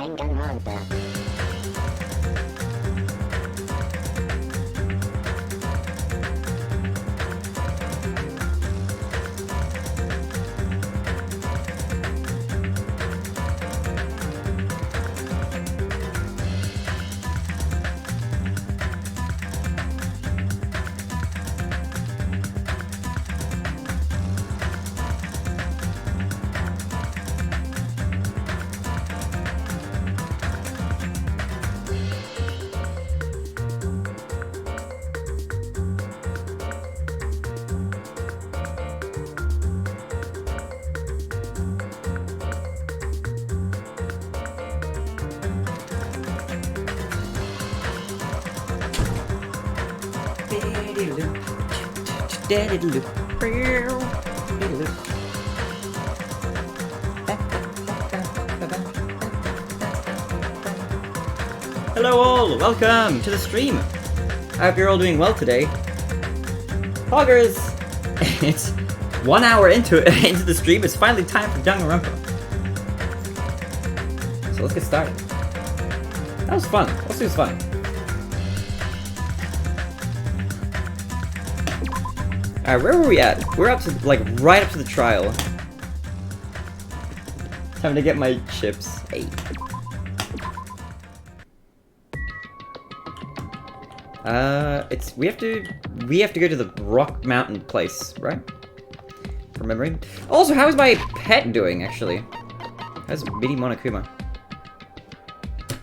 Danganronpa. Hello all, welcome to the stream. I hope you're all doing well today. Poggers! It's 1 hour into the stream, it's finally time for Danganronpa. So let's get started. That was fun, this was fun. Alright, where were we at? We're up to, like, right up to the trial. Time to get my chips. Hey. We have to go to the Rock Mountain place, right? From memory. Also, how is my pet doing, actually? How's Mini Monokuma?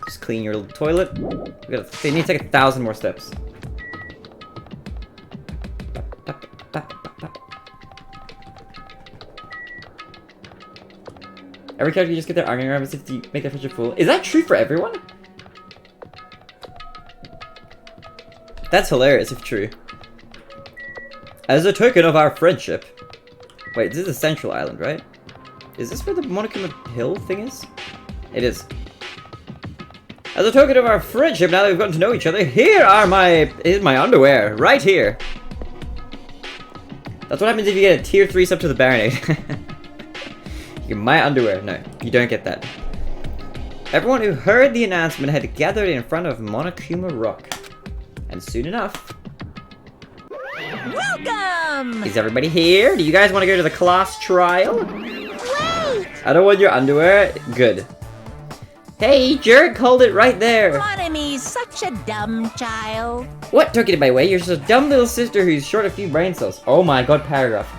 Just clean your little toilet. They need to take 1,000 more steps. Every character you just get their arguing around as if you make their friendship full. Is that true for everyone? That's hilarious if true. As a token of our friendship. Wait, this is the Central Island, right? Is this where the Monokuma Hill thing is? It is. As a token of our friendship, now that we've gotten to know each other, here's my underwear, right here. That's what happens if you get a tier 3 sub to the Baronade. You get my underwear. No, you don't get that. Everyone who heard the announcement had gathered in front of Monokuma Rock. And soon enough... Welcome! Is everybody here? Do you guys want to go to the class trial? Wait! I don't want your underwear. Good. Hey, Jared called it right there. Monomi's such a dumb child. What took you to my way? You're just a dumb little sister who's short a few brain cells. Oh my god, paragraph.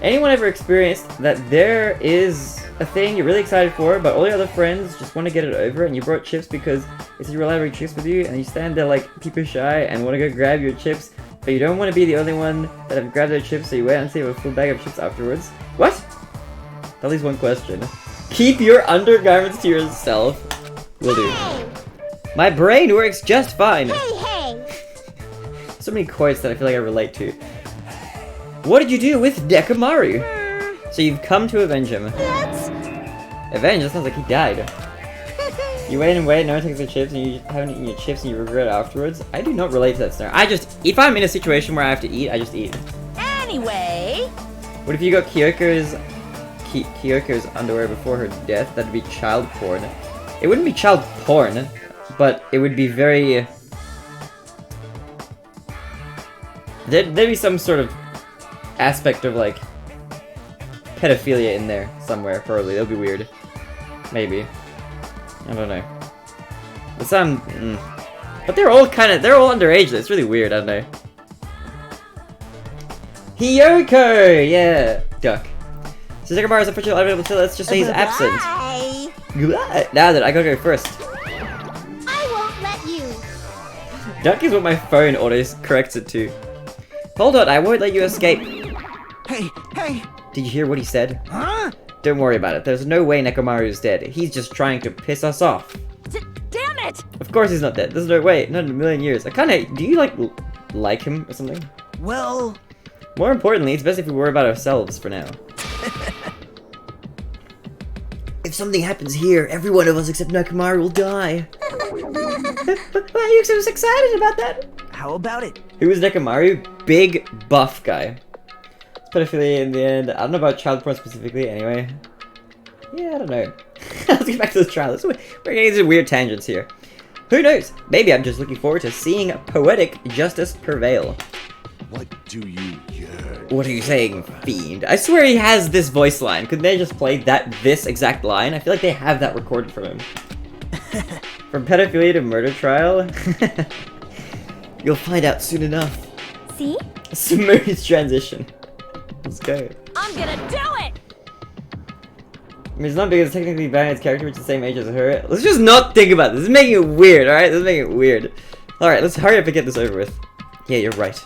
Anyone ever experienced that there is a thing you're really excited for, but all your other friends just want to get it over, and you brought chips because it's your library chips with you, and you stand there like peeper shy and want to go grab your chips, but you don't want to be the only one that have grabbed their chips, so you wait until you have a full bag of chips afterwards? What? That leaves one question. Keep your undergarments to yourself. Will do. Hey! My brain works just fine. Hey! So many quotes that I feel like I relate to. What did you do with Dekamaru? So you've come to avenge him. Yes! Avenge? That sounds like he died. You wait and wait, no one takes the chips, and you haven't eaten your chips and you regret it afterwards. I do not relate to that scenario. If I'm in a situation where I have to eat, I just eat. Anyway... What if you got Kyoko's underwear before her death? That'd be child porn. It wouldn't be child porn, but it would be very... There'd be some sort of aspect of, like, pedophilia in there somewhere, probably. That'll be weird. Maybe. I don't know. But But they're all underage though. It's really weird, I don't know. Hiyoko! Yeah! Duck. So Dekamaru is officially unavailable until let's just say he's absent. Bye! Now that I gotta go first. I won't let you. Duck is what my phone auto corrects it to. Hold on, I won't let you escape. Hey! Did you hear what he said? Huh? Don't worry about it. There's no way Nekamaru is dead. He's just trying to piss us off. Damn it! Of course he's not dead. There's no way. Not in a million years. Do you like him or something? Well... More importantly, it's best if we worry about ourselves for now. If something happens here, every one of us except Nekamaru will die. Why are you so excited about that? How about it? Who is Nekamaru? Big buff guy. It's pedophilia in the end. I don't know about child porn specifically, anyway. Yeah, I don't know. Let's get back to the trial. We're getting into weird tangents here. Who knows? Maybe I'm just looking forward to seeing poetic justice prevail. What do you yearn? What are you saying, fiend? I swear he has this voice line. Couldn't they just play this exact line? I feel like they have that recorded from him. From pedophilia to murder trial? You'll find out soon enough. See? A smooth transition. Let's go. I'm gonna do it! I mean, it's not because technically Valiant's character is the same age as her. Let's just not think about this. This is making it weird, alright? This is making it weird. Alright, let's hurry up and get this over with. Yeah, you're right.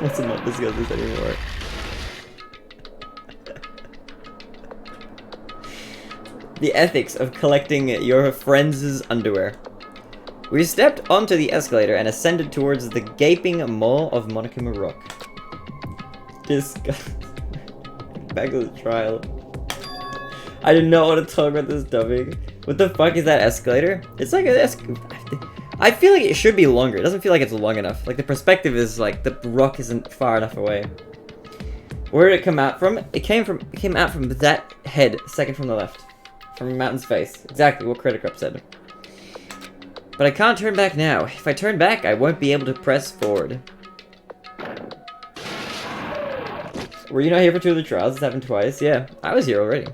Let's not discuss this anymore. The ethics of collecting your friends' underwear. We stepped onto the escalator and ascended towards the gaping maw of Monokuma Rock. Disgust. Back to the trial. I do not want to talk about this dubbing. What the fuck is that escalator? It's like an I feel like it should be longer. It doesn't feel like it's long enough. Like the perspective is like the rock isn't far enough away. Where did it come out from? It came out from that head, second from the left. From Mountain's face. Exactly what Critic Up said. But I can't turn back now. If I turn back, I won't be able to press forward. Were you not here for 2 of the trials? It's happened twice. Yeah, I was here already.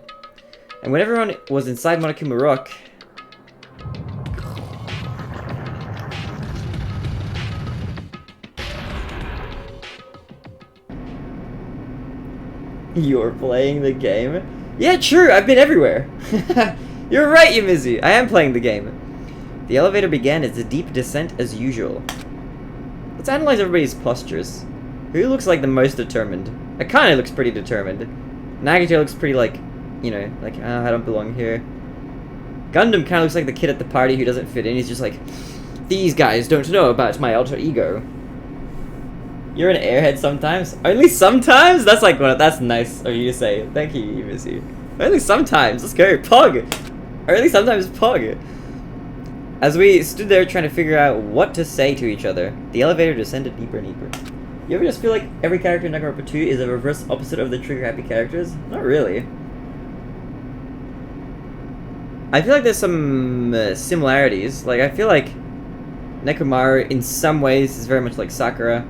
And when everyone was inside Monokuma Rock... You're playing the game? Yeah, true, I've been everywhere. You're right, Yumizu. I am playing the game. The elevator began its deep descent as usual. Let's analyze everybody's postures. Who looks like the most determined? Akane looks pretty determined. Nagito looks pretty like, you know, like, I don't belong here. Gundam kind of looks like the kid at the party who doesn't fit in. He's just like, these guys don't know about my alter ego. You're an airhead sometimes? Only sometimes? That's like, well, that's nice of you to say. Thank you, Yumizu. Only sometimes. Let's go. Pog! Only sometimes Pog. As we stood there trying to figure out what to say to each other, the elevator descended deeper and deeper. You ever just feel like every character in Danganronpa 2 is a reverse opposite of the trigger-happy characters? Not really. I feel like there's some similarities. Like, I feel like Nekomaru in some ways is very much like Sakura.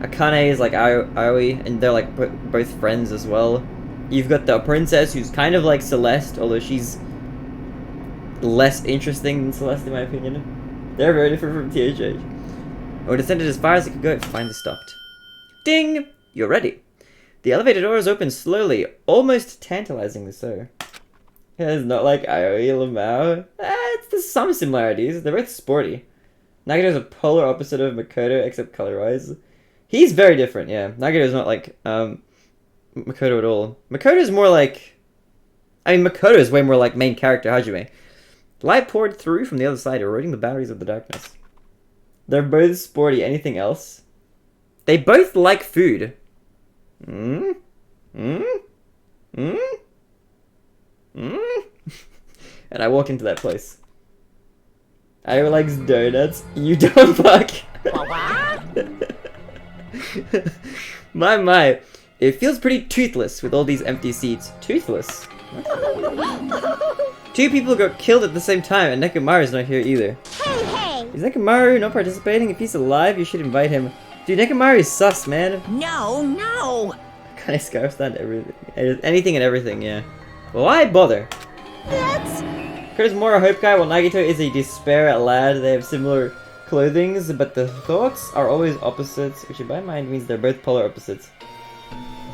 Akane is like Aoi, and they're like both friends as well. You've got the princess who's kind of like Celeste, although she's less interesting than Celeste in my opinion. They're very different from THH. We descended as far as it could go and finally stopped. Ding! You're ready. The elevator doors opened slowly, almost tantalizingly so. It's not like Aoi Lamau. There's some similarities. They're both sporty. Nagito's a polar opposite of Makoto, except color-wise. He's very different, yeah. Nagito's not like, Makoto at all. Makoto's more like... I mean, Makoto's way more like main character Hajime. Light poured through from the other side, eroding the boundaries of the darkness. They're both sporty. Anything else? They both like food. And I walk into that place. I likes donuts. You don't fuck. My. It feels pretty toothless with all these empty seats. Toothless? 2 people got killed at the same time, and Nekomaru's not here either. Hey! Is Nekomaru not participating? If he's alive, you should invite him. Dude, Nekomaru's sus, man. No! Kind of scarf stand everything. Anything and everything, yeah. Why bother? That's... Kurt's more a hope guy, while Nagito is a despair lad. They have similar clothings, but the thoughts are always opposites, which in my mind means they're both polar opposites.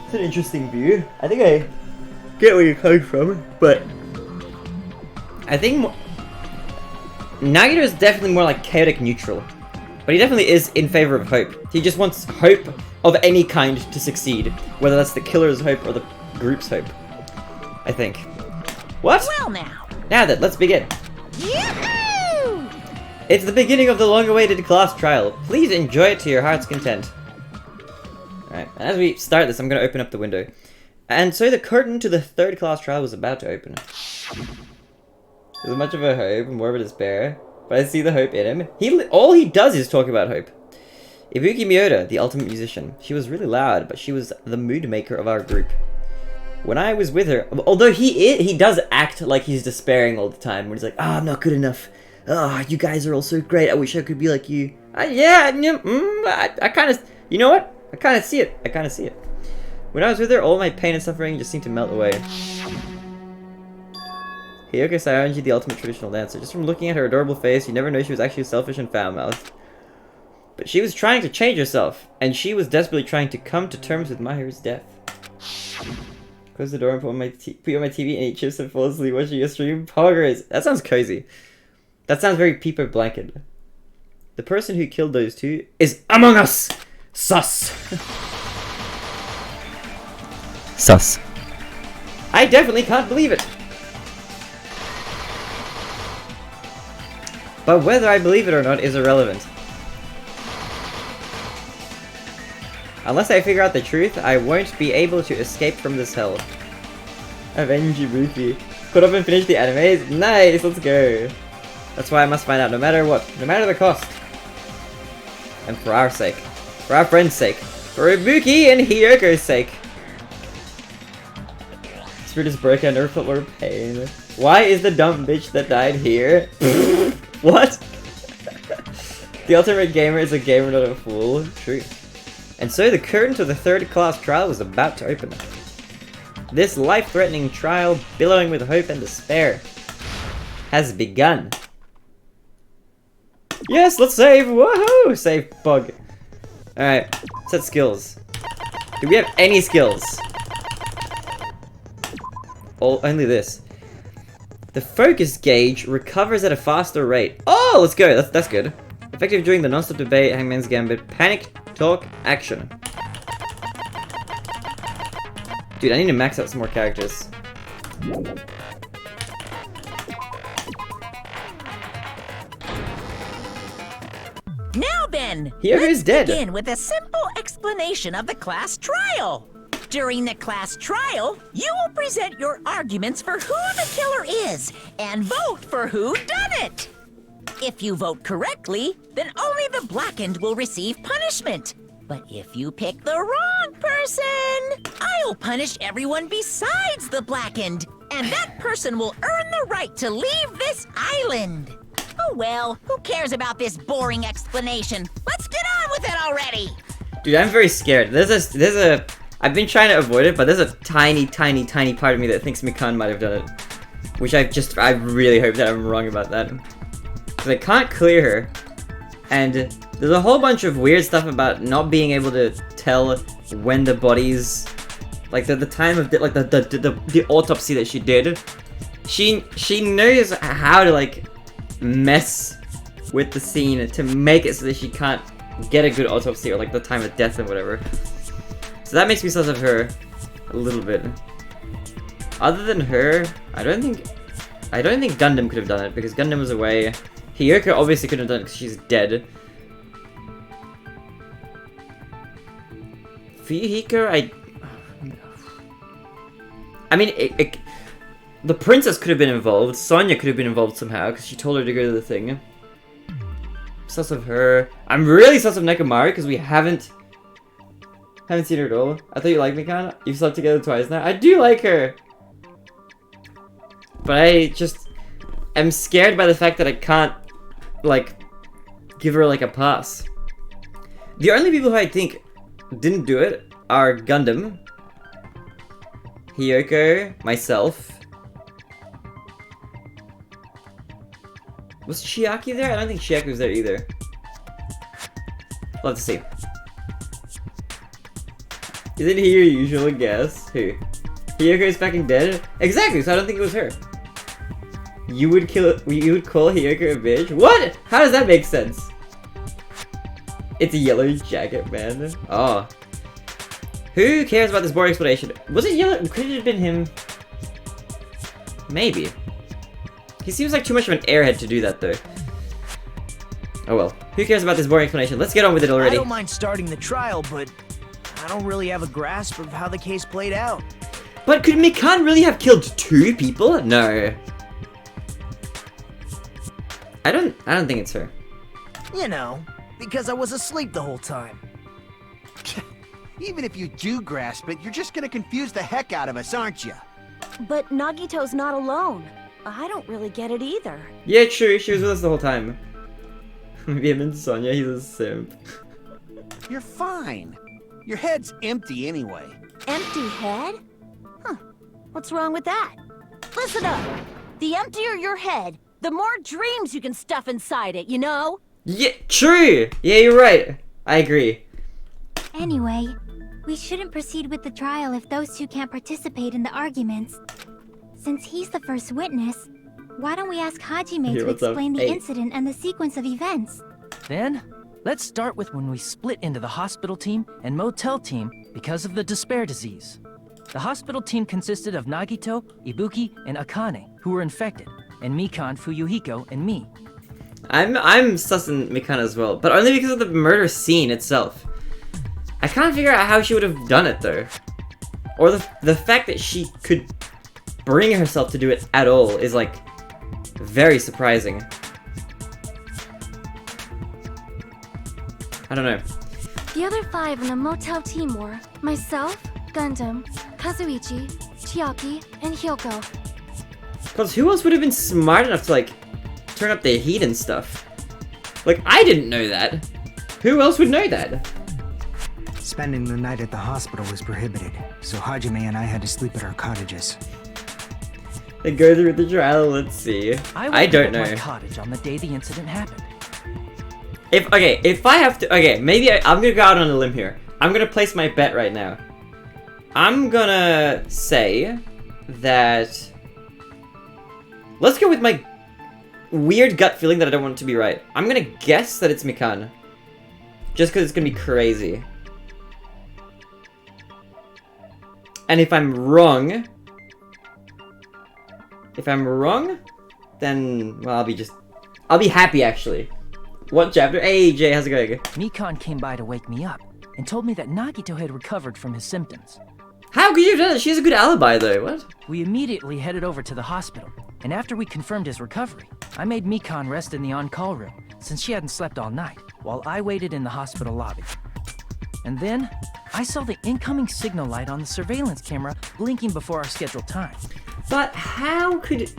It's an interesting view. I think I get where you're coming from, but I think Nagito is definitely more like chaotic neutral, but he definitely is in favor of hope. He just wants hope of any kind to succeed, whether that's the killer's hope or the group's hope, I think. What? Well now. Now then, let's begin. Yoo-hoo! It's the beginning of the long-awaited class trial. Please enjoy it to your heart's content. Alright, and as we start this, I'm going to open up the window. And so the curtain to the 3rd class trial was about to open. Is it much of a hope, more of a despair? but I see the hope in him. All he does is talk about hope. Ibuki Miyoda, the ultimate musician. She was really loud, but she was the mood maker of our group. When I was with her, although he does act like he's despairing all the time, when he's like, I'm not good enough. You guys are all so great. I wish I could be like you. I kind of, you know what? I kind of see it. When I was with her, all my pain and suffering just seemed to melt away. Hiyoko Saionji, the ultimate traditional dancer. Just from looking at her adorable face, you never know she was actually selfish and foul-mouthed. But she was trying to change herself, and she was desperately trying to come to terms with Mahiru's death. Close the door and put on my TV and eat chips and fall asleep watching your stream. Poggers! That sounds cozy. That sounds very Peeper Blanket. The person who killed those two is among us! Sus! Sus. I definitely can't believe it! But whether I believe it or not is irrelevant. Unless I figure out the truth, I won't be able to escape from this hell. Avenge Ibuki. Caught up and finished the animes? Nice, let's go. That's why I must find out no matter what, no matter the cost. And for our sake. For our friend's sake. For Ibuki and Hiyoko's sake. Spirit is broken, I never felt more pain. Why is the dumb bitch that died here? What? The ultimate gamer is a gamer, not a fool. True. And so the curtain to the third-class trial was about to open. This life-threatening trial, billowing with hope and despair, has begun. Yes, let's save! Woohoo! Save bug. Alright, set skills. Do we have any skills? Only this. The focus gauge recovers at a faster rate. Oh, let's go. That's good. Effective during the non-stop debate, Hangman's Gambit, panic, talk, action. Dude, I need to max out some more characters. Now then, Hiyoko's dead. Begin with a simple explanation of the class trial. During the class trial, you will present your arguments for who the killer is and vote for who done it. If you vote correctly, then only the blackened will receive punishment. But if you pick the wrong person, I'll punish everyone besides the blackened, and that person will earn the right to leave this island. Oh well, who cares about this boring explanation? Let's get on with it already! Dude, I'm very scared. I've been trying to avoid it, but there's a tiny part of me that thinks Mikan might have done it. Which I really hope that I'm wrong about that. Because I can't clear her. And there's a whole bunch of weird stuff about not being able to tell when the bodies, like the time of the autopsy that she did. She knows how to like mess with the scene to make it so that she can't get a good autopsy or like the time of death and whatever. So that makes me sus of her a little bit. Other than her, I don't think Gundam could have done it because Gundam was away. Hiyoko obviously couldn't have done it because she's dead. Fuyuhiko, I mean, the princess could have been involved. Sonya could have been involved somehow because she told her to go to the thing. Sus of her. I'm really sus of Nekomaru because we haven't seen her at all. I thought you liked Mikan. You've slept together twice now. I do like her. But I just am scared by the fact that I can't, like, give her, like, a pass. The only people who I think didn't do it are Gundam, Hiyoko, myself. Was Chiaki there? I don't think Chiaki was there either. We'll have to see. Isn't he your usual guess? Who? Hiyoko's fucking dead? Exactly, so I don't think it was her. You would call Hiyoko a bitch? What? How does that make sense? It's a yellow jacket, man. Oh. Who cares about this boring explanation? Was it yellow? Could it have been him? Maybe. He seems like too much of an airhead to do that, though. Oh well. Who cares about this boring explanation? Let's get on with it already. I don't mind starting the trial, but I don't really have a grasp of how the case played out. But could Mikan really have killed 2 people? No. I don't think it's her. You know, because I was asleep the whole time. Even if you do grasp it, you're just gonna confuse the heck out of us, aren't you? But Nagito's not alone. I don't really get it either. Yeah, true. She was with us the whole time. Maybe him and Sonya. He's a simp. You're fine. Your head's empty anyway. Empty head? Huh. What's wrong with that? Listen up. The emptier your head, the more dreams you can stuff inside it, you know? Yeah, true. Yeah, you're right. I agree. Anyway, we shouldn't proceed with the trial if those two can't participate in the arguments. Since he's the first witness, why don't we ask Hajime Hey, to what's up? explain the Hey. incident and the sequence of events? Then, let's start with when we split into the hospital team and motel team because of the despair disease. The hospital team consisted of Nagito, Ibuki, and Akane, who were infected, and Mikan, Fuyuhiko, and me. I'm sussing Mikana as well, but only because of the murder scene itself. I can't figure out how she would have done it though. Or the fact that she could bring herself to do it at all is like very surprising. I don't know. The other 5 in the motel team were myself, Gundam, Kazuichi, Chiaki, and Hyoko. Because who else would have been smart enough to like turn up the heat and stuff? Like, I didn't know that. Who else would know that? Spending the night at the hospital was prohibited, so Hajime and I had to sleep at our cottages. They go through the trial, let's see. I don't know. My cottage on the day the incident happened. If I have to, maybe I'm gonna go out on a limb here. I'm gonna place my bet right now. I'm gonna say that... Let's go with my weird gut feeling that I don't want it to be right. I'm gonna guess that it's Mikan. Just because it's gonna be crazy. And if I'm wrong... then, well, I'll be happy, actually. What chapter? Hey, Jay, how's it going? Mikan came by to wake me up and told me that Nagito had recovered from his symptoms. How could you have done it? She has a good alibi, though. What? We immediately headed over to the hospital, and after we confirmed his recovery, I made Mikan rest in the on-call room, since she hadn't slept all night, while I waited in the hospital lobby. And then, I saw the incoming signal light on the surveillance camera blinking before our scheduled time. But how could...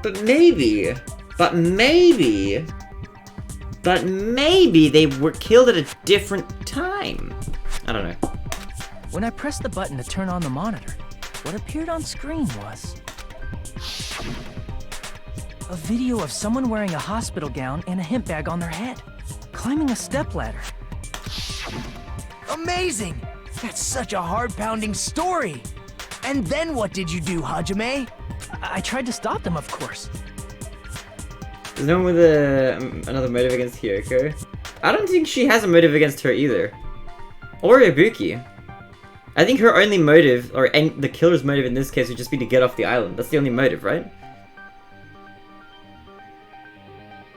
But maybe they were killed at a different time. I don't know. When I pressed the button to turn on the monitor, what appeared on screen was... a video of someone wearing a hospital gown and a hemp bag on their head, climbing a stepladder. Amazing! That's such a heart-pounding story! And then what did you do, Hajime? I tried to stop them, of course. There's no one with another motive against Hyoko. I don't think she has a motive against her either. Or Ibuki. I think her only motive, or the killer's motive in this case, would just be to get off the island. That's the only motive, right?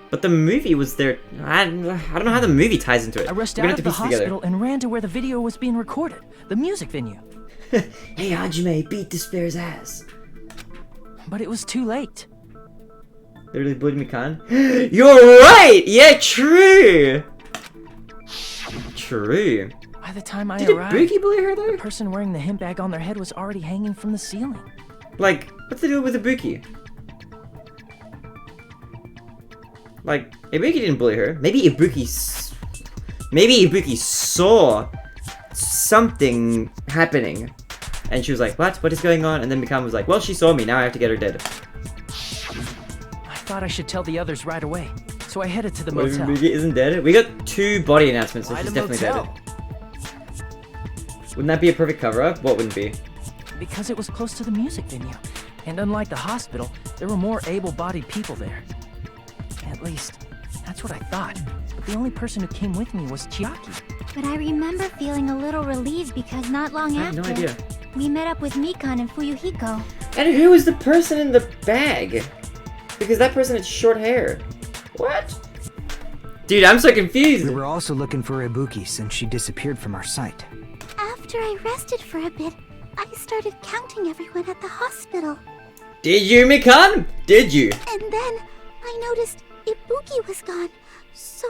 But the movie was there. I don't know how the movie ties into it. I rushed We're gonna out have of to the piece it hospital and ran to where the video was being recorded, the music venue. Hey Hajime, beat Despair's ass. But it was too late. Literally bullied Mikan. You're right! Yeah, true! True. By the time I Did arrived, Ibuki bully her though? the person wearing the hemp bag on their head was already hanging from the ceiling. Like, what's the deal with Ibuki? Like, Ibuki didn't bully her. Maybe Ibuki saw something happening. And she was like, what? What is going on? And then Mikan was like, well, she saw me. Now I have to get her dead. I thought I should tell the others right away, so I headed to the What if motel. Ibuki isn't dead? We got 2 body announcements, so Why she's the definitely motel? dead. Wouldn't that be a perfect cover-up? What wouldn't be? Because it was close to the music venue. And unlike the hospital, there were more able-bodied people there. At least, that's what I thought. But the only person who came with me was Chiaki. But I remember feeling a little relieved because not long I have after, no idea. we met up with Mikan and Fuyuhiko. And who was the person in the bag? Because that person had short hair. What? Dude, I'm so confused. We were also looking for Ibuki since she disappeared from our sight. After I rested for a bit, I started counting everyone at the hospital. Did you, Mikan? Did you? And then I noticed Ibuki was gone, so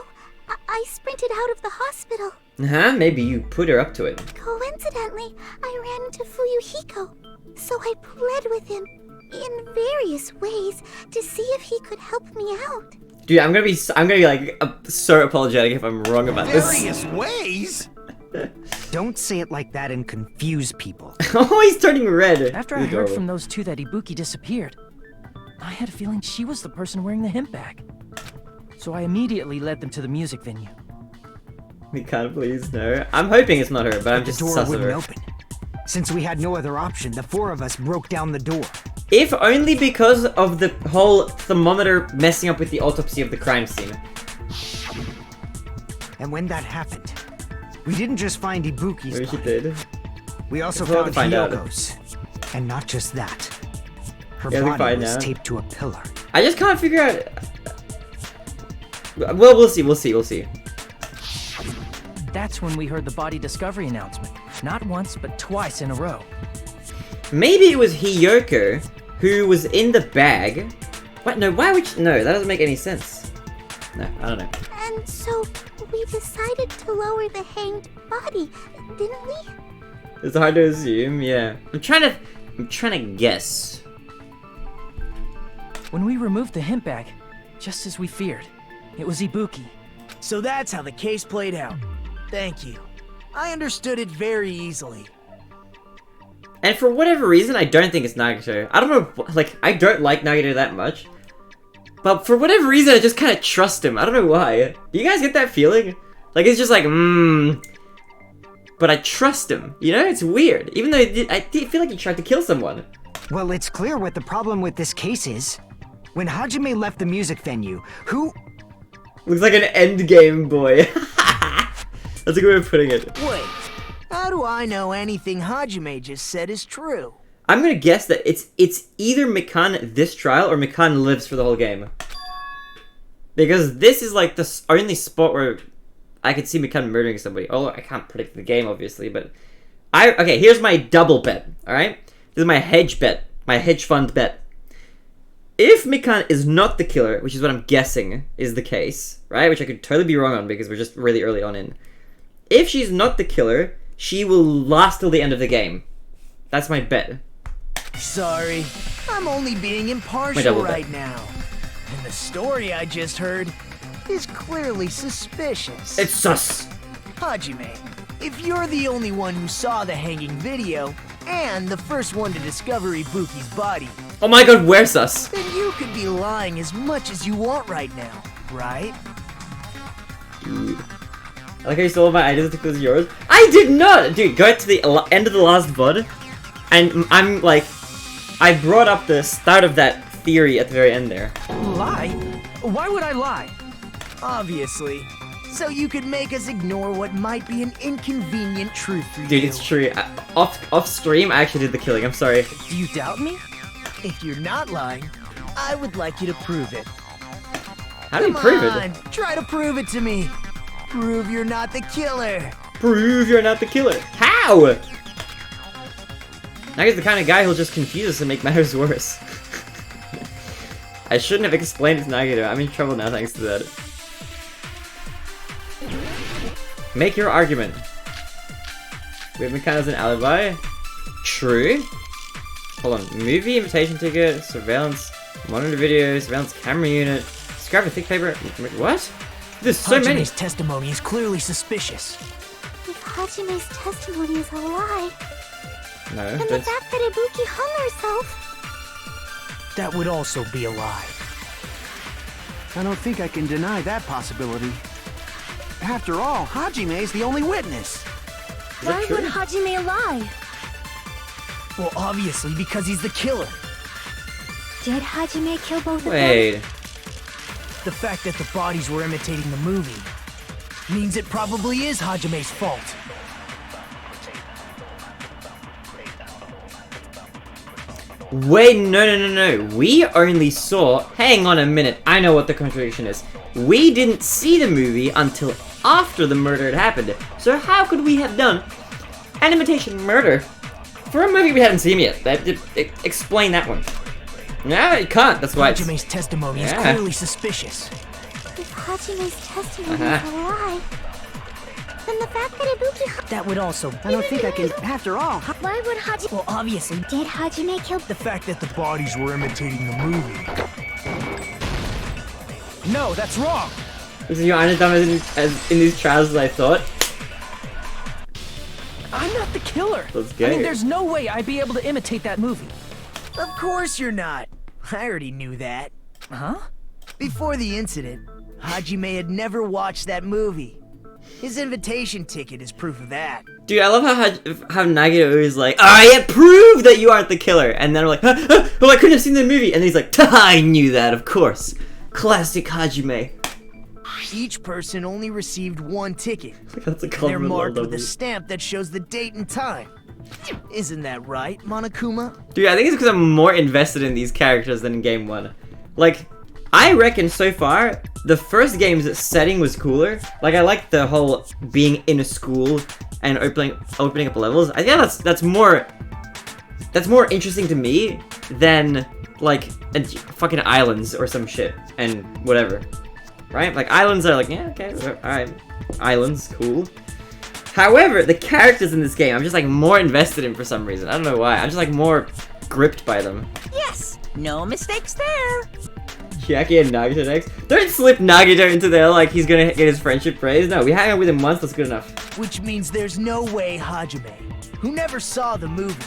I sprinted out of the hospital. Huh? Maybe you put her up to it. Coincidentally, I ran into Fuyuhiko, so I pled with him in various ways to see if he could help me out. Dude, I'm gonna be like so apologetic if I'm wrong about this. Various ways? Don't say it like that and confuse people. Oh, he's turning red. After I heard from those two that Ibuki disappeared, I had a feeling she was the person wearing the hemp bag. So I immediately led them to the music venue. We can't please no. I'm hoping it's not her, but I'm just the door sus of wouldn't her. open. Since we had no other option, the four of us broke down the door. If only because of the whole thermometer messing up with the autopsy of the crime scene. And when that happened, we didn't just find Ibuki's Maybe she body. did. We also It's hard to found find out. Hyogo's. And not just that. Her Yeah, we body find was out. taped to a pillar. I just can't figure out. Well, we'll see. That's when we heard the body discovery announcement. Not once, but twice in a row. Maybe it was Hiyoko who was in the bag. What? No, why would she? No, that doesn't make any sense. No, I don't know. And so we decided to lower the hanged body, didn't we? It's hard to assume, yeah. I'm trying to guess. When we removed the hemp bag, just as we feared, it was Ibuki. So that's how the case played out. Thank you. I understood it very easily. And for whatever reason, I don't think it's Nagito. I don't know, like, I don't like Nagito that much. But for whatever reason, I just kind of trust him. I don't know why. Do you guys get that feeling? Like, it's just like, but I trust him. You know, it's weird. Even though I feel like he tried to kill someone. Well, it's clear what the problem with this case is. When Hajime left the music venue, who... Looks like an endgame boy. That's a good way of putting it. Wait, how do I know anything Hajime just said is true? I'm gonna guess that it's either Mikan this trial or Mikan lives for the whole game. Because this is like the only spot where I could see Mikan murdering somebody. Although I can't predict the game, obviously, but... Okay, here's my double bet, alright? This is my hedge bet. My hedge fund bet. If Mikan is not the killer, which is what I'm guessing is the case, right? Which I could totally be wrong on because we're just really early on in. If she's not the killer, she will last till the end of the game. That's my bet. Sorry, I'm only being impartial right now. And the story I just heard is clearly suspicious. It's sus! Hajime, if you're the only one who saw the hanging video, and the first one to discover Ibuki's body, Oh my god, where's sus? then you could be lying as much as you want right now, right? Dude. I like how you stole my ideas to close yours. I did not! Dude, go to the end of the last VOD, and I'm like... I brought up the start of that theory at the very end there. Lie? Why would I lie? Obviously. So you could make us ignore what might be an inconvenient truth for you. Dude, it's true. Off stream, I actually did the killing. I'm sorry. Do you doubt me? If you're not lying, I would like you to prove it. How do you Come prove on, it? try to prove it to me. Prove you're not the killer. Prove you're not the killer. How? Naga's the kind of guy who'll just confuse us and make matters worse. I shouldn't have explained it to Nagito. I'm in trouble now thanks to that. Make your argument. We have Mikado as an alibi. True. Hold on. Movie, invitation ticket, surveillance, monitor video, surveillance camera unit, scrap of thick paper. What? There's so many. Hajime's testimony is clearly suspicious. If Hajime's testimony is a lie, No, then the that's... fact that Ibuki hung herself... That would also be a lie. I don't think I can deny that possibility. After all, Hajime is the only witness. Why would Hajime lie? Well, obviously because he's the killer. Did Hajime kill both of them? Wait. The fact that the bodies were imitating the movie means it probably is Hajime's fault. Wait, no. We only saw... Hang on a minute. I know what the contradiction is. We didn't see the movie until after the murder had happened. So how could we have done an imitation murder for a movie we hadn't seen yet? Explain that one. Yeah, you can't. That's why. Hajime's testimony is clearly suspicious. If Hajime's testimony is a lie, then the fact that Ibuki... That would also... I don't think I can. After all, Why would Hajime... Well, obviously, Did Hajime kill... the fact that the bodies were imitating the movie. No, that's wrong! You aren't as dumb as in these trials as I thought. I'm not the killer. Let's I go. mean, there's no way I'd be able to imitate that movie. Of course you're not. I already knew that. Huh? Before the incident, Hajime had never watched that movie. His invitation ticket is proof of that. Dude, I love how Nagito is like, I prove that you aren't the killer. And then we're like, oh, I couldn't have seen the movie. And he's like, I knew that, of course. Classic Hajime. Each person only received one ticket. That's a They're compliment. marked with a stamp that shows the date and time. Isn't that right, Monokuma? Dude, I think it's because I'm more invested in these characters than in game 1. Like, I reckon so far, the first game's setting was cooler. Like, I like the whole being in a school and opening up levels. I think that's more interesting to me than, like, fucking islands or some shit and whatever. Right? Like, islands are like, yeah, okay, alright. Islands, cool. However, the characters in this game, I'm just, like, more invested in for some reason. I don't know why. I'm just, like, more gripped by them. Yes, no mistakes there. Chiaki and Nagito next. Don't slip Nagito into there like he's gonna get his friendship praised. No, we hang out with him once, that's good enough. Which means there's no way Hajime, who never saw the movie,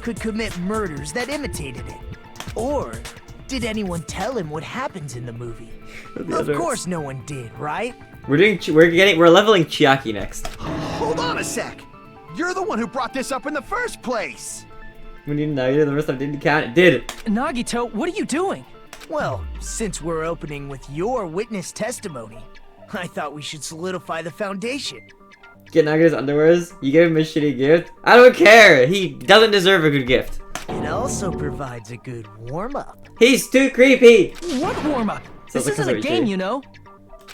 could commit murders that imitated it. Or did anyone tell him what happens in the movie? Of course no one did, right? We're leveling Chiaki next. hold on a sec. You're the one who brought this up in the first place. We need Nagito, the rest of it didn't count. It did. Nagito, what are you doing? Well, since we're opening with your witness testimony, I thought we should solidify the foundation. Get Nagito's underwears? You gave him a shitty gift? I don't care! He doesn't deserve a good gift. It also provides a good warm-up. He's too creepy! What warm-up? This like isn't a game, you know.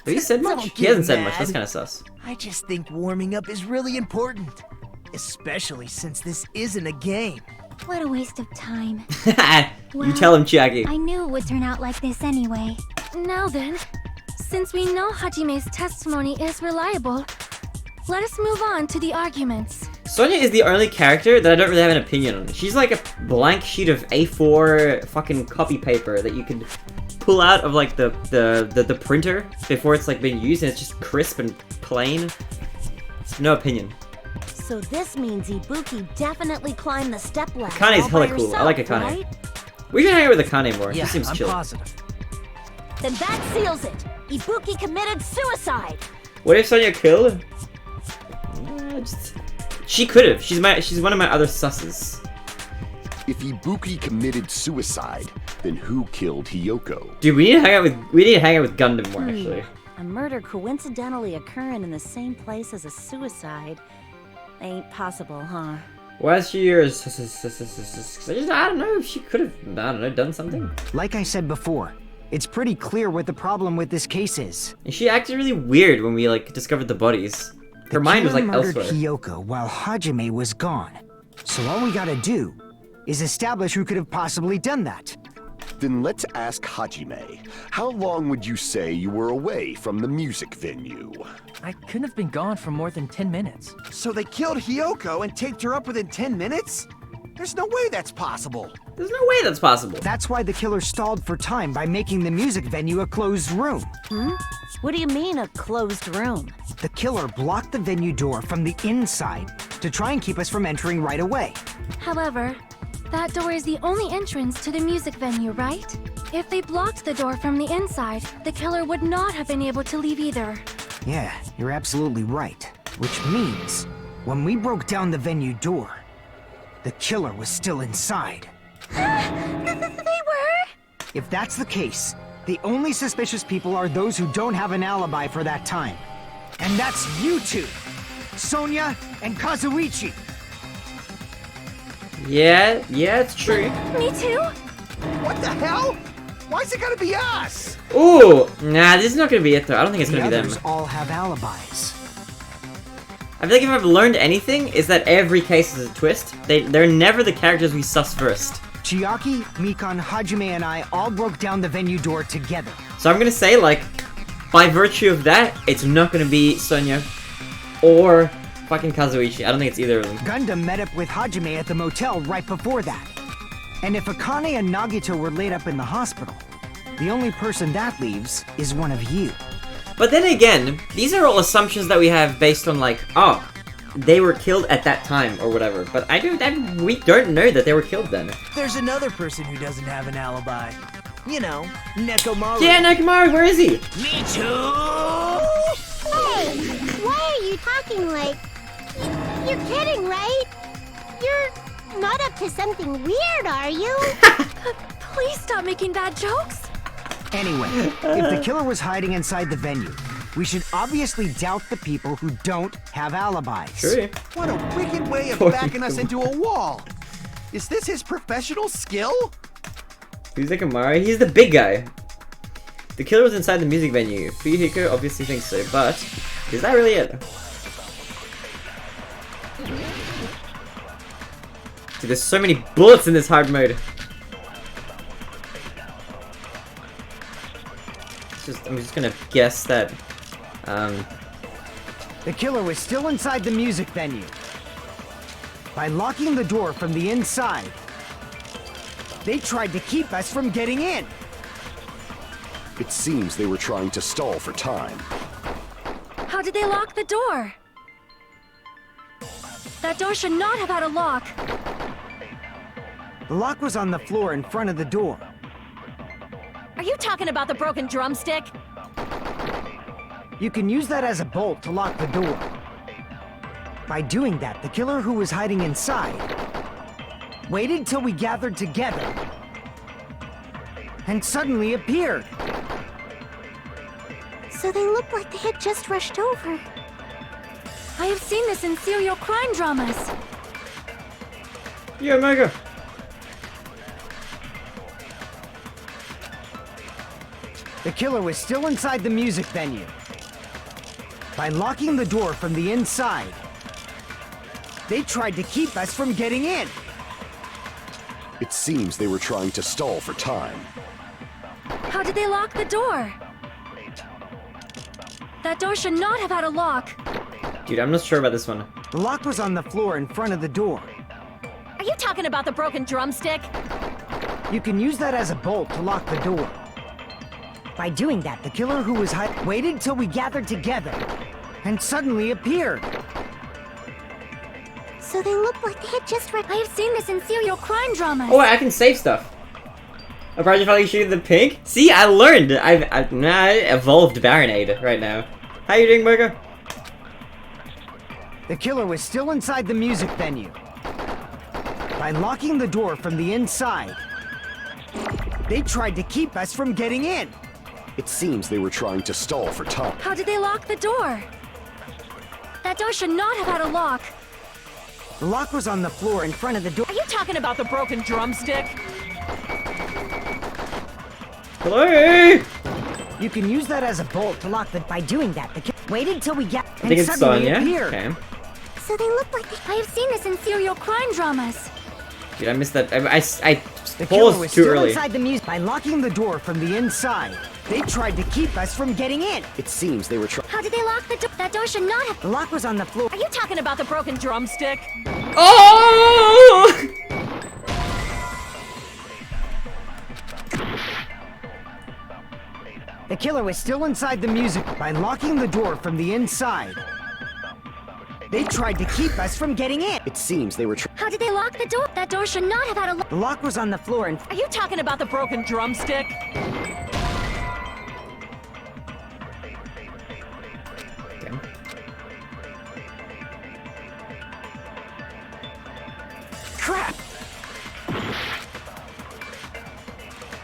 Have you said much? Don't He hasn't get said much, mad. that's kinda sus. I just think warming up is really important. Especially since this isn't a game. What a waste of time. You tell him, Chiaki. I knew it would turn out like this anyway. Now then, since we know Hajime's testimony is reliable, let us move on to the arguments. Sonya is the only character that I don't really have an opinion on. She's like a blank sheet of A4 fucking copy paper that you could pull out of like the printer before it's like been used, and it's just crisp and plain. No opinion. So this means Ibuki definitely climbed the step ladder. Akane's all by hella cool. I herself, like Akane. right? We should hang out with Akane more. Yeah, She seems I'm chill. positive. Then that seals it. Ibuki committed suicide. What if Sonya killed? She could have. She's one of my other susses. If Ibuki committed suicide, then who killed Hiyoko? Dude, we need to hang out with Gundam more actually. A murder coincidentally occurring in the same place as a suicide ain't possible, huh? Why is she your I don't know if she could have, done something. Like I said before, it's pretty clear what the problem with this case is. And she acted really weird when we like discovered the bodies. Her mind was like murdered elsewhere. Hiyoko while Hajime was gone. So all we gotta do is establish who could have possibly done that. Then let's ask Hajime. How long would you say you were away from the music venue? I couldn't have been gone for more than 10 minutes. So they killed Hiyoko and taped her up within 10 minutes? There's no way that's possible. There's no way that's possible. That's why the killer stalled for time by making the music venue a closed room. What do you mean, a closed room? The killer blocked the venue door from the inside to try and keep us from entering right away. However, that door is the only entrance to the music venue, right? If they blocked the door from the inside, the killer would not have been able to leave either. Yeah, you're absolutely right. Which means, when we broke down the venue door, the killer was still inside. They were? If that's the case, the only suspicious people are those who don't have an alibi for that time. And that's you two, Sonya and Kazuichi. Yeah, it's true. Me too? What the hell? Why's it gotta be us? Ooh, nah, this is not gonna be it though. I don't think it's gonna The be others them. all have alibis. I feel like if I've learned anything, is that every case is a twist. They're never the characters we suss first. Chiaki, Mikan, Hajime, and I all broke down the venue door together. So I'm gonna say, like, by virtue of that, it's not gonna be Sonya or fucking Kazuichi. I don't think it's either of them. Gundam met up with Hajime at the motel right before that. And if Akane and Nagito were laid up in the hospital, the only person that leaves is one of you. But then again, these are all assumptions that we have based on, like, oh, they were killed at that time or whatever. But we don't know that they were killed then. There's another person who doesn't have an alibi. You know, Nekomaru. Yeah, Nekomaru, where is he? Me too! Hey, why are you talking like... You're kidding, right? You're not up to something weird, are you? Please stop making bad jokes. Anyway, if the killer was hiding inside the venue, we should obviously doubt the people who don't have alibis. Sure. What a wicked way of backing us into a wall! Is this his professional skill? Who's Nekomaru? He's the big guy. The killer was inside the music venue. Fuyuhiko obviously thinks so, but is that really it? Dude, there's so many bullets in this hard mode. I'm just gonna guess that, The killer was still inside the music venue. By locking the door from the inside, they tried to keep us from getting in. It seems they were trying to stall for time. How did they lock the door? That door should not have had a lock. The lock was on the floor in front of the door. Are you talking about the broken drumstick? You can use that as a bolt to lock the door. By doing that, the killer who was hiding inside waited till we gathered together and suddenly appeared. So they look like they had just rushed over. I have seen this in serial crime dramas. yeah, Mega. The killer was still inside the music venue. By locking the door from the inside, they tried to keep us from getting in. It seems they were trying to stall for time. How did they lock the door? That door should not have had a lock. Dude, I'm not sure about this one. The lock was on the floor in front of the door. Are you talking about the broken drumstick? You can use that as a bolt to lock the door. By doing that, the killer who was waited till we gathered together and suddenly appeared. So they look like they had just rushed. I have seen this in serial crime dramas. Oh, wait, I can save stuff. A project finally shooting the pig? See, I learned. I evolved Baronade right now. How you doing, Burger? The killer was still inside the music venue. By locking the door from the inside, they tried to keep us from getting in. It seems they were trying to stall for time. How did they lock the door? That door should not have had a lock. The lock was on the floor in front of the door. Are you talking about the broken drumstick? Hello? You can use that as a bolt to lock the... By doing that, the killer waited till we get... I think it's Sonya. Appeared. Okay. So they look like they... I have seen this in serial crime dramas. Dude, I missed that. I The killer was paused too still early. inside the music. By locking the door from the inside, they tried to keep us from getting in. It seems they were trying. How did they lock the door? That door should not have... The lock was on the floor. Are you talking about the broken drumstick? Oh! The killer was still inside the music. By locking the door from the inside, they tried to keep us from getting in. It seems they were trying. How did they lock the door? That door should not have had a lock. The lock was on the floor and... Are you talking about the broken drumstick? Crap!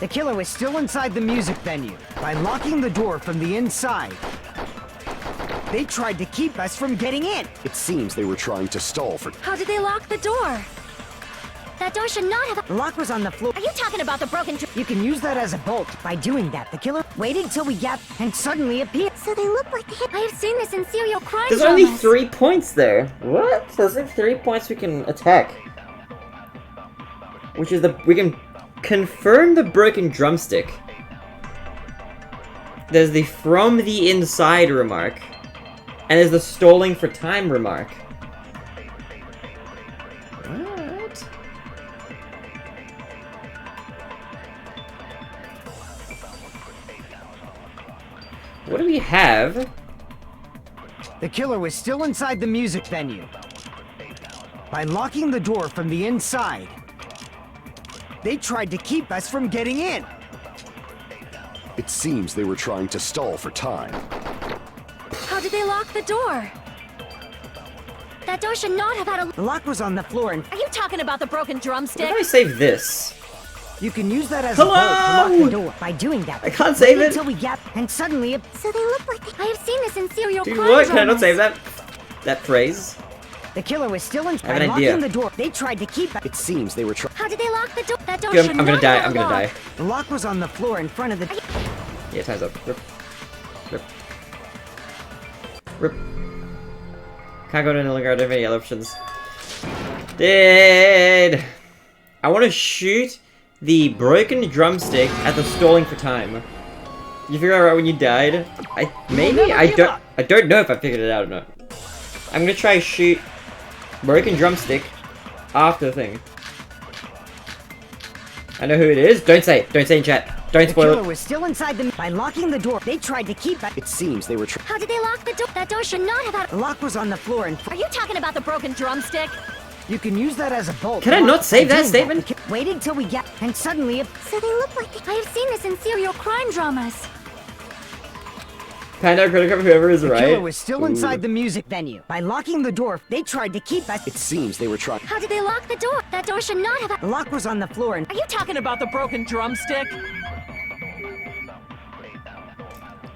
The killer was still inside the music venue. By locking the door from the inside, they tried to keep us from getting in. It seems they were trying to stall for. How did they lock the door? That door should not have... The lock was on the floor. Are you talking about the broken You can use that as a bolt. By doing that, the killer waited till we got and suddenly appeared. So they look like they had... I have seen this in serial crime There's dramas. only 3 points there. What? There's like 3 points we can attack. which is we can confirm the broken drumstick. There's the from the inside remark, and there's the stalling for time remark. What? What do we have? The killer was still inside the music venue. By locking the door from the inside, they tried to keep us from getting in. It seems they were trying to stall for time. How did they lock the door? That door should not have had a... The lock was on the floor and Are you talking about the broken What drumstick? if I save this? you can use that as a bolt to lock the door. By doing that, I can't save it. until we get and suddenly it... So they look like I have seen this in serial Dude, crime what? Can I not dramas. save that phrase? The killer was still inside. I have an By idea. locking the door, they tried to keep us. It seems they were trying. How did they lock the door? That door Dude, should I'm gonna not die. have I'm gonna die. locked. The lock was on the floor in front of the... Yeah, time's up. Rip. Rip. Rip. Can't go to no longer. I don't have any other options. Dead. I want to shoot the broken drumstick at the stalling for time. You figure out right when you died? I don't know if I figured it out or not. I'm gonna try shoot broken drumstick after the thing. I know who it is. Don't say it. Don't say in chat. Don't The spoil killer it. was still inside the... By locking the door, they tried to keep us. It seems they were trying. How did they lock the door? That door should not have had... The lock was on the floor in Are you talking about the broken drumstick? You can use that as a bolt. Can I not save that statement? Waited till we get... And suddenly it... So they look like I have seen this in serial crime dramas. Panda, credit card, whoever is The right. killer was still inside the music venue. By locking the door, they tried to keep us. It seems they were trying. How did they lock the door? That door should not have... The lock was on the floor and... Are you talking about the broken drumstick?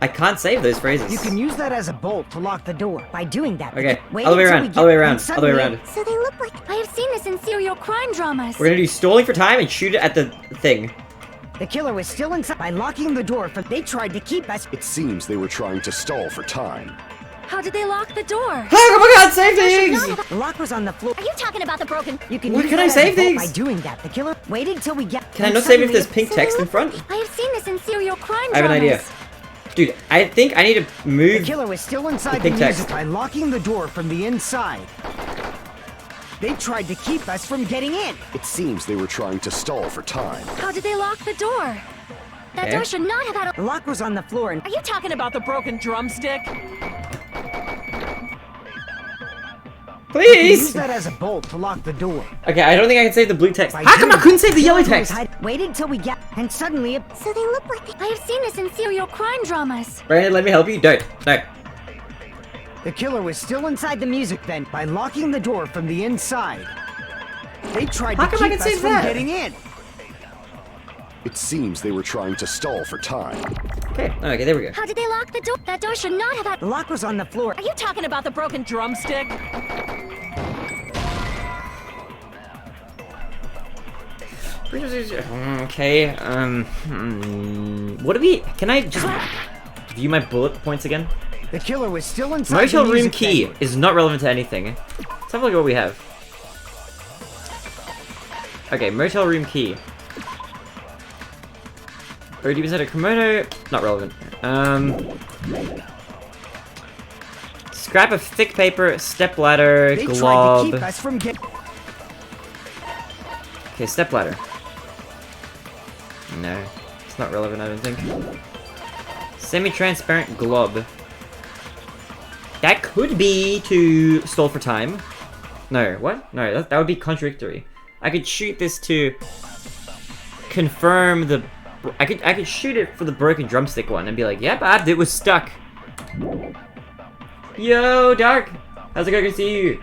I can't save those phrases. You can use that as a bolt to lock the door. By doing that... Okay, wait other way until around, we get- other way and around, other way suddenly around. it- So they look like I have seen this in serial crime dramas. We're gonna do stalling for time and shoot it at the thing. The killer was still inside. By locking the door, they tried to keep us. It seems they were trying to stall for time. How did they lock the door? Oh my god, save things! The lock was on the floor. Are you talking about the broken... You can Why use can that I as save a bolt things? By doing that, the killer waited till we get... Can I and not save if suddenly there's it- pink text in front? I have seen this in serial crime I have an idea. Dude, I think I need to The move. killer was still inside the pink music text. by locking the door from the inside. They tried to keep us from getting in. It seems they were trying to stall for time. How did they lock the door? That Okay. door should not have had a... The lock was on the floor and... Are you talking about the broken drumstick? You can use Please! that as a bolt to lock the door. Okay, I don't think I can save the blue text. By How come I doing couldn't save the that, yellow killer was text? Waited till we get... And suddenly it... So they look like I have seen this in serial crime dramas. Brandon, let me help you. Don't. No. The killer was still inside the music then. By locking the door from the inside. They tried How to come I keep can us save from that? getting in. It seems they were trying to stall for time. Okay, okay, there we go. How did they lock the door? That door should not have had... The lock was on the floor. Are you talking about the broken drumstick? Okay, what do we... Can I just view my bullet points again? The killer was still inside Motel the room music key venue. is not relevant to anything. Let's have a look at what we have. Okay, motel room key. 30% of Komodo, not relevant. Scrap of thick paper, step ladder, They tried to glob. keep us from getting... Okay, step ladder. No, it's not relevant, I don't think. Semi-transparent glob. That could be to stall for time. No, what? No, that would be contradictory. I could shoot this to confirm the... I could shoot it for the broken drumstick one and be like, yep, it was stuck. Yo, Dark! How's it going? Good to see you.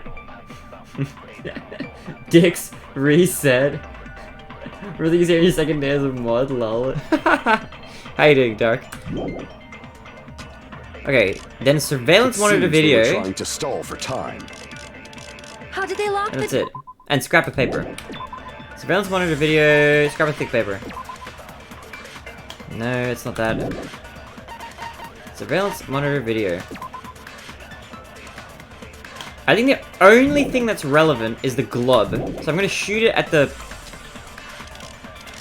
Dix reset. Really easy on your second day as a mod, lol. How you doing, Dark? Okay, then surveillance monitor Seems they were video. trying to stall for time. How did they lock And the... that's it. And scrap of paper. Surveillance monitor video, scrap of thick paper. No, it's not that. Surveillance monitor video. I think the only thing that's relevant is the glob. So I'm gonna shoot it at the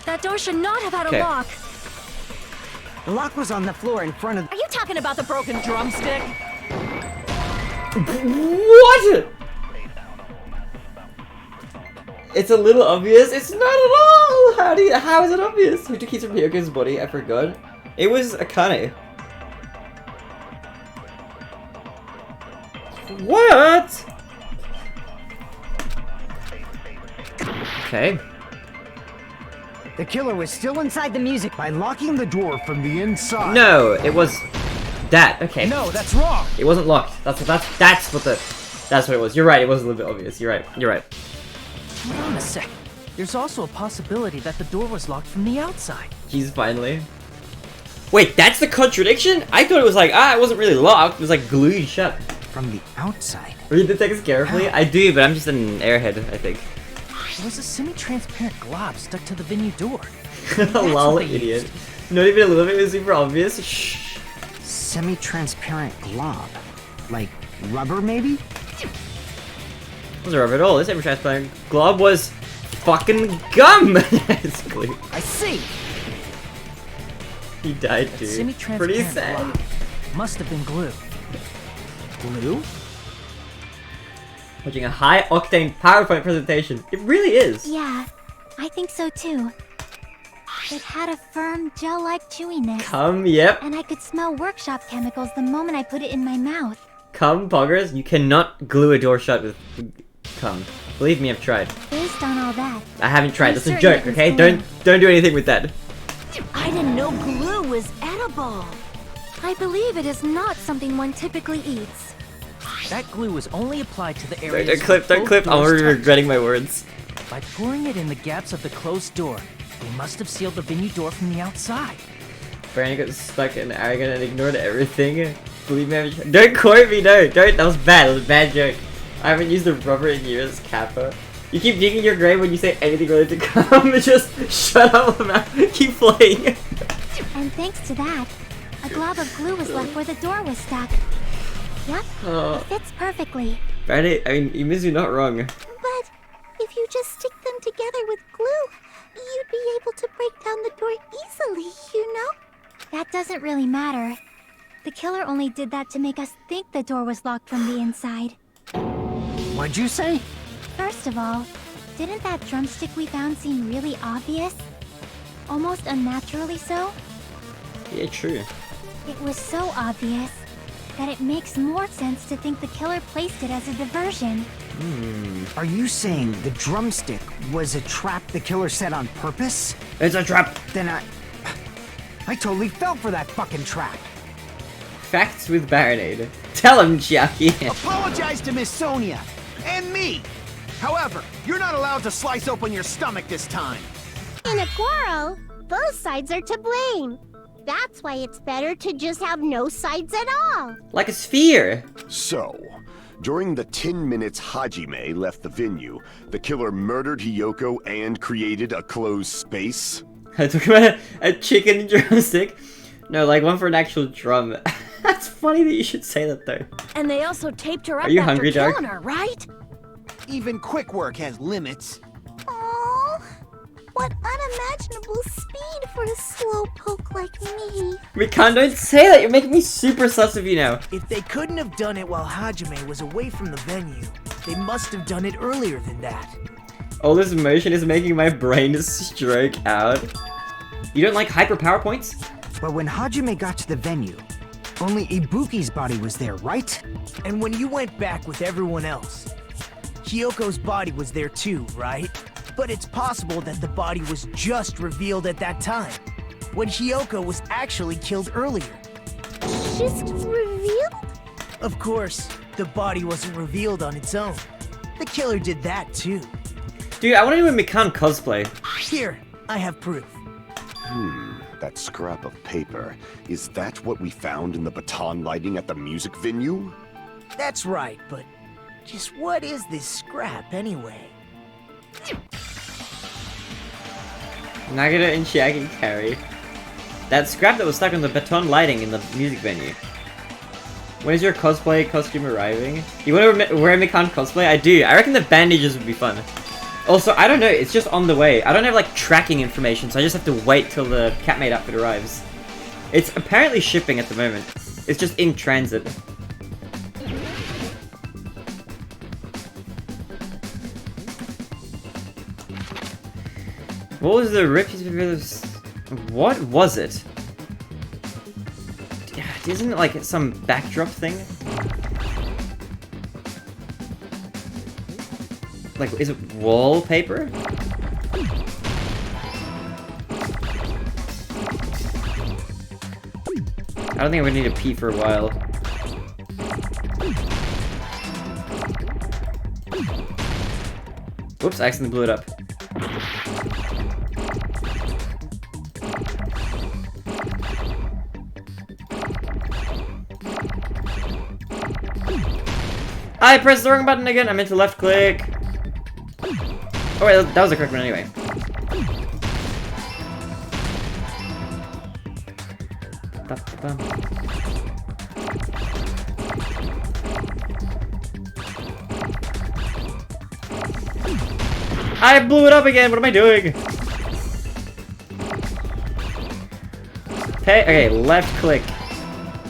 That door should not have had Okay. a lock. The lock was on the floor in front of... Are you talking about the broken drumstick? What? It's a little obvious. It's not at all. How is it obvious? Who took keys from Hyoko's body? I forgot. It was Akane. What? Okay. The killer was still inside the music by locking the door from the inside. No, it was that. Okay. No, that's wrong. It wasn't locked. That's what it was. You're right. It was a little bit obvious. You're right. You're right. Hold on a sec. There's also a possibility that the door was locked from the outside. Jeez, finally. Wait, that's the contradiction? I thought it was like, it wasn't really locked. It was like glued shut. From the outside? Read the text carefully. How? I do, but I'm just an airhead, I think. There was a semi-transparent glob stuck to the venue door. Lol, what they idiot. used. Not even a little bit. It was super obvious. Shh. Semi-transparent glob. Like rubber, maybe? It wasn't rubber at all. This semi-transparent glob was fucking gum. It's glue. I see. He died That too. semi-transparent Pretty sad. glob must have been glue. Glue? Watching a high-octane PowerPoint presentation. It really is. Yeah, I think so too. It had a firm, gel-like chewiness. Come, yep. And I could smell workshop chemicals the moment I put it in my mouth. Come, poggers. You cannot glue a door shut with cum. Believe me, I've tried. Based on all that, I haven't tried. I'm That's a certain joke, it was okay? glue. Don't do anything with that. I didn't know glue was edible. I believe it is not something one typically eats. That glue was only applied to the Don't areas clip, where don't both clip. I'm doors already touched. regretting my words. By pouring it in the gaps of the closed door, they must have sealed the venue door from the outside. Brandon got stuck and arrogant and ignored everything. Believe me, I haven't tried. Don't quote me, no. Don't. That was bad. That was a bad joke. I haven't used the rubber in years, Kappa. You keep digging your grave when you say anything related to cum. Just shut up about keep playing. and thanks to that, a glob of glue was left where the door was stuck. Yep, it fits perfectly. Brandon, I mean, you miss me not wrong. But if you just stick them together with glue, you'd be able to break down the door easily, you know? That doesn't really matter. The killer only did that to make us think the door was locked from the inside. What'd you say? First of all, didn't that drumstick we found seem really obvious? Almost unnaturally so? Yeah, true. It was so obvious that it makes more sense to think the killer placed it as a diversion. Are you saying the drumstick was a trap the killer set on purpose? It's a trap. Then I totally fell for that fucking trap. Facts with Baronade. Tell him, Chiaki. Apologize to Miss Sonia and me. However, you're not allowed to slice open your stomach this time. In a quarrel, both sides are to blame. That's why it's better to just have no sides at all. Like a sphere. So, during the 10 minutes Hajime left the venue, the killer murdered Hiyoko and created a closed space? I talk about a chicken drumstick. No, like one for an actual drum. That's funny that you should say that though. And they also taped her up Are you after hungry, Dark? killing her, right? Even quick work has limits. Oh, what unimaginable speed for a slowpoke like me. Rikan, don't say that. You're making me super sus of you now. If they couldn't have done it while Hajime was away from the venue, they must have done it earlier than that. All this motion is making my brain stroke out. You don't like hyper PowerPoints? But when Hajime got to the venue, only Ibuki's body was there, right? And when you went back with everyone else, Hyoko's body was there too, right? But it's possible that the body was just revealed at that time, when Hyoko was actually killed earlier. Just revealed? Of course, the body wasn't revealed on its own. The killer did that too. Dude, I want to do a Mikan cosplay. Here, I have proof. That scrap of paper. Is that what we found in the baton lighting at the music venue? That's right, but just what is this scrap anyway? Nagito and Chiaki carry. That scrap that was stuck on the baton lighting in the music venue. When is your cosplay costume arriving? You want to wear a Mikan cosplay? I do. I reckon the bandages would be fun. Also, I don't know, it's just on the way. I don't have like tracking information, so I just have to wait till the cat-made outfit arrives. It's apparently shipping at the moment. It's just in transit. What was the what was it? Isn't it like some backdrop thing? Like, is it wallpaper? I don't think I would need to pee for a while. Whoops, I accidentally blew it up. I pressed the wrong button again. I meant to left click. Oh wait, that was the correct one anyway. I blew it up again. What am I doing? Pay. Okay, left click.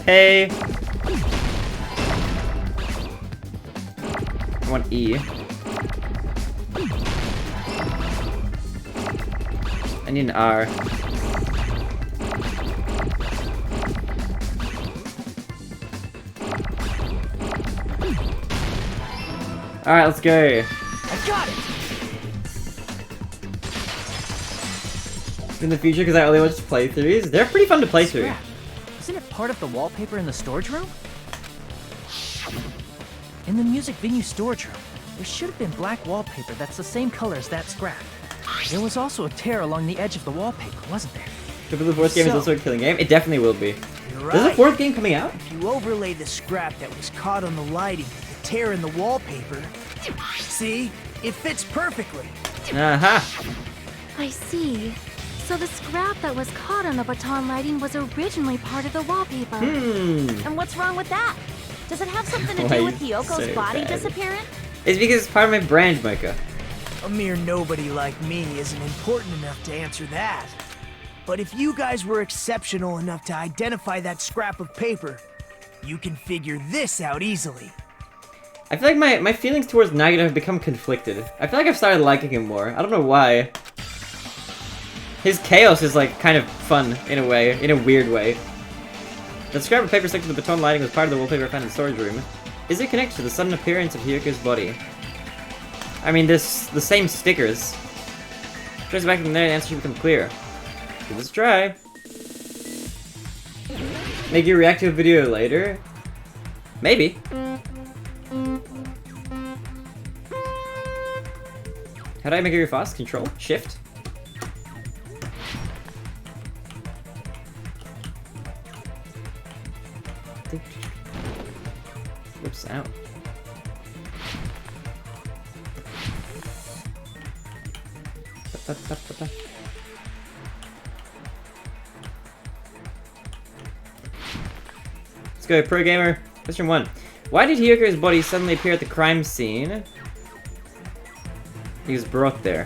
Pay. I want E. I need an R. Alright, let's go. I got it! In the future, because I only watch playthroughs, they're pretty fun to play through. Isn't it part of the wallpaper in the storage room? In the music venue storage room, there should have been black wallpaper that's the same color as that scrap. There was also a tear along the edge of the wallpaper, wasn't there? If the fourth game is also a killing game, it definitely will be. You're right. There's a fourth game coming out? If you overlay the scrap that was caught on the lighting with the tear in the wallpaper, see? It fits perfectly. Aha! I see. So the scrap that was caught on the baton lighting was originally part of the wallpaper. And what's wrong with that? Does it have something to do with Hyoko's so body bad. disappearing? It's because it's part of my brand, Mocha. A mere nobody like me isn't important enough to answer that. But if you guys were exceptional enough to identify that scrap of paper, you can figure this out easily. I feel like my feelings towards Nagito have become conflicted. I feel like I've started liking him more. I don't know why. His chaos is like kind of fun in a way, in a weird way. The scrap of paper stuck to the baton lighting was part of the wallpaper found in the storage room. Is it connected to the sudden appearance of Hyoko's body? I mean, there's the same stickers. Trace back from there, the answer should become clear. Give this a try. Make you react to a video later? Maybe. How do I make it fast? Control? Shift? Whoops, out. Let's go, pro gamer. Question 1. Why did Hyoko's body suddenly appear at the crime scene? He was brought there.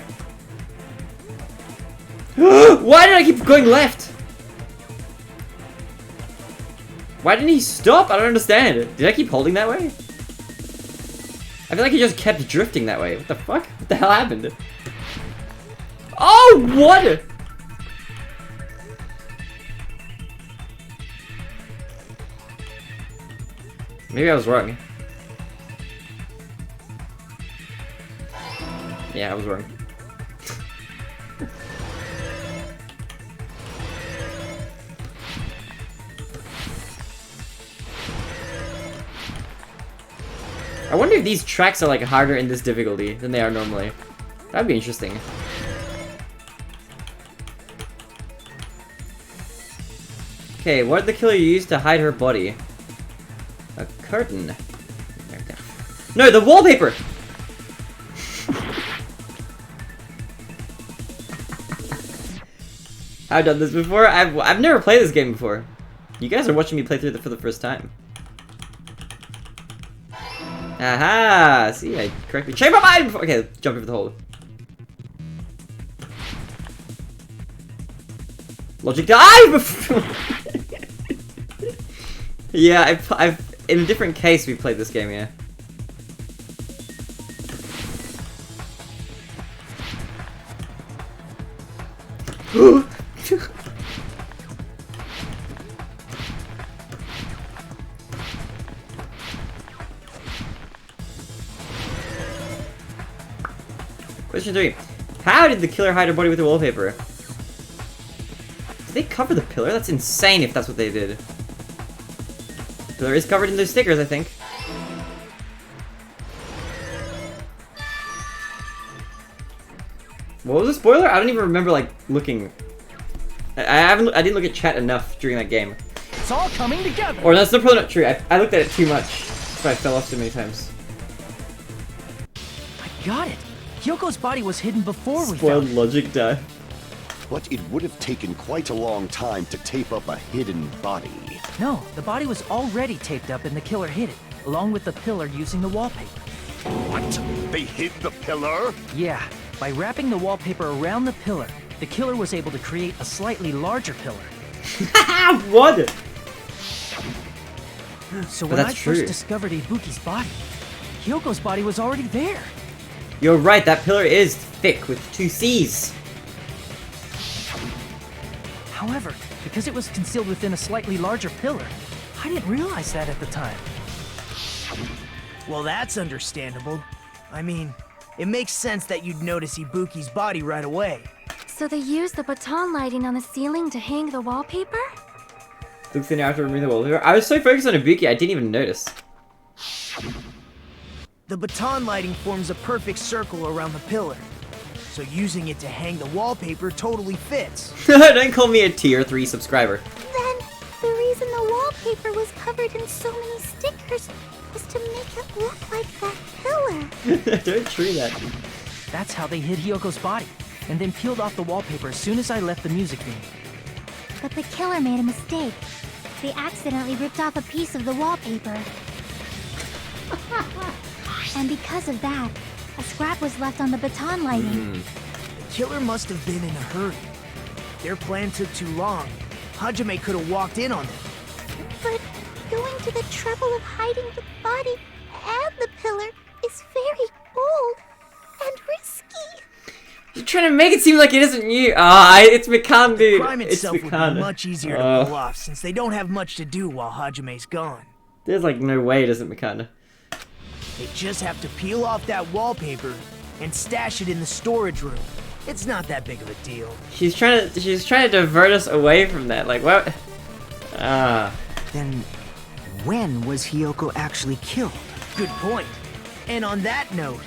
Why did I keep going left? Why didn't he stop? I don't understand. Did I keep holding that way? I feel like he just kept drifting that way. What the fuck? What the hell happened? Oh, what? Maybe I was wrong. Yeah, I was wrong. I wonder if these tracks are like harder in this difficulty than they are normally. That'd be interesting. Okay, what did the killer use to hide her body? A curtain. No, the wallpaper! I've done this before. I've never played this game before. You guys are watching me play through it for the first time. Aha! See, I correctly changed my mind before. Okay, jump over the hole. Logic dive! Yeah, I've in a different case we played this game, yeah. Question 3. How did the killer hide her body with the wallpaper? Did they cover the pillar? That's insane if that's what they did. The pillar is covered in those stickers, I think. What was the spoiler? I don't even remember, like, looking. I didn't look at chat enough during that game. It's all coming together. Or that's probably not true. I looked at it too much, so I fell off so many times. I got it. Hyoko's body was hidden before we Spoiled found it. logic die. But it would have taken quite a long time to tape up a hidden body. No, the body was already taped up and the killer hid it, along with the pillar using the wallpaper. What? They hid the pillar? Yeah, by wrapping the wallpaper around the pillar, the killer was able to create a slightly larger pillar. What? So But when I that's true. first discovered Ibuki's body, Hyoko's body was already there. You're right, that pillar is thick with 2 C's. However, because it was concealed within a slightly larger pillar, I didn't realize that at the time. Well, that's understandable. I mean, it makes sense that you'd notice Ibuki's body right away. So they used the baton lighting on the ceiling to hang the wallpaper? Looks in after removing the wallpaper. I was so focused on Ibuki, I didn't even notice. The baton lighting forms a perfect circle around the pillar. So using it to hang the wallpaper totally fits. Don't call me a tier 3 subscriber. Then, the reason the wallpaper was covered in so many stickers was to make it look like that pillar. Don't tree that. That's how they hid Hyoko's body, and then peeled off the wallpaper as soon as I left the music venue. But the killer made a mistake. They accidentally ripped off a piece of the wallpaper. And because of that, a scrap was left on the baton lighting. The killer must have been in a hurry. Their plan took too long. Hajime could have walked in on them. But going to the trouble of hiding the body and the pillar is very bold and risky. You're trying to make it seem like it isn't you. Ah, it's Mikan, dude. Crime It's itself would be Mikan. much easier to pull off since they don't have much to do while Hajime's gone. There's like no way it isn't Mikana. They just have to peel off that wallpaper and stash it in the storage room. It's not that big of a deal. She's trying to divert us away from that. Like what? Ah. Then, when was Hyoko actually killed? Good point. And on that note,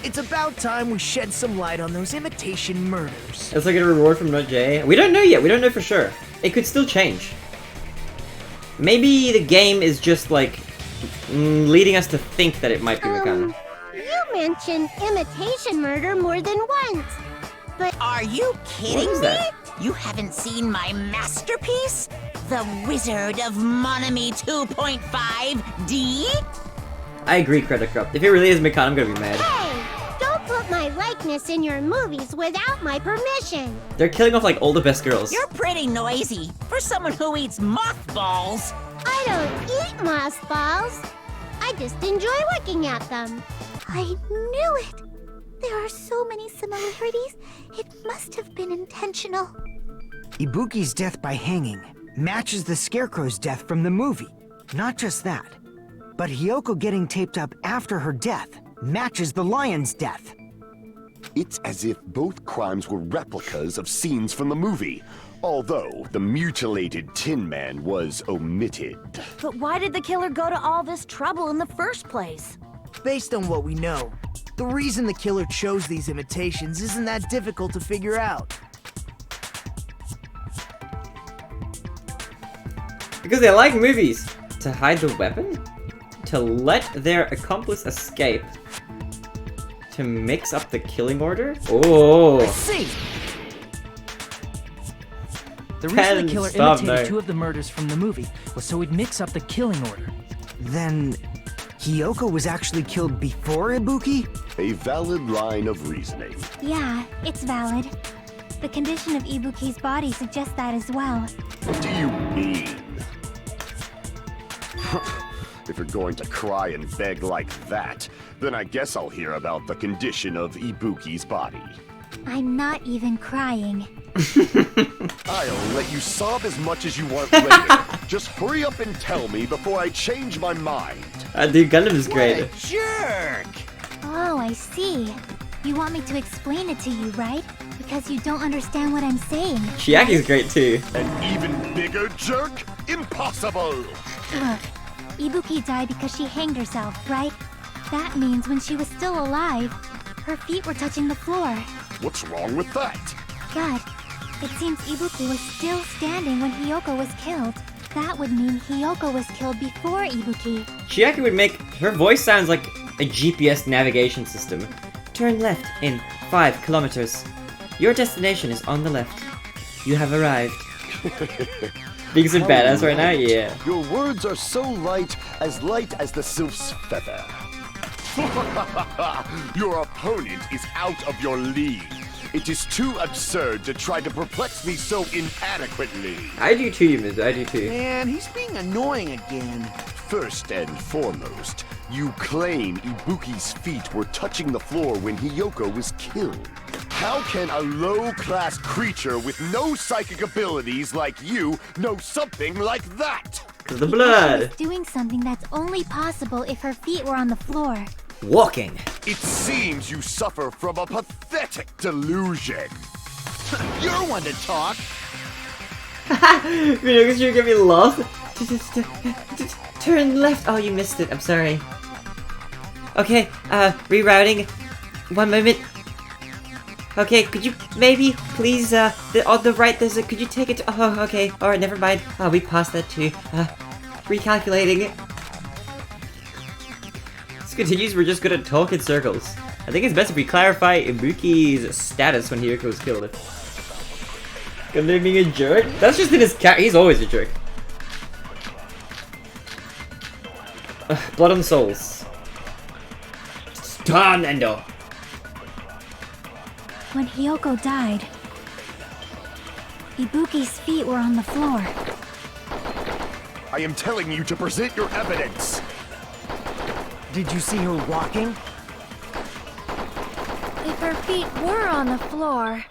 it's about time we shed some light on those imitation murders. It's like a reward from Not J. We don't know yet. We don't know for sure. It could still change. Maybe the game is just like leading us to think that it might be Mikana. You mentioned imitation murder more than once. But Are you kidding What is me? that? You haven't seen my masterpiece? The Wizard of Monami 2.5D? I agree, Credit Corrupt. If it really is Mikana, I'm gonna be mad. hey, don't put my likeness in your movies without my permission. They're killing off like all the best girls. You're pretty noisy for someone who eats mothballs. I don't eat mothballs. I just enjoy looking at them. I knew it. There are so many similarities. It must have been intentional. Ibuki's death by hanging matches the Scarecrow's death from the movie. Not just that, but Hyoko getting taped up after her death matches the lion's death. It's as if both crimes were replicas of scenes from the movie, although the mutilated Tin Man was omitted. But why did the killer go to all this trouble in the first place? Based on what we know, the reason the killer chose these imitations isn't that difficult to figure out. Because they like movies. To hide the weapon? To let their accomplice escape? To mix up the killing order? Oh. See, The reason the killer Stop imitated now. 2 of the murders from the movie was so he'd mix up the killing order. Then, Hyoko was actually killed before Ibuki? A valid line of reasoning. Yeah, it's valid. The condition of Ibuki's body suggests that as well. What do you mean? If you're going to cry and beg like that, then I guess I'll hear about the condition of Ibuki's body. I'm not even crying. I'll let you sob as much as you want later. Just hurry up and tell me before I change my mind. Dude, Gundam is great. What a jerk! Oh, I see. You want me to explain it to you, right? Because you don't understand what I'm saying. Chiaki's great too. An even bigger jerk? Impossible! Look, Ibuki died because she hanged herself, right? That means when she was still alive, her feet were touching the floor. What's wrong with that? God, it seems Ibuki was still standing when Hiyoko was killed. That would mean Hiyoko was killed before Ibuki. Chiaki would make... Her voice sounds like a GPS navigation system. Turn left in 5 kilometers. Your destination is on the left. You have arrived. Being so badass right now? Yeah. Your words are so light as the sylph's feather. Your opponent is out of your league. It is too absurd to try to perplex me so inadequately. I do too, Mizu. I do too. Man, he's being annoying again. First and foremost, you claim Ibuki's feet were touching the floor when Hiyoko was killed. How can a low-class creature with no psychic abilities like you know something like that? The blood. She was doing something that's only possible if her feet were on the floor. Walking. It seems you suffer from a pathetic delusion. You're one to talk. Because you're gonna be lost. Turn left. Oh, you missed it. I'm sorry. Okay, rerouting. 1 moment. Okay, could you maybe please on the right there's a, could you take it? Oh, okay. All right, never mind. We passed that too. Recalculating. This continues. We're just gonna talk in circles. I think it's best if we clarify Ibuki's status when Hiyoko was killed. Gonna being a jerk? That's just in his cat. He's always a jerk. Blood on the souls. Turn, Endo. When Hiyoko died, Ibuki's feet were on the floor. I am telling you to present your evidence. Did you see her walking? If her feet were on the floor,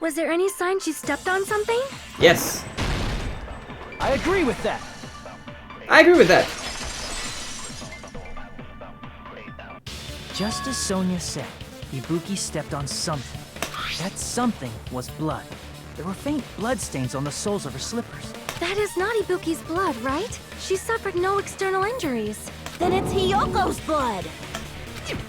was there any sign she stepped on something? Yes. I agree with that. I agree with that. Just as Sonia said, Ibuki stepped on something. That something was blood. There were faint blood stains on the soles of her slippers. That is not Ibuki's blood, right? She suffered no external injuries. Then it's Hiyoko's blood.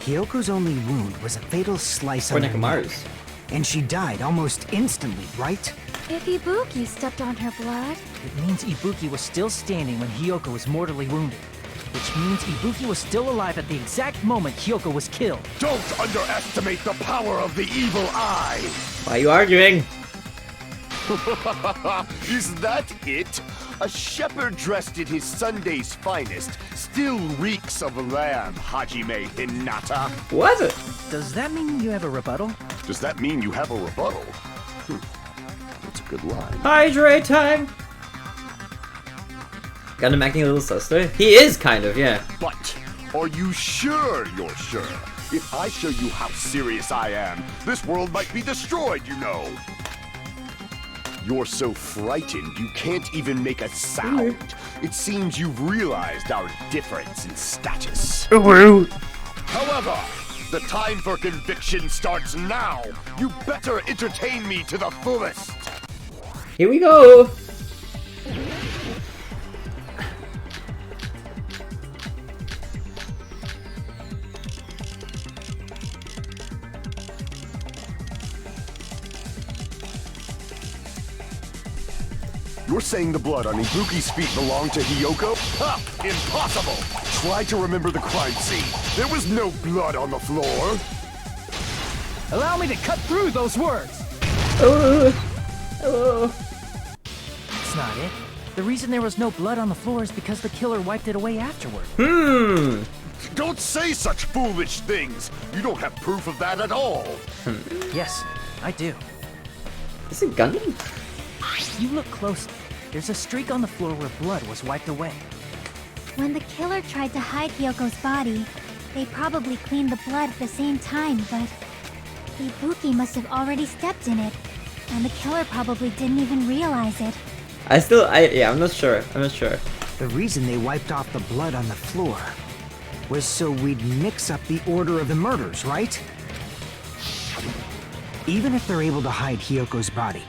Hiyoko's only wound was a fatal slice Or on her Nekomaru's. neck, and she died almost instantly, right? If Ibuki stepped on her blood, It means Ibuki was still standing when Hiyoko was mortally wounded. Which means Ibuki was still alive at the exact moment Hiyoko was killed. Don't underestimate the power of the evil eye. Why are you arguing? Is that it? A shepherd dressed in his Sunday's finest still reeks of lamb, Hajime Hinata. What? Does that mean you have a rebuttal? Does that mean you have a rebuttal? That's a good line. Hydrate time! Gundam acting a little sus though. He is kind of, yeah. But are you sure you're sure? If I show you how serious I am, this world might be destroyed, you know. You're so frightened you can't even make a sound. It seems you've realized our difference in status. However, the time for conviction starts now. You better entertain me to the fullest. Here we go! You're saying the blood on Ibuki's feet belonged to Hiyoko? Ha! Impossible! Try to remember the crime scene. There was no blood on the floor. Allow me to cut through those words. That's not it. The reason there was no blood on the floor is because the killer wiped it away afterward. Don't say such foolish things. You don't have proof of that at all. Yes, I do. Is it Gundam? You look closely. There's a streak on the floor where blood was wiped away. When the killer tried to hide Hyoko's body, they probably cleaned the blood at the same time, but Ibuki must have already stepped in it, and the killer probably didn't even realize it. I'm not sure. The reason they wiped off the blood on the floor was so we'd mix up the order of the murders, right? Even if they're able to hide Hyoko's body,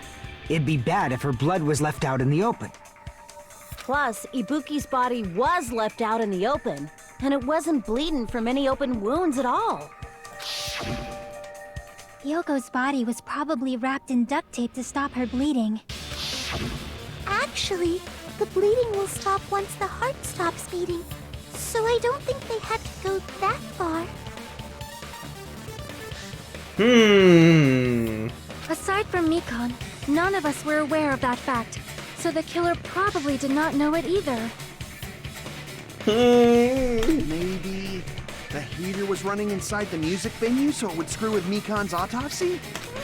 it'd be bad if her blood was left out in the open. Plus, Ibuki's body was left out in the open, and it wasn't bleeding from any open wounds at all. Hyoko's body was probably wrapped in duct tape to stop her bleeding. Actually, the bleeding will stop once the heart stops beating. So I don't think they had to go that far. Aside from Mikon, none of us were aware of that fact, so the killer probably did not know it either. Maybe the heater was running inside the music venue so it would screw with Mikon's autopsy?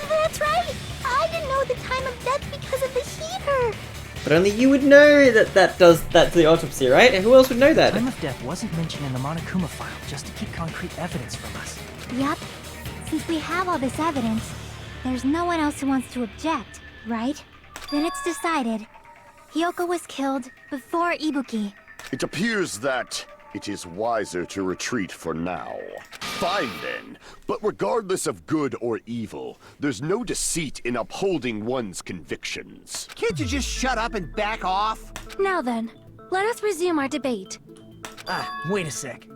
That's right! I didn't know the time of death because of the heater! But only you would know that's the autopsy, right? And who else would know that? Time of death wasn't mentioned in the Monokuma file just to keep concrete evidence from us. Yup. Since we have all this evidence, there's no one else who wants to object, right? Then it's decided. Hyoko was killed before Ibuki. It appears that it is wiser to retreat for now. Fine then, but regardless of good or evil, there's no deceit in upholding one's convictions. Can't you just shut up and back off? Now then, let us resume our debate. Wait a sec.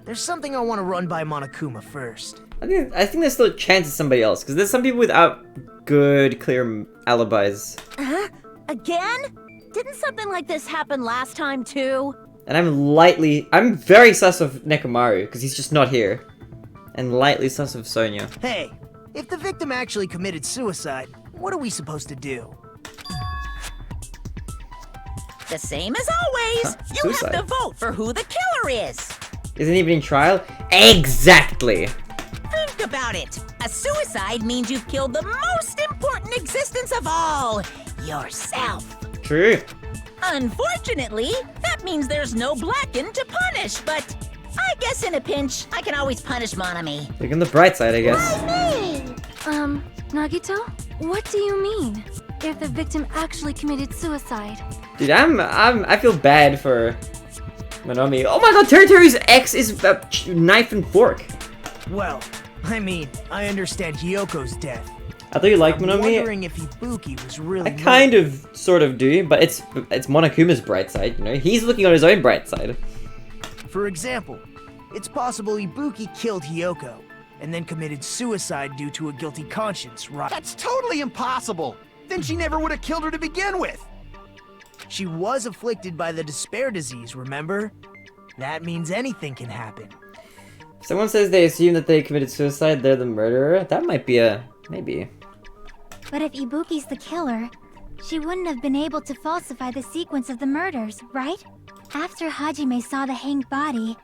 There's something I want to run by Monokuma first. I think there's still a chance it's somebody else, because there's some people without good, clear alibis. Huh? Again? Didn't something like this happen last time too? And I'm very sus of Nekomaru, because he's just not here. And lightly sus of Sonia. Hey, if the victim actually committed suicide, what are we supposed to do? The same as always. You Suicide. have to vote for who the killer is. Isn't he even in trial? Exactly! Think about it. A suicide means you've killed the most important existence of all, yourself. True. Unfortunately, that means there's no Blacken to punish, but I guess in a pinch, I can always punish Monami. Look on the bright side, I guess. Nagito? What do you mean? If the victim actually committed suicide? Dude, I feel bad for Monomi. Oh my god, Teruteru's ex is a knife and fork. Well, I mean, I understand Hyoko's death. I thought you liked I'm Monomi. wondering if Ibuki was really. I kind of, sort of do, but it's Monokuma's bright side, you know? He's looking on his own bright side. For example, it's possible Ibuki killed Hyoko, and then committed suicide due to a guilty conscience, right? That's totally impossible! Then she never would have killed her to begin with! She was afflicted by the despair disease, remember? That means anything can happen. If someone says they assume that they committed suicide, they're the murderer, that might be maybe. But if Ibuki's the killer, she wouldn't have been able to falsify the sequence of the murders, right? After Hajime saw the hanged body,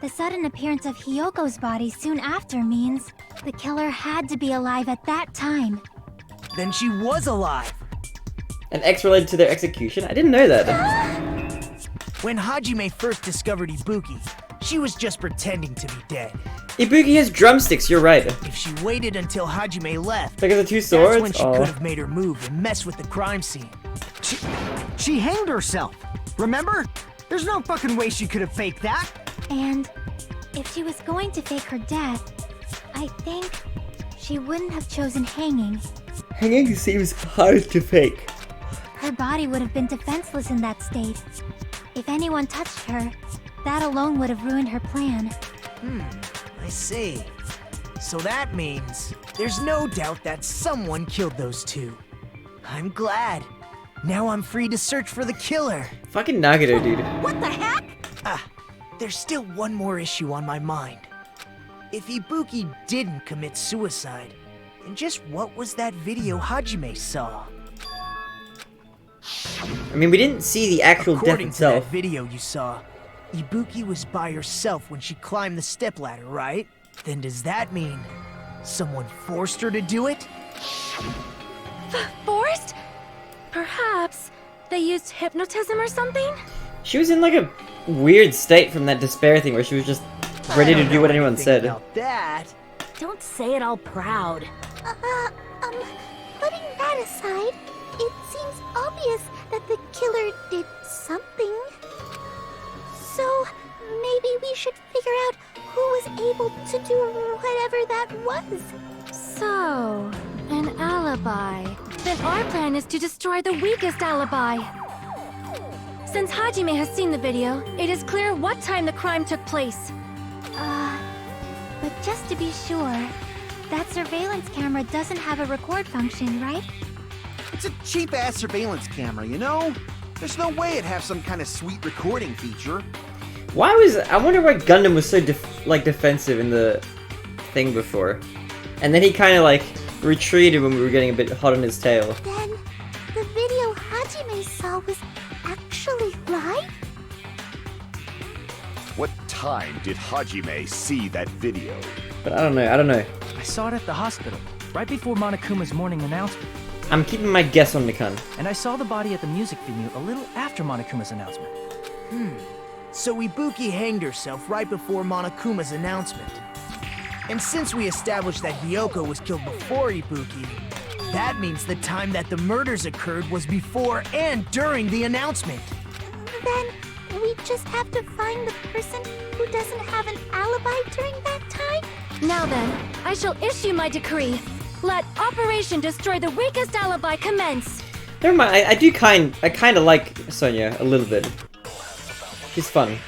the sudden appearance of Hyoko's body soon after means the killer had to be alive at that time. Then she was alive! An X related to their execution? I didn't know that. When Hajime first discovered Ibuki, she was just pretending to be dead. Ibuki has drumsticks, you're right. If she waited until Hajime left, Because of two swords? that's when she could have made her move and mess with the crime scene. She hanged herself, remember? There's no fucking way she could have faked that. And if she was going to fake her death, I think she wouldn't have chosen hanging. Hanging seems hard to fake. Her body would have been defenseless in that state. If anyone touched her, that alone would have ruined her plan. I see. So that means there's no doubt that someone killed those two. I'm glad. Now I'm free to search for the killer. Fucking Nagito, dude. What the heck? There's still one more issue on my mind. If Ibuki didn't commit suicide, then just what was that video Hajime saw? I mean, we didn't see the actual death According to itself. that video you saw, Ibuki was by herself when she climbed the stepladder, right? Then does that mean someone forced her to do it? Forced? Perhaps they used hypnotism or something? She was in like a weird state from that despair thing where she was just ready to do what anyone said. About that. Don't say it all proud. Putting that aside, it seems obvious that the killer did something. So, maybe we should figure out who was able to do whatever that was. So, an alibi. Then our plan is to destroy the weakest alibi. Since Hajime has seen the video, it is clear what time the crime took place. But just to be sure, that surveillance camera doesn't have a record function, right? It's a cheap-ass surveillance camera, you know? There's no way it'd have some kind of sweet recording feature. I wonder why Gundam was so defensive in the thing before. And then he kind of like retreated when we were getting a bit hot on his tail. Then, the video Hajime saw was actually live? What time did Hajime see that video? But I don't know. I saw it at the hospital, right before Monokuma's morning announcement. I'm keeping my guess on Mikan. And I saw the body at the music venue a little after Monokuma's announcement. So Ibuki hanged herself right before Monokuma's announcement. And since we established that Hiyoko was killed before Ibuki, that means the time that the murders occurred was before and during the announcement. Then, we just have to find the person who doesn't have an alibi during that time? Now then, I shall issue my decree. Let Operation Destroy the Weakest Alibi commence. Never mind. I kind of like Sonya a little bit. She's fun.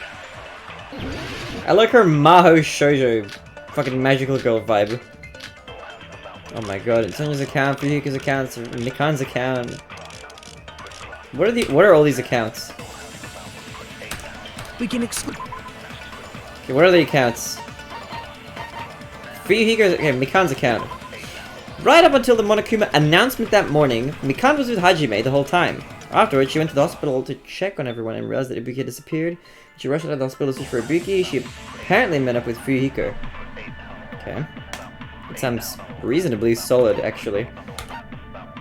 I like her Maho Shoujo, fucking magical girl vibe. Oh my god! It's Sonya's account, Fuyuka's account, Mikan's account. What are all these accounts? We can exclude. Okay, what are the accounts? Fuyuka's, okay, Mikan's account. Right up until the Monokuma announcement that morning, Mikan was with Hajime the whole time. Afterwards, she went to the hospital to check on everyone and realized that Ibuki had disappeared. She rushed out of the hospital to search for Ibuki. She apparently met up with Fuyuhiko. Okay. It sounds reasonably solid, actually.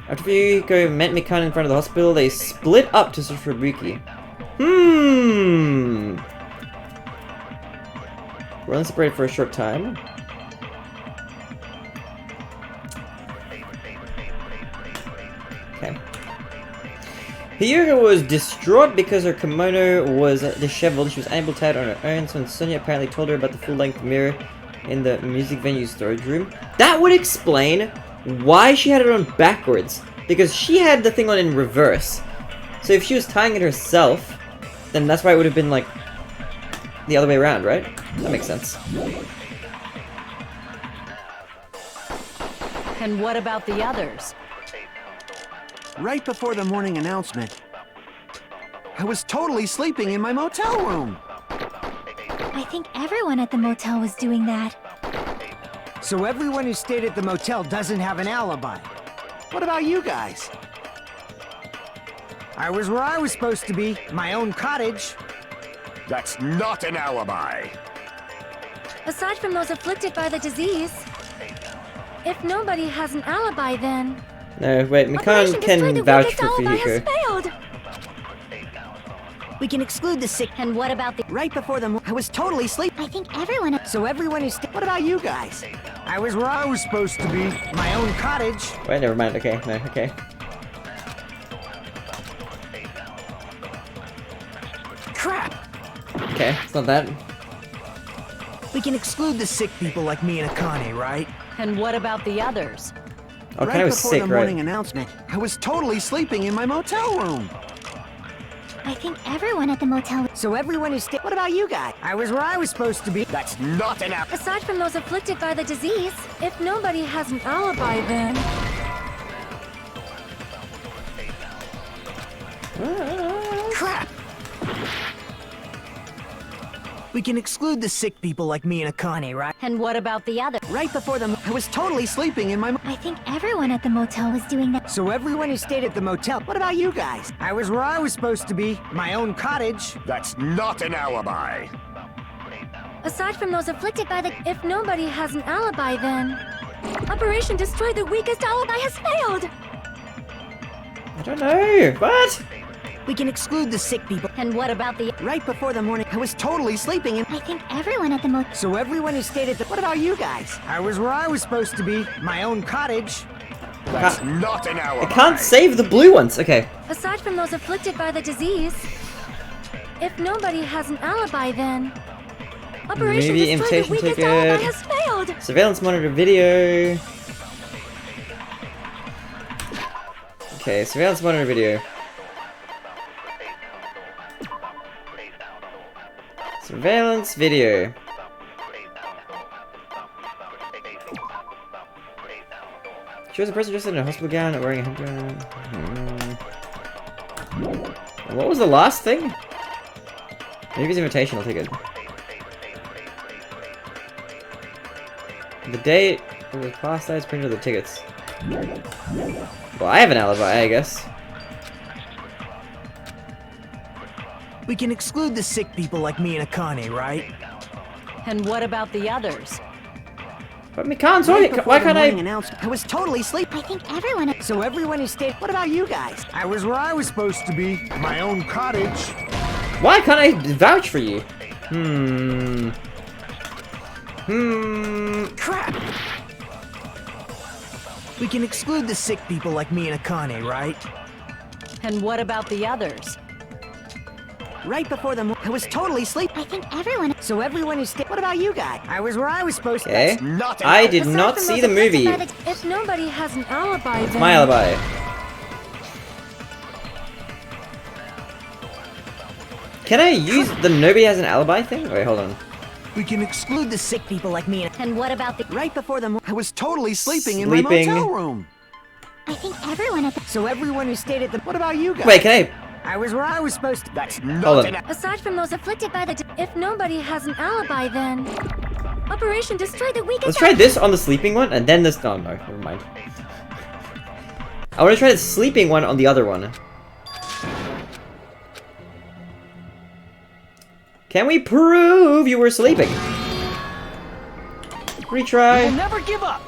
After Fuyuhiko met Mikan in front of the hospital, they split up to search for Ibuki. We're only separated for a short time. Okay. Hyuga was distraught because her kimono was disheveled. She was unable to tie it on her own, so when Sonya apparently told her about the full-length mirror in the music venue storage room. That would explain why she had it on backwards, because she had the thing on in reverse. So if she was tying it herself, then that's why it would have been like the other way around, right? That makes sense. And what about the others? Right before the morning announcement, I was totally sleeping in my motel room. I think everyone at the motel was doing that. So everyone who stayed at the motel doesn't have an alibi. What about you guys? I was where I was supposed to be, my own cottage. That's not an alibi. Aside from those afflicted by the disease, if nobody has an alibi, then No, wait, Mikan can vouch for Fuyuhiko. failed. We can exclude the sick. And what about the... Right before I was totally sleeping. I think everyone... So everyone who stayed... What about you guys? I was where I was supposed to be, my own cottage. Wait, never mind. Okay, no, okay. Crap! Okay, it's not that. We can exclude the sick people like me and Akane, right? And what about the others? Oh, Right Akane was before sick, the right? morning announcement, I was totally sleeping in my motel room. I think everyone at the motel... So everyone who stayed... What about you guys? I was where I was supposed to be. That's not an alibi. Aside from those afflicted by the disease, if nobody has an alibi, then Crap! We can exclude the sick people like me and Akane, right? And what about the others? Right before I was totally sleeping in my... I think everyone at the motel was doing that. So everyone who stayed at the motel... What about you guys? I was where I was supposed to be, my own cottage. That's not an alibi. aside from those afflicted by the... If nobody has an alibi, then Operation Destroy the Weakest Alibi has failed! I don't know. What? We can exclude the sick people. And what about the... Right before the morning, I was totally sleeping in... I think everyone at the motel. So everyone who stayed at the... What about you guys? I was where I was supposed to be. My own cottage. That's not an alibi. I can't save the blue ones. Okay. Aside from those afflicted by the disease, if nobody has an alibi, then Operation Maybe Destroy the invitation Weakest ticket. Alibi has failed! Surveillance monitor video. Okay, surveillance monitor video. Surveillance video. She was a person dressed in a hospital gown and wearing a headband. What was the last thing? Maybe it's invitation, I'll take it. The date of the class size printed the tickets. Well, I have an alibi, I guess. We can exclude the sick people like me and Akane, right? And what about the others? But Mikan, sorry, why can't I was totally asleep. I think everyone. So everyone who stayed... What about you guys? I was where I was supposed to be. My own cottage. Why can't I vouch for you? Crap! We can exclude the sick people like me and Akane, right? And what about the others? Right before the I was totally asleep. I think everyone. So everyone who stayed... What about you guys? I was where I was supposed to be. Okay. Not an I did Aside not from see those the movie. afflicted by the- If nobody has an alibi, then My alibi. Can I use the nobody has an alibi thing? Wait, hold on. We can exclude the sick people like me and... And what about the... Right before the I was totally sleeping in Sleeping. my motel room. I think everyone at the. So everyone who stayed at the... What about you guys? Wait, can I was where I was supposed to... That's Hold not on. an aside from those afflicted by the if nobody has an alibi, then Operation Destroy the Weakest Let's try this on the sleeping one, and then this. No, no, never mind. I want to try the sleeping one on the other one. Can we prove you were sleeping? Retry. We'll never give up.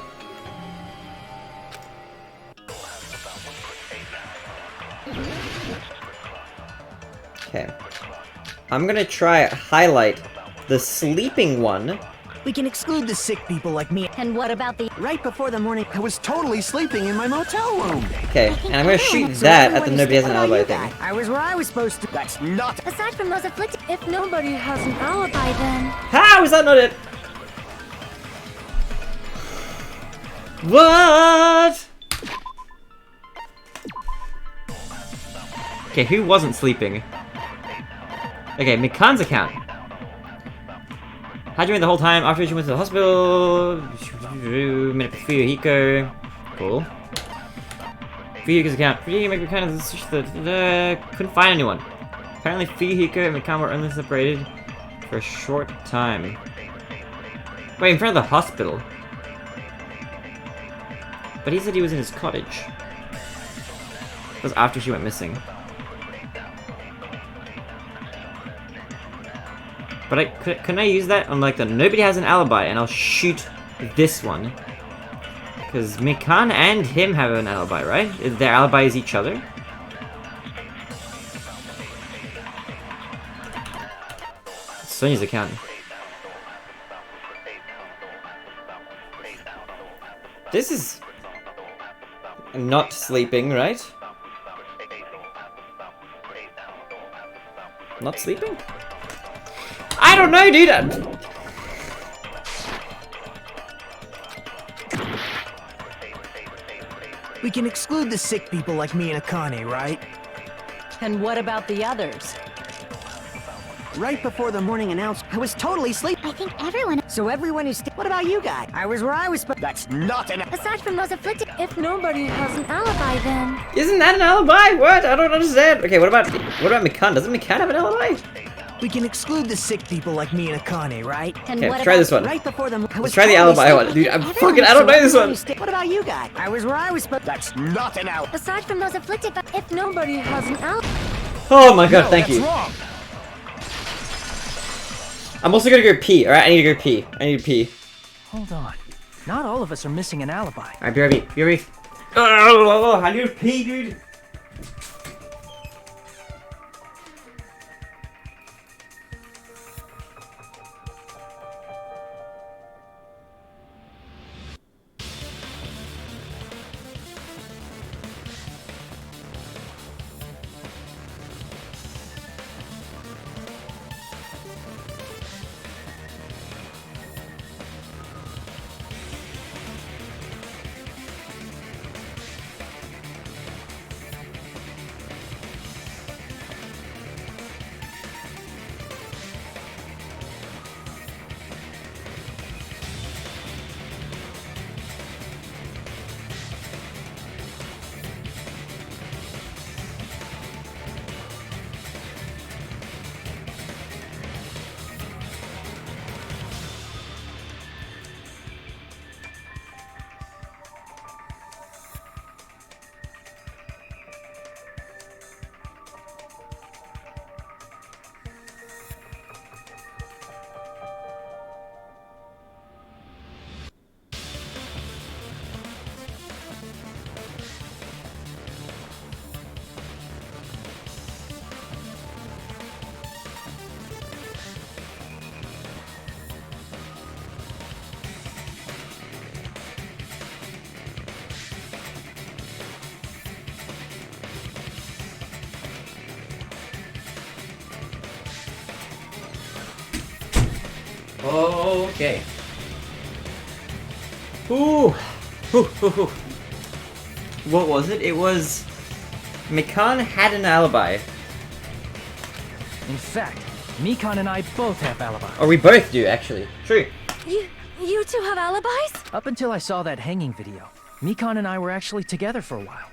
Okay. I'm gonna try highlight the sleeping one. We can exclude the sick people like me. And what about the... Right before the morning, I was totally sleeping in my motel room. Okay, and I'm gonna shoot that at the nobody has an alibi thing. I was where I was supposed to... That's not Aside from those afflicted, if nobody has an alibi, then How is that not it? What? Okay, who wasn't sleeping? Okay, Mikan's account. Hajime the whole time after she went to the hospital. Met Fuyuhiko. Cool. Fuyuhiko's account. Fuyuhiko kind of couldn't find anyone. Apparently Fuyuhiko and Mikan were only separated for a short time. Wait, in front of the hospital. But he said he was in his cottage. It was after she went missing. But can I use that on like the nobody has an alibi and I'll shoot this one? Because Mikan and him have an alibi, right? Their alibi is each other? Sonya's account. This is not sleeping, right? Not sleeping? I don't know, dude! We can exclude the sick people like me and Akane, right? And what about the others? Right before the morning announcement, I was totally asleep. I think everyone. So everyone who stayed... What about you guys? I was where I was supposed... That's not an aside from those afflicted, if nobody has an alibi, then Isn't that an alibi? What? I don't understand. Okay, what about Mikan? Doesn't Mikan have an alibi? We can exclude the sick people like me and Akane, right? And Okay, what let's try about this one. Right before the... Let's try the alibi one. Dude, I don't know this one. What about you guys? I was where I was supposed... That's not an alibi. aside from those afflicted, if nobody has an alibi, Oh my god, thank That's you. wrong. I'm also gonna go pee. Alright, I need to go pee. I need to pee. Hold on. Not all of us are missing an alibi. Alright, BRB. Oh, I need to pee, dude. Okay. Ooh. What was it? It was... Mikan had an alibi. In fact, Mikan and I both have alibis. Or we both do, actually. True. You two have alibis? Up until I saw that hanging video, Mikan and I were actually together for a while.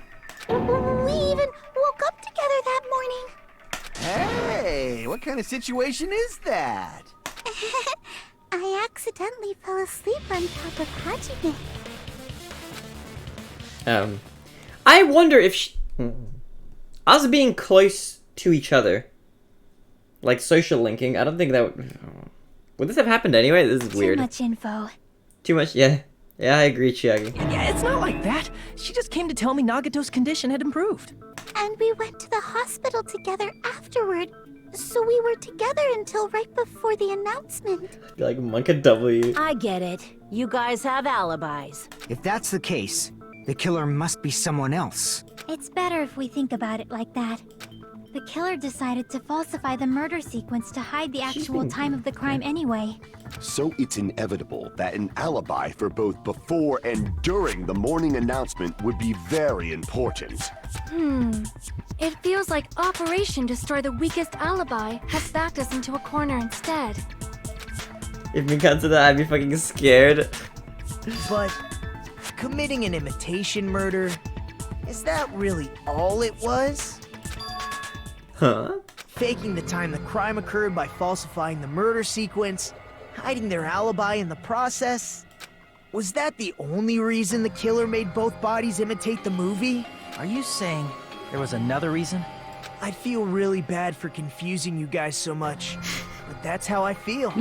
We even woke up together that morning. Hey, what kind of situation is that? I accidentally fell asleep on top of Hajime. I wonder if us being close to each other, like social linking, I don't think that would this have happened anyway? This is weird. Too much info. Too much, yeah. Yeah, I agree, Chiaki. Yeah, it's not like that. She just came to tell me Nagito's condition had improved. And we went to the hospital together afterward. So we were together until right before the announcement. Like Monka W. I get it. You guys have alibis. If that's the case, the killer must be someone else. It's better if we think about it like that. The killer decided to falsify the murder sequence to hide the actual time of the crime anyway. So it's inevitable that an alibi for both before and during the morning announcement would be very important. It feels like Operation Destroy the Weakest Alibi has backed us into a corner instead. If me comes to that, I'd be fucking scared. But committing an imitation murder, is that really all it was? Huh? Faking the time the crime occurred by falsifying the murder sequence, hiding their alibi in the process? Was that the only reason the killer made both bodies imitate the movie? Are you saying there was another reason? I feel really bad for confusing you guys so much, but that's how I feel.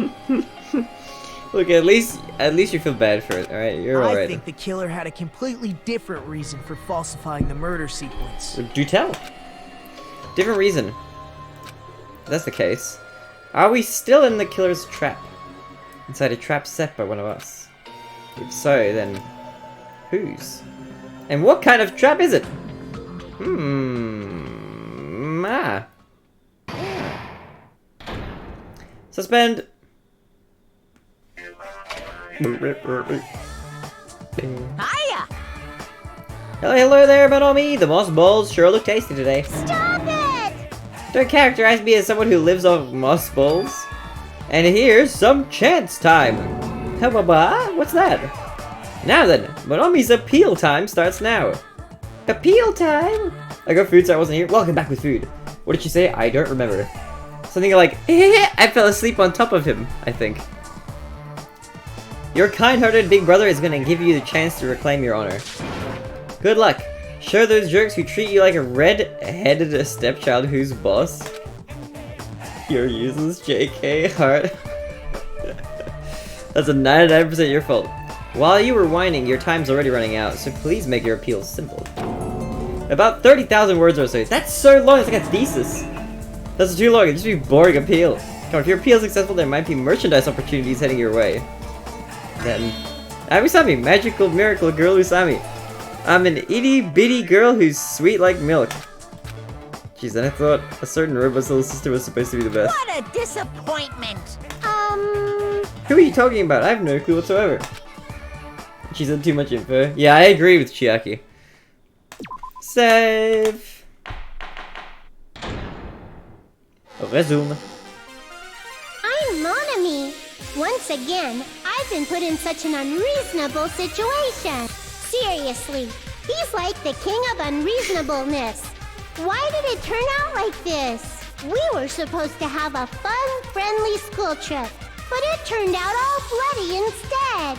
Look, at least you feel bad for it, alright? You're alright. I think the killer had a completely different reason for falsifying the murder sequence. Do tell. Different reason. If that's the case. Are we still in the killer's trap? Inside a trap set by one of us? If so, then whose? And what kind of trap is it? Suspend. Hiya! Hello there, Monomi. The moss balls sure look tasty today. Stop it! Don't characterize me as someone who lives off moss balls. And here's some chance time. What's that? Now then, Monomi's appeal time starts now. Appeal time? I got food so I wasn't here. Welcome back with food. What did she say? I don't remember. Something like, I fell asleep on top of him, I think. Your kind-hearted big brother is gonna give you the chance to reclaim your honor. Good luck. Show those jerks who treat you like a red-headed stepchild who's boss. You're useless, JK, heart. That's a 99% your fault. While you were whining, your time's already running out, so please make your appeals simple. About 30,000 words or so. That's so long, it's like a thesis. That's too long, it'd just be a boring appeal. Come on, if your appeal is successful, there might be merchandise opportunities heading your way. Then, I'm Usami, magical miracle girl Usami. I'm an itty bitty girl who's sweet like milk. Jeez, then I thought a certain robot's little sister was supposed to be the best. What a disappointment! Who are you talking about? I have no clue whatsoever. She said too much info. Yeah, I agree with Chiaki. Save. Resume. I'm Monami. Once again, I've been put in such an unreasonable situation. Seriously, he's like the king of unreasonableness. Why did it turn out like this? We were supposed to have a fun, friendly school trip, but it turned out all bloody instead.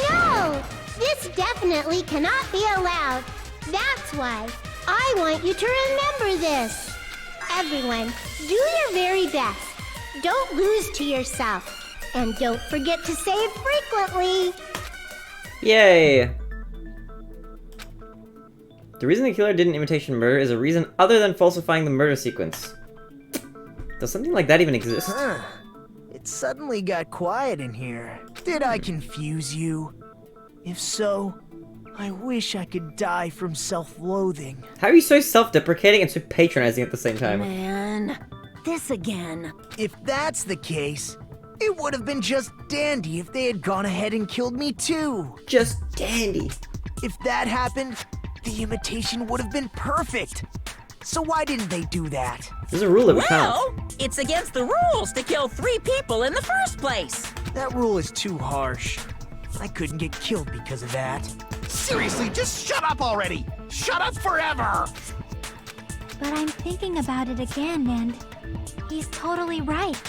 No! This definitely cannot be allowed. That's why I want you to remember this. Everyone, do your very best. Don't lose to yourself. And don't forget to save frequently. Yay! The reason the killer did an imitation murder is a reason other than falsifying the murder sequence. Does something like that even exist? Huh. It suddenly got quiet in here. Did I confuse you? If so, I wish I could die from self-loathing. How are you so self-deprecating and so patronizing at the same time? Man, this again. If that's the case, it would have been just dandy if they had gone ahead and killed me too. Just dandy. If that happened, the imitation would have been perfect. So why didn't they do that? There's a rule that we Well, can't. it's against the rules to kill 3 people in the first place. That rule is too harsh. I couldn't get killed because of that. Seriously, just shut up already! Shut up forever! But I'm thinking about it again, and he's totally right.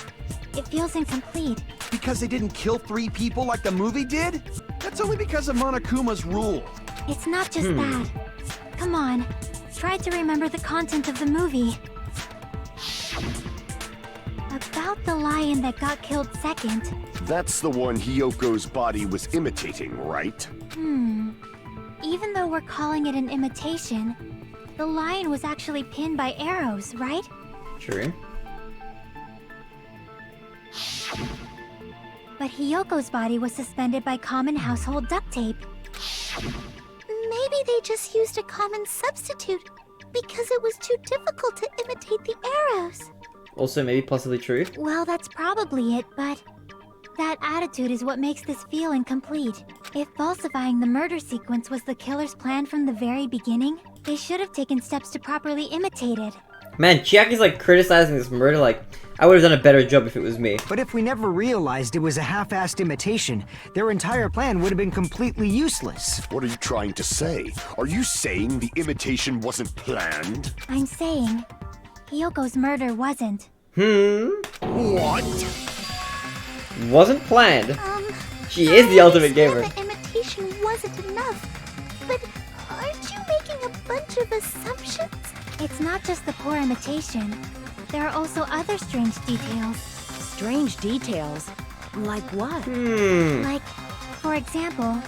It feels incomplete. Because they didn't kill 3 people like the movie did? That's only because of Monokuma's rule. It's not just that. Come on, try to remember the content of the movie. About the lion that got killed second. That's the one Hyoko's body was imitating, right? Even though we're calling it an imitation, the lion was actually pinned by arrows, right? True. But Hyoko's body was suspended by common household duct tape. Maybe they just used a common substitute because it was too difficult to imitate the arrows. Also, maybe possibly true. Well, that's probably it, but that attitude is what makes this feel incomplete. If falsifying the murder sequence was the killer's plan from the very beginning, they should have taken steps to properly imitate it. Man, Chiaki's like criticizing this murder like, I would have done a better job if it was me. But if we never realized it was a half-assed imitation, their entire plan would have been completely useless. What are you trying to say? Are you saying the imitation wasn't planned? I'm saying, Hyoko's murder wasn't. What? Wasn't planned. She is the ultimate gamer. The imitation wasn't enough, but aren't you making a bunch of assumptions? It's not just the poor imitation. There are also other strange details. Strange details? Like what? Like, for example,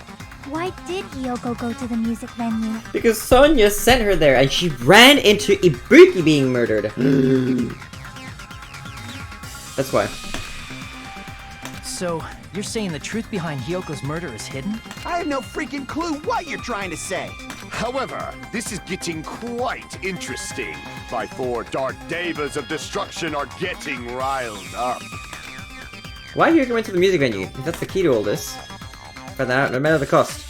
why did Hyoko go to the music venue? Because Sonya sent her there and she ran into Ibuki being murdered. That's why. So, you're saying the truth behind Hyoko's murder is hidden? I have no freaking clue what you're trying to say. However, this is getting quite interesting. My 4 dark devas of destruction are getting riled up. Why Hyoko went to the music venue? If that's the key to all this. Find that out no matter the cost.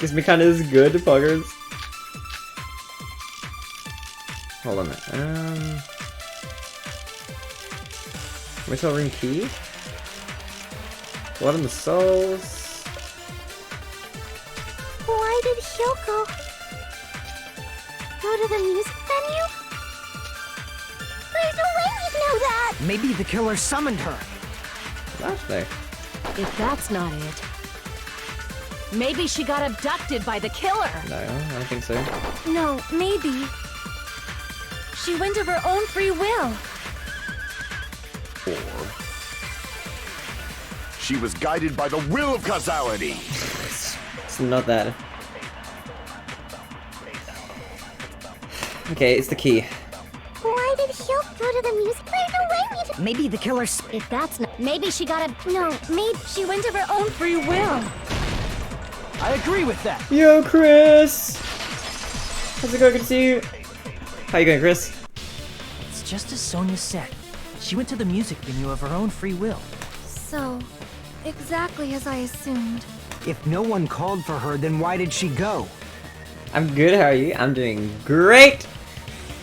This mechanic is good, poggers. Hold on a minute. Hotel room key? Blood in the souls. Why did Hyoko go to the music venue? There's no way we'd know that! Maybe the killer summoned her. Last there. If that's not it, maybe she got abducted by the killer. No, I don't think so. No, maybe. She went of her own free will. Or She was guided by the will of causality. It's not that. Okay, it's the key. Why did Hyuk go to the music? There's no way we... Maybe the killer's... If that's not... Maybe she got a... No, maybe she went of her own free will. I agree with that. Yo, Chris! How's it going? Good to see you. How you going, Chris? It's just as Sonia said. She went to the music venue of her own free will. So, exactly as I assumed. If no one called for her, then why did she go? I'm good, how are you? I'm doing great!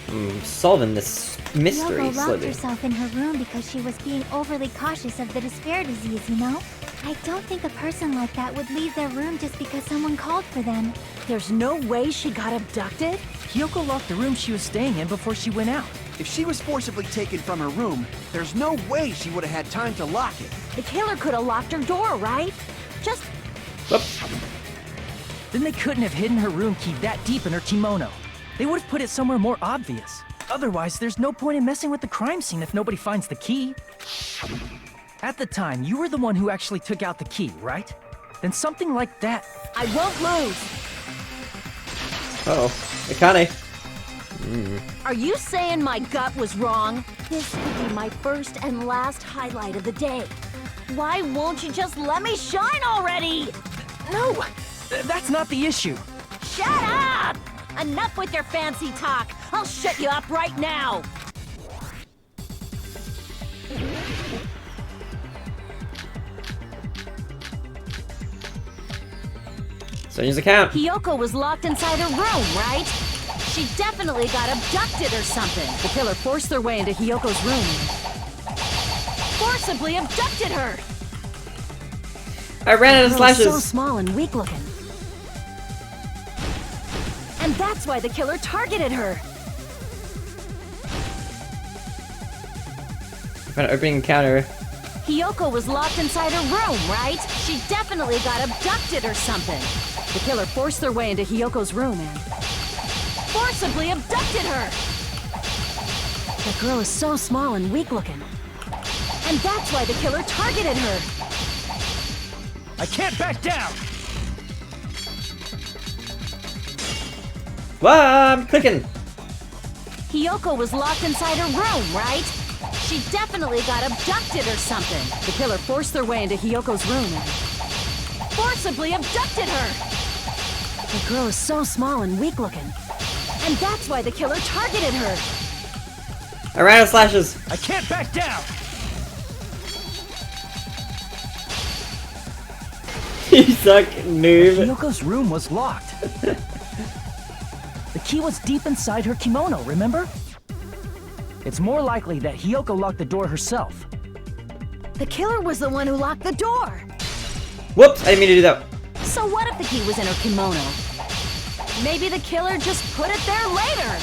I'm solving this mystery Yoko locked slowly. herself in her room because she was being overly cautious of the despair disease, you know? I don't think a person like that would leave their room just because someone called for them. There's no way she got abducted? Hyoko locked the room she was staying in before she went out. If she was forcibly taken from her room, there's no way she would have had time to lock it. The killer could have locked her door, right? Just... Whoop. Then they couldn't have hidden her room key that deep in her kimono. They would have put it somewhere more obvious. Otherwise, there's no point in messing with the crime scene if nobody finds the key. At the time, you were the one who actually took out the key, right? Then something like that... I won't lose! Uh-oh. Akane. Are you saying my gut was wrong? This could be my first and last highlight of the day. Why won't you just let me shine already? No! That's not the issue. Shut up! Enough with your fancy talk. I'll shut you up right now. Sonia's account. Hyoko was locked inside her room, right? She definitely got abducted or something. The killer forced their way into Hyoko's room. Forcibly abducted her! I ran out of The girl was slashes. so small and weak looking. And that's why the killer targeted her. I found an opening encounter. Hyoko was locked inside her room, right? She definitely got abducted or something. The killer forced their way into Hyoko's room and forcibly abducted her. The girl is so small and weak looking. And that's why the killer targeted her. I can't back down! Wow, I'm clicking. Hyoko was locked inside her room, right? She definitely got abducted or something. The killer forced their way into Hyoko's room and forcibly abducted her. The girl is so small and weak looking. And that's why the killer targeted her. I ran out of slashes. I can't back down! You suck, noob. Hyoko's room was locked. The key was deep inside her kimono, remember? It's more likely that Hyoko locked the door herself. The killer was the one who locked the door. Whoops, I didn't mean to do that. So what if the key was in her kimono? Maybe the killer just put it there later.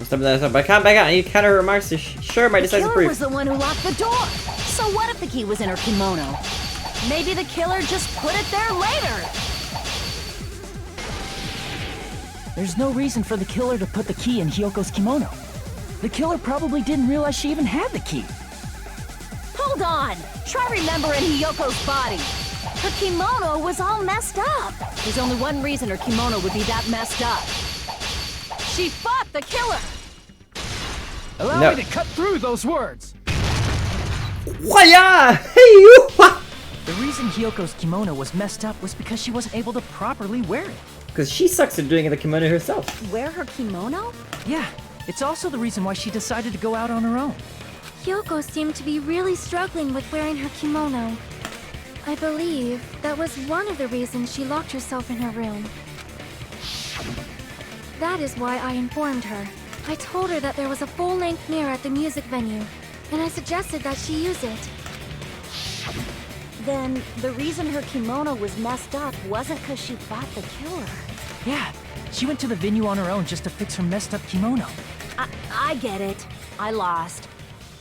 Stop that, but I can't back out. I need to counter her remarks to show my The decisive killer proof. was the one who locked the door. So what if the key was in her kimono? Maybe the killer just put it there later. There's no reason for the killer to put the key in Hyoko's kimono. The killer probably didn't realize she even had the key. Hold on. Try remembering Hyoko's body. Her kimono was all messed up. There's only one reason her kimono would be that messed up. She fought the killer. Allow me to cut through those words. Why? Hey, you! The reason Hyoko's kimono was messed up was because she wasn't able to properly wear it. Because she sucks at doing the kimono herself. Wear her kimono? Yeah, it's also the reason why she decided to go out on her own. Hyoko seemed to be really struggling with wearing her kimono. I believe that was one of the reasons she locked herself in her room. That is why I informed her. I told her that there was a full-length mirror at the music venue, and I suggested that she use it. Then the reason her kimono was messed up wasn't because she fought the killer. Yeah, she went to the venue on her own just to fix her messed up kimono. I get it. I lost.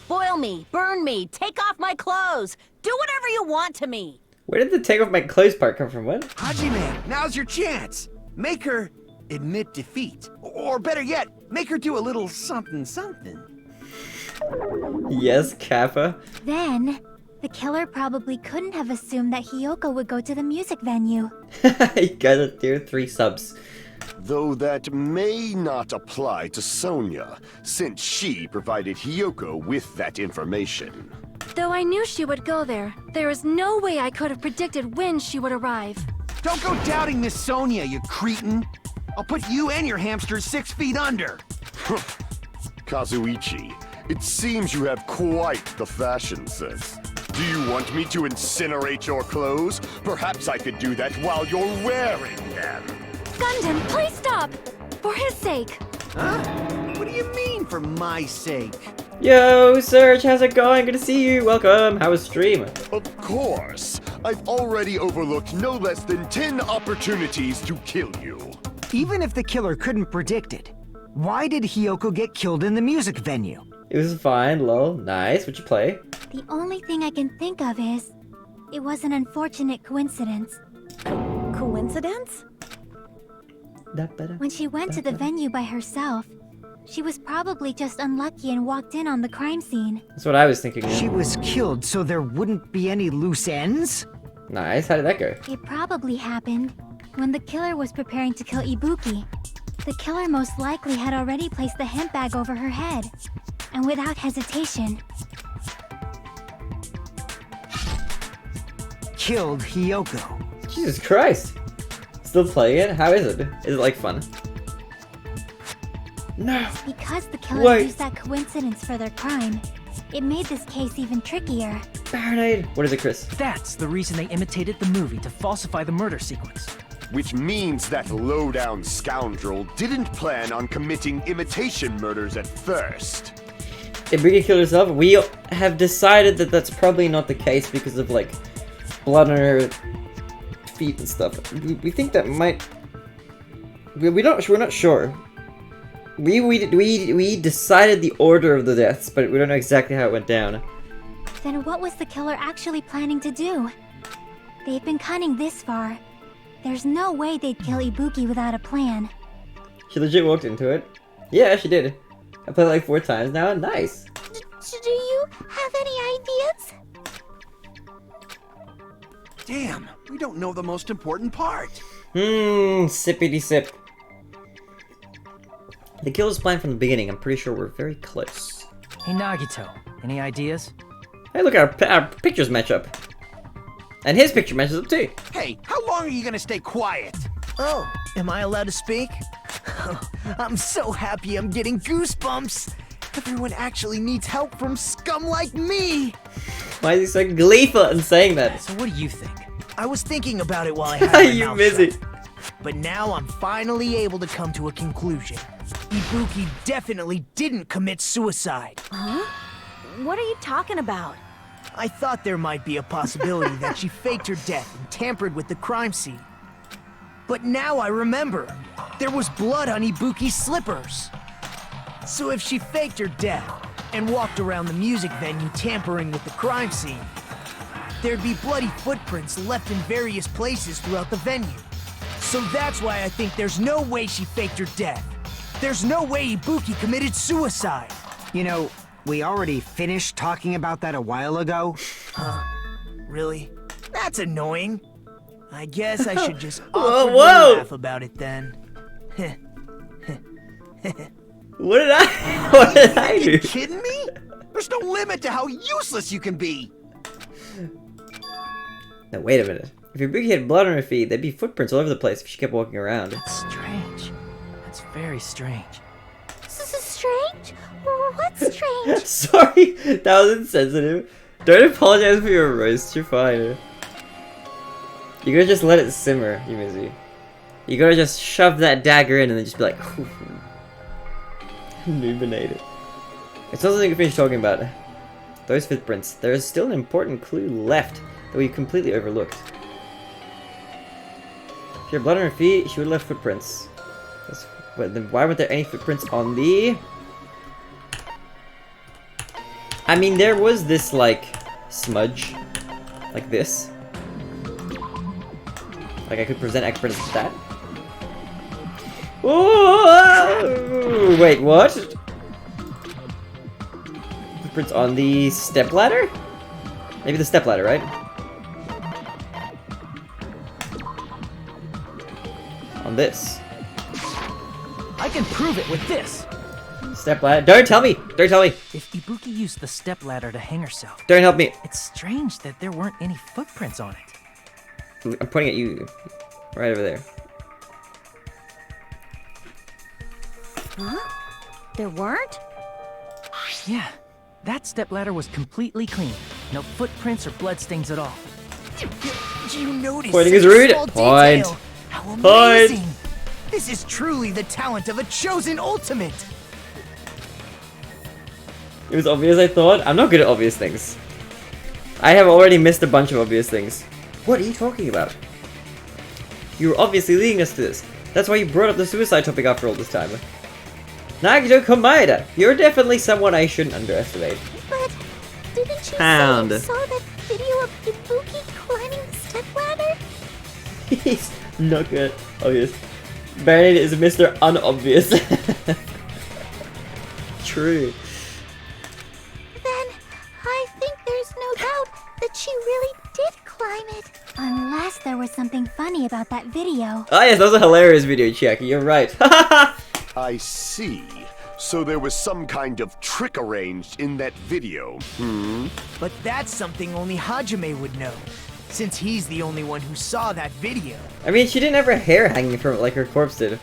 Boil me, burn me, take off my clothes. Do whatever you want to me. Where did the take off my clothes part come from? What? Hajime, now's your chance. Make her admit defeat. Or better yet, make her do a little something something. Yes, Kappa. Then, the killer probably couldn't have assumed that Hiyoko would go to the music venue. You got a tier 3 subs. Though that may not apply to Sonia, since she provided Hiyoko with that information. Though I knew she would go there, there is no way I could have predicted when she would arrive. Don't go doubting Miss Sonia, you cretin. I'll put you and your hamsters 6 feet under. Kazuichi, it seems you have quite the fashion sense. Do you want me to incinerate your clothes? Perhaps I could do that while you're wearing them. Gundam, please stop! For his sake. Huh? What do you mean, for my sake? Yo, Serge, how's it going? Good to see you. Welcome. How was stream? Of course. I've already overlooked no less than 10 opportunities to kill you. Even if the killer couldn't predict it, why did Hiyoko get killed in the music venue? It was fine, lol. Nice. What'd you play? The only thing I can think of is, it was an unfortunate coincidence. Coincidence? When she went to the venue by herself, she was probably just unlucky and walked in on the crime scene. That's what I was thinking. Yeah. She was killed so there wouldn't be any loose ends? Nice. How did that go? It probably happened when the killer was preparing to kill Ibuki. The killer most likely had already placed the hemp bag over her head, and without hesitation, killed Hiyoko. Jesus Christ. Still playing it? How is it? Is it like fun? No. Because the killer used that coincidence for their crime, it made this case even trickier. Baronade. What is it, Chris? That's the reason they imitated the movie to falsify the murder sequence. Which means that low-down scoundrel didn't plan on committing imitation murders at first. Ibuki killed herself. We have decided that that's probably not the case because of like blood on her feet and stuff. We think that might. We're not sure. We decided the order of the deaths, but we don't know exactly how it went down. Then what was the killer actually planning to do? They've been cunning this far. There's no way they'd kill Ibuki without a plan. She legit walked into it. Yeah, she did. I played it like 4 times now. Nice. Do you have any ideas? Damn, we don't know the most important part. Sippity sip. The kill was planned from the beginning. I'm pretty sure we're very close. Hey Nagito, any ideas? Hey, look, our pictures match up. And his picture matches up too. Hey, how long are you gonna stay quiet? Oh, am I allowed to speak? I'm so happy I'm getting goosebumps. Everyone actually needs help from scum like me. Why is he so gleeful in saying that? So what do you think? I was thinking about it while I had my You mouth busy. shut. But now I'm finally able to come to a conclusion. Ibuki definitely didn't commit suicide. Huh? What are you talking about? I thought there might be a possibility that she faked her death and tampered with the crime scene. But now I remember, there was blood on Ibuki's slippers. So if she faked her death and walked around the music venue tampering with the crime scene, there'd be bloody footprints left in various places throughout the venue. So that's why I think there's no way she faked her death. There's no way Ibuki committed suicide. You know, we already finished talking about that a while ago. Huh? Really? That's annoying. I guess I should just Whoa, awkwardly whoa. laugh about it then. What did I Are do? you kidding me? There's no limit to how useless you can be. Now wait a minute. If Ibuki had blood on her feet, there'd be footprints all over the place if she kept walking around. That's strange. That's very strange. Strange? What's strange? Sorry, that was insensitive. Don't apologize for your roast, you're fine. You gotta just let it simmer, Yumizu. You gotta just shove that dagger in and then just be like, illuminate it. It's not something we finished talking about. Those footprints. There is still an important clue left that we completely overlooked. If she had blood on her feet, she would have left footprints. But then why weren't there any footprints on the... I mean, there was this, like, smudge. Like this. Like, I could present experts with that. Ooh, wait, what? footprints on the stepladder? Maybe the stepladder, right? On this. I can prove it with this. Stepladder. Don't tell me! Don't tell me! If Ibuki used the stepladder to hang herself, Don't help me! it's strange that there weren't any footprints on it. I'm pointing at you. Right over there. Huh? There weren't? Yeah, that stepladder was completely clean. No footprints or bloodstains at all. Do you notice Pointing is such rude. small Point. detail? How Point. amazing! This is truly the talent of a chosen ultimate! It was obvious, I thought. I'm not good at obvious things. I have already missed a bunch of obvious things. What are you talking about? You were obviously leading us to this. That's why you brought up the suicide topic after all this time. Nagito Komaeda, you're definitely someone I shouldn't underestimate. But didn't you Pound. say you saw that video of Ibuki climbing the stepladder? He's not good at obvious. Baron is Mr. Unobvious. True. Then I think there's no doubt that she really did climb it. Unless there was something funny about that video. Ah yes, that was a hilarious video, Chiaki. You're right. I see. So there was some kind of trick arranged in that video, But that's something only Hajime would know, since he's the only one who saw that video. I mean, she didn't have her hair hanging from it like her corpse did.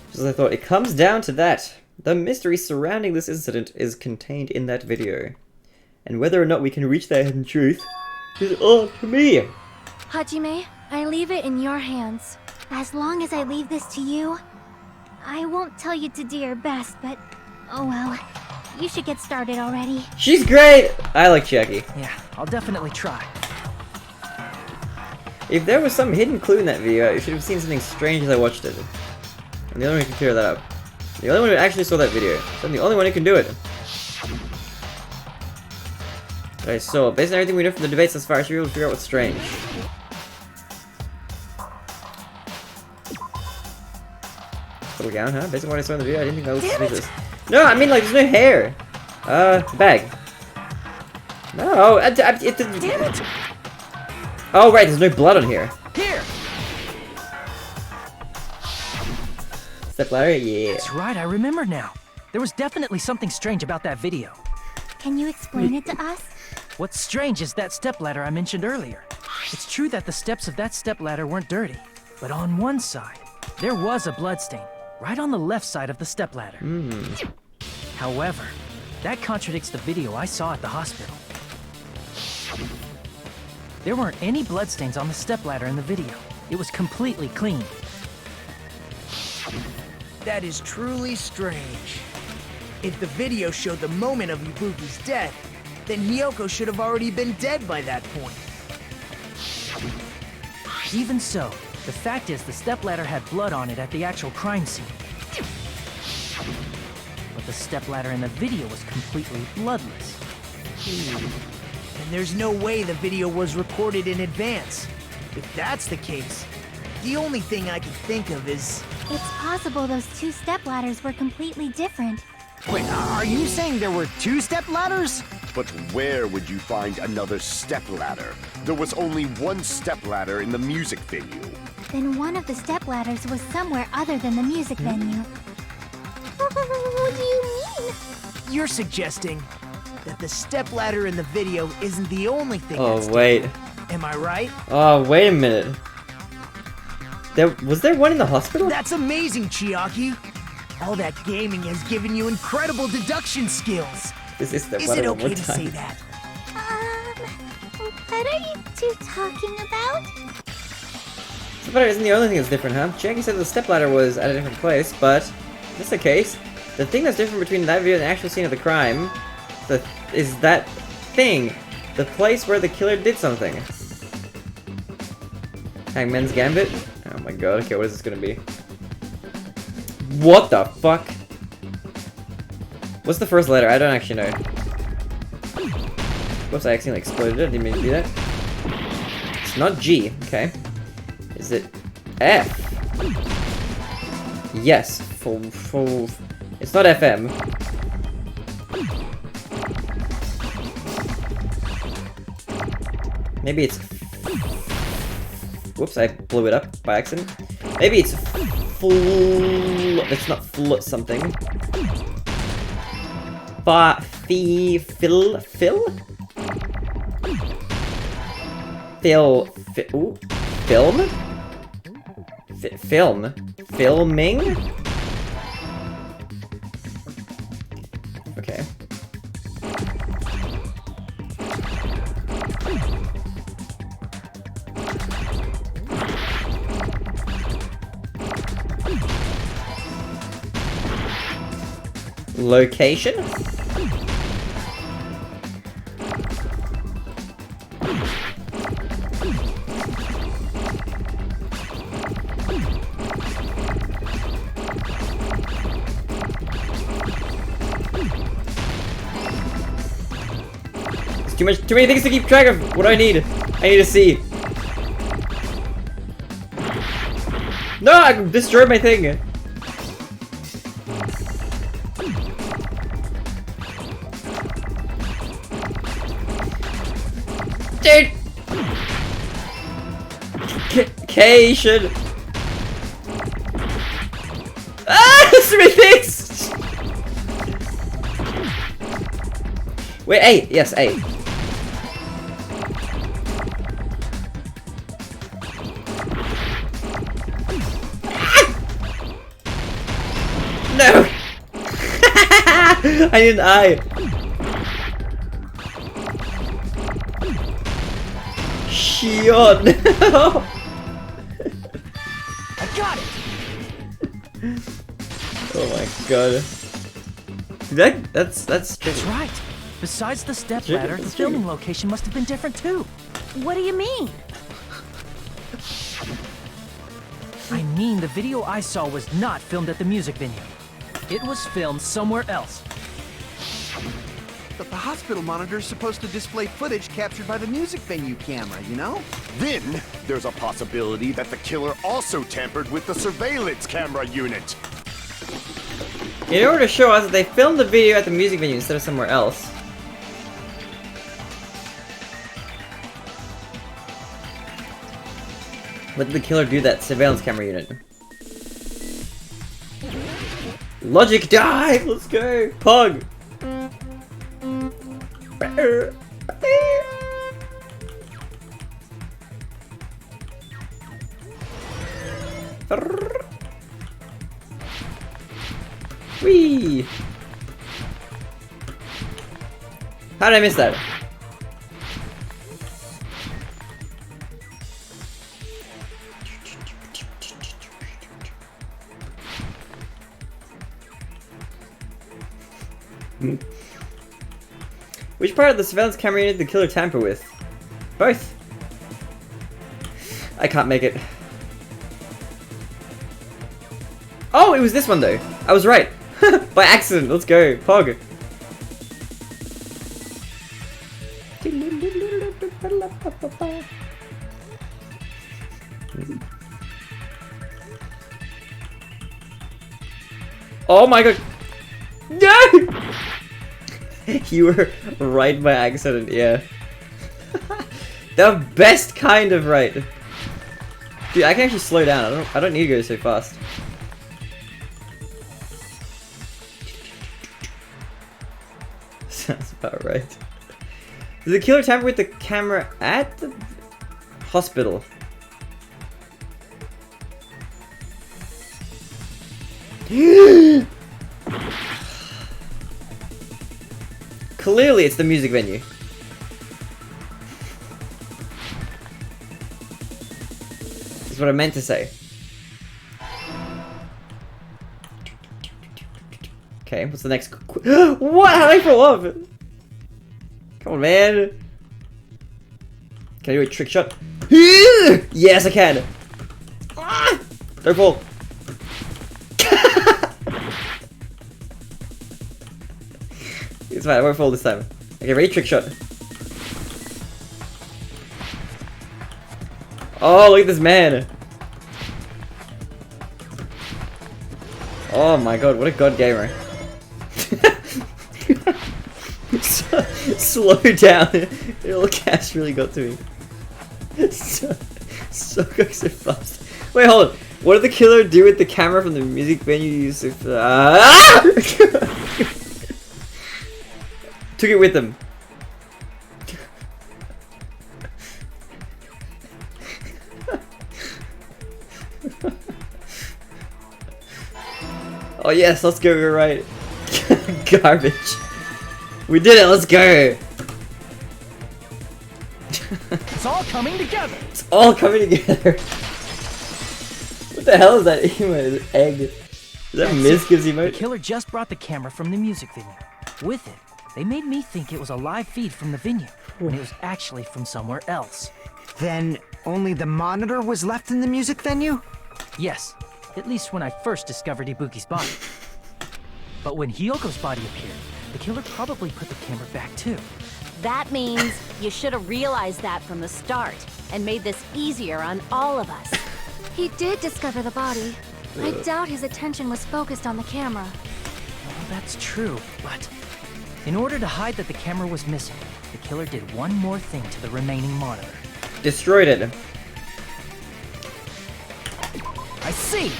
Just as I thought, it comes down to that. The mystery surrounding this incident is contained in that video. And whether or not we can reach that hidden truth is all to me. Hajime, I leave it in your hands. As long as I leave this to you, I won't tell you to do your best, but oh well. You should get started already. She's great! I like Chiaki. Yeah, I'll definitely try. If there was some hidden clue in that video, you should have seen something strange as I watched it. I'm the only one who can clear that up. The only one who actually saw that video. So I'm the only one who can do it. Okay, so based on everything we know from the debates thus far, I should be able to figure out what's strange. Little gown, huh? Based on what I saw in the video, I didn't think that was suspicious. No, I mean like there's no hair. Bag. No, damn it! Oh right, there's no blood on here. Here! Stepladder, yeah. That's right, I remember now. There was definitely something strange about that video. Can you explain it to us? What's strange is that stepladder I mentioned earlier. It's true that the steps of that stepladder weren't dirty, but on one side, there was a bloodstain, right on the left side of the stepladder. However, that contradicts the video I saw at the hospital. There weren't any bloodstains on the stepladder in the video. It was completely clean. That is truly strange. If the video showed the moment of Ibuki's death, then Hiyoko should have already been dead by that point. Even so, the fact is the stepladder had blood on it at the actual crime scene. But the stepladder in the video was completely bloodless. And there's no way the video was recorded in advance. If that's the case, the only thing I can think of is... It's possible those two stepladders were completely different. Wait, are you saying there were two step ladders? But where would you find another stepladder? There was only one stepladder in the music venue. Then one of the stepladders was somewhere other than the music venue. What do you mean? You're suggesting that the stepladder in the video isn't the only thing that's Oh wait. different. Am I right? Oh wait a minute. Was there one in the hospital? That's amazing, Chiaki! All that gaming has given you incredible deduction skills. Is Is it okay to say that? What are you two talking about? Stepladder isn't the only thing that's different, huh? Chiaki said the stepladder was at a different place, but if that's the case, the thing that's different between that video and the actual scene of the crime is that thing. The place where the killer did something. Hangman's Gambit? Oh my god, okay, what is this gonna be? What the fuck? What's the first letter? I don't actually know. Whoops, I accidentally exploded it. Didn't mean to do that. It's not G, okay. Is it F? Yes, full. It's not FM. Maybe it's... Whoops, I blew it up by accident. Maybe it's full... It's not full something. Phil? Ooh. Film? Film? Filming? Okay. Location? It's too many things to keep track of. What do I need? I need to see. No, I destroyed my thing. Dude! Cation! Ah! So many things! Wait, A! Yes, A. No! I need an eye. Shion! No! I got it! Oh my god. That's That's right. Besides the stepladder, the filming location must have been different too. What do you mean? I mean, the video I saw was not filmed at the music venue. It was filmed somewhere else. But the hospital monitor's supposed to display footage captured by the music venue camera, you know? Then, there's a possibility that the killer also tampered with the surveillance camera unit. In order to show us that they filmed the video at the music venue instead of somewhere else. What did the killer do that surveillance camera unit? Logic dive! Let's go! Pug! Whee! How did I miss that? Which part of the surveillance camera unit did the killer tamper with? Both. I can't make it. Oh, it was this one though. I was right. By accident. Let's go. Pog. Oh my god. No! You were right by accident, yeah. The best kind of right. Dude, I can actually slow down. I don't need to go so fast. Sounds about right. Did the killer tamper with the camera at the hospital? Clearly it's the music venue. That's what I meant to say. Okay, what's the next? What? How did I fall off? Come on, man. Can I do a trick shot? Yes, I can. Don't fall. It's fine, I won't fall this time. Okay, ready? Trick shot. Oh, look at this man. Oh my god, what a god gamer. Slow down. Little cash really got to me. so going so fast. Wait, hold on. What did the killer do with the camera from the music venue used to... Took it with him. Oh yes, let's go, we're right. Garbage. We did it, let's go. It's all coming together. It's all coming together. What the hell is that emote? Egg. Is that Mizka's The emote? killer just brought the camera from the music venue. With it, they made me think it was a live feed from the venue, when it was actually from somewhere else. Then only the monitor was left in the music venue? Yes, at least when I first discovered Ibuki's body. But when Hyoko's body appeared, the killer probably put the camera back too. That means you should have realized that from the start and made this easier on all of us. He did discover the body. I doubt his attention was focused on the camera. Well, that's true, but in order to hide that the camera was missing, the killer did one more thing to the remaining monitor. Destroyed it. I see!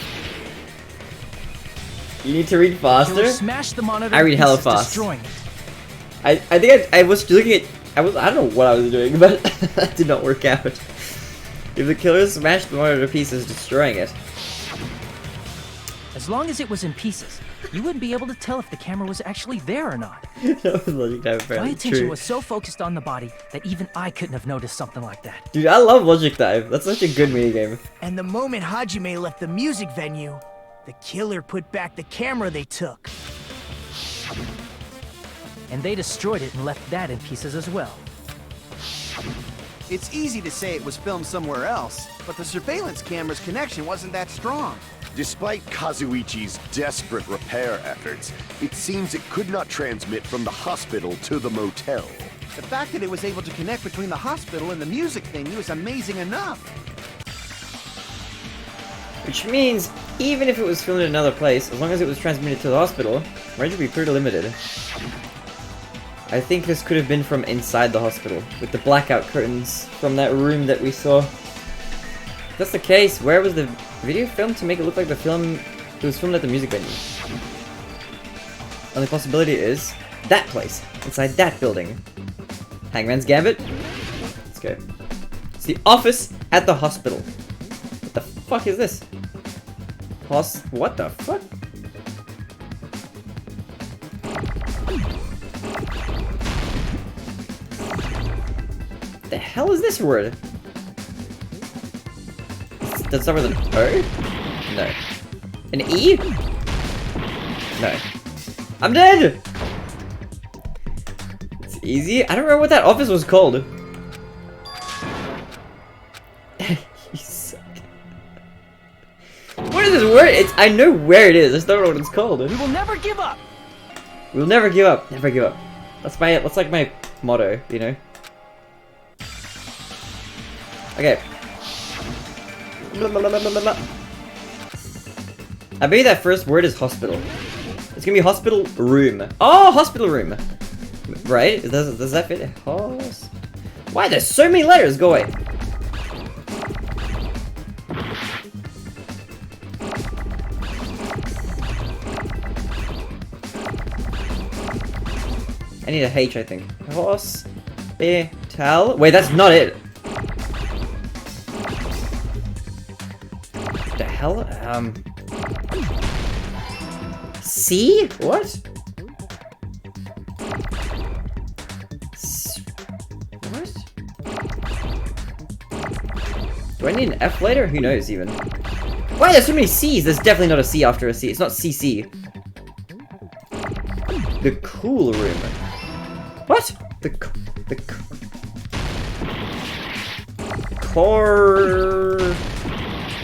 You need to read The killer faster? smashed the monitor I read to hella pieces, fast. destroying it. I think I was looking at... I don't know what I was doing, but that did not work out. If the killer smashed the monitor to pieces, destroying it. As long as it was in pieces, you wouldn't be able to tell if the camera was actually there or not. That was Logic Dive My apparently attention true. was so focused on the body that even I couldn't have noticed something like that. Dude, I love Logic Dive. That's such a good minigame. And the moment Hajime left the music venue, the killer put back the camera they took. And they destroyed it and left that in pieces as well. It's easy to say it was filmed somewhere else, but the surveillance camera's connection wasn't that strong. Despite Kazuichi's desperate repair efforts, it seems it could not transmit from the hospital to the motel. The fact that it was able to connect between the hospital and the music venue is amazing enough. Which means, even if it was filmed in another place, as long as it was transmitted to the hospital, range would be pretty limited. I think this could have been from inside the hospital, with the blackout curtains from that room that we saw. If that's the case, where was the video filmed to make it look like it was filmed at the music venue? Only possibility is that place, inside that building. Hangman's Gambit? Let's go. It's the office at the hospital. What the fuck is this? What the fuck? The hell is this word? Does it start with an O? No. An E? No. I'm dead! It's easy. I don't remember what that office was called. You suck. What is this word? I know where it is. I just don't know what it's called. We will never give up! We'll never give up. Never give up. That's like my motto, you know? Okay. I bet that first word is hospital. It's gonna be hospital room. Oh, hospital room. Right? Does that fit? Why? There's so many letters. Go away. I need a H, I think. Hospital. Wait, that's not it. The hell? C? What? What? Do I need an F later? Who knows even? Why there's so many C's? There's definitely not a C after a C. It's not CC. The cool room. What? Core.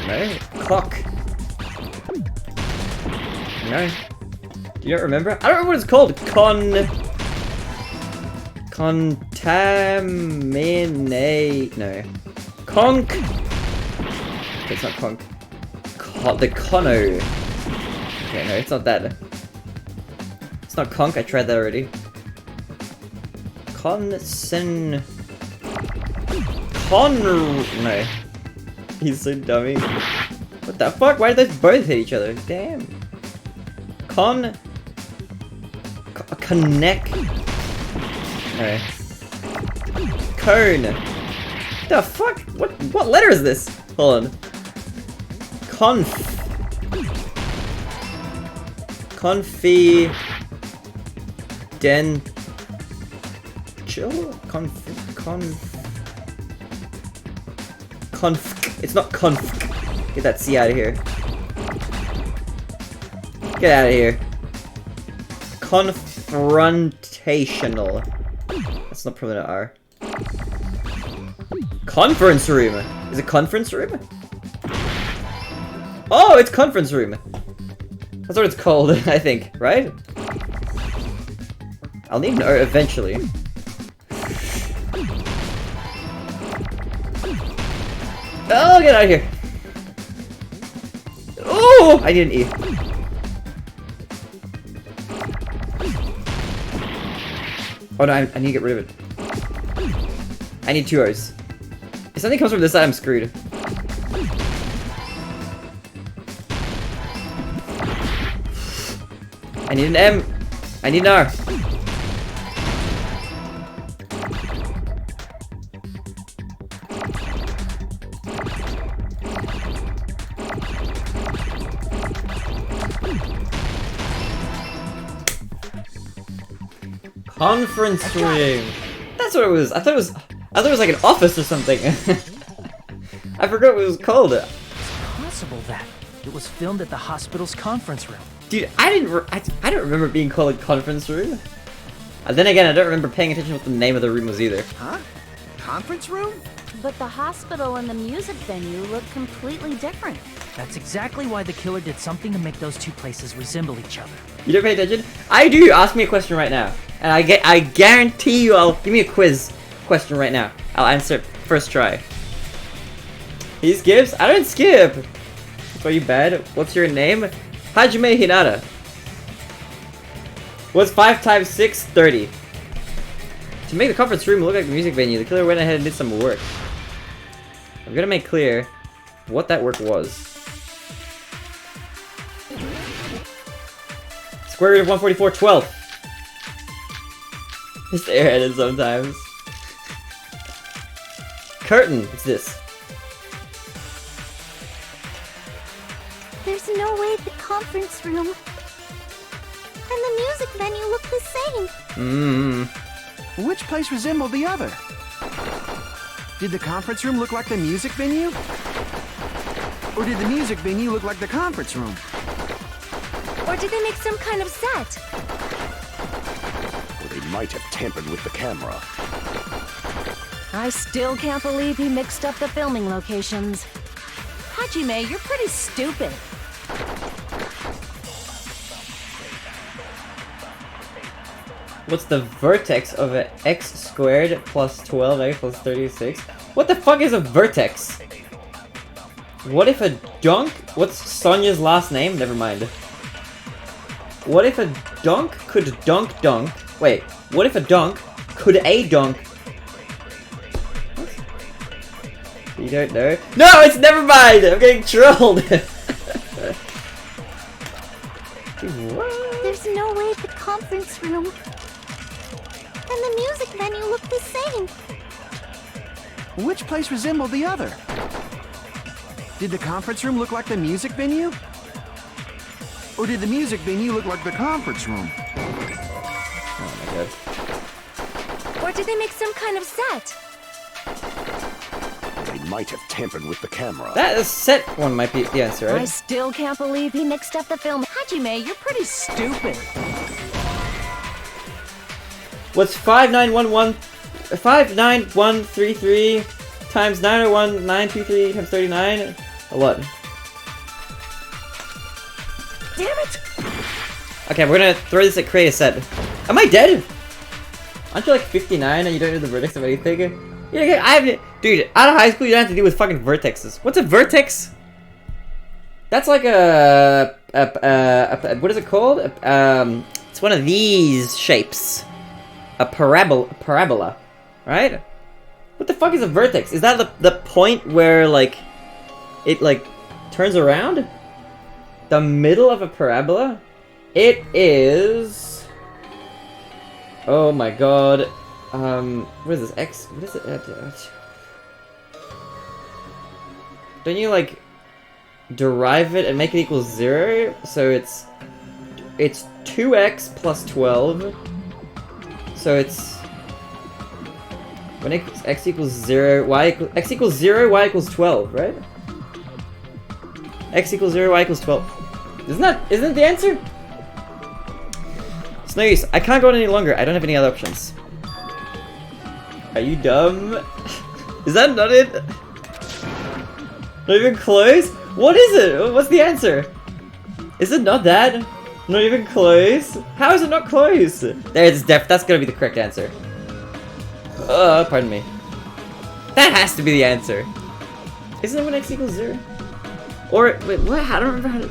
No. Clock. No. Do you not remember? I don't remember what it's called. Contaminate. No. Conk. Okay, it's not conk. The cono. Okay, no, it's not that. It's not conk. I tried that No. He's so dummy. What the fuck? Why did they both hit each other? Damn. Connect. No. Cone. The fuck? What letter is this? Hold on. It's not conf. Get that C out of here. Get out of here. Confrontational. That's not probably not R. Conference room. Is it conference room? Oh, it's conference room. That's what it's called, I think, right? I'll need an O eventually. Oh, get out of here. Oh, I need an E. Oh no, I need to get rid of it. I need 2 O's. If something comes from this side, I'm screwed. I need an M. I need an R. Conference room. That's what it was. I thought it was like an office or something. I forgot what it was called. It's possible that it was filmed at the hospital's conference room. Dude, I don't remember it being called a conference room. And then again, I don't remember paying attention to what the name of the room was either. Huh? Conference room? But the hospital and the music venue look completely different. That's exactly why the killer did something to make those two places resemble each other. You don't pay attention? I do. Ask me a question right now, and I guarantee you, I'll give me a quiz question right now. I'll answer it first try. He skips? I don't skip. Are you bad? What's your name? Hajime Hinata. What's 5 times 6? 30. To make the conference room look like a music venue, the killer went ahead and did some work. I'm gonna make clear what that work was. Square root of 144, 12. Just airheaded sometimes. Curtain, what's this? There's no way the conference room and the music venue look the same. Which place resembled the other? Did the conference room look like the music venue? Or did the music venue look like the conference room? Or did they make some kind of set? Or they might have tampered with the camera. I still can't believe he mixed up the filming locations. Hajime, you're pretty stupid. What's the vertex of an x squared plus 12x plus 36? What the fuck is a vertex? What if a dunk? What's Sonia's last name? Never mind. What if a dunk could dunk? Wait, what if a dunk could a dunk? You don't know? No, it's never mind! I'm getting trolled! What? There's no way the conference room and the music venue look the same. Which place resembled the other? Did the conference room look like the music venue? Or did the music venue look like the conference room? Oh my god. Or did they make some kind of set? They might have tampered with the camera. That set one might be the answer, right? I still can't believe he mixed up the film. Hajime, you're pretty stupid. What's 59133 times 901923 times 39? A lot. Damn it! Okay, we're gonna throw this at create a set. Am I dead? Aren't you like 59 and you don't know the vertex of anything? Yeah, I haven't. Dude, out of high school, you don't have to deal with fucking vertexes. What's a vertex? That's like a what is it called? It's one of these shapes. A parabola, right? What the fuck is a vertex? Is that the point where, like, it, like, turns around? The middle of a parabola? It is... Oh my god. What is this? X... What is it? Don't you, like, derive it and make it equal 0? So it's 2x plus 12. So it's... When x equals 0, x equals 0, y equals 12, right? X equals 0, y equals 12. Isn't that the answer? It's no use. I can't go on any longer. I don't have any other options. Are you dumb? Is that not it? Not even close? What is it? What's the answer? Is it not that? Not even close? How is it not close? That's gonna be the correct answer. Pardon me. That has to be the answer. Isn't it when x equals 0? Or, wait, what? I don't remember how to...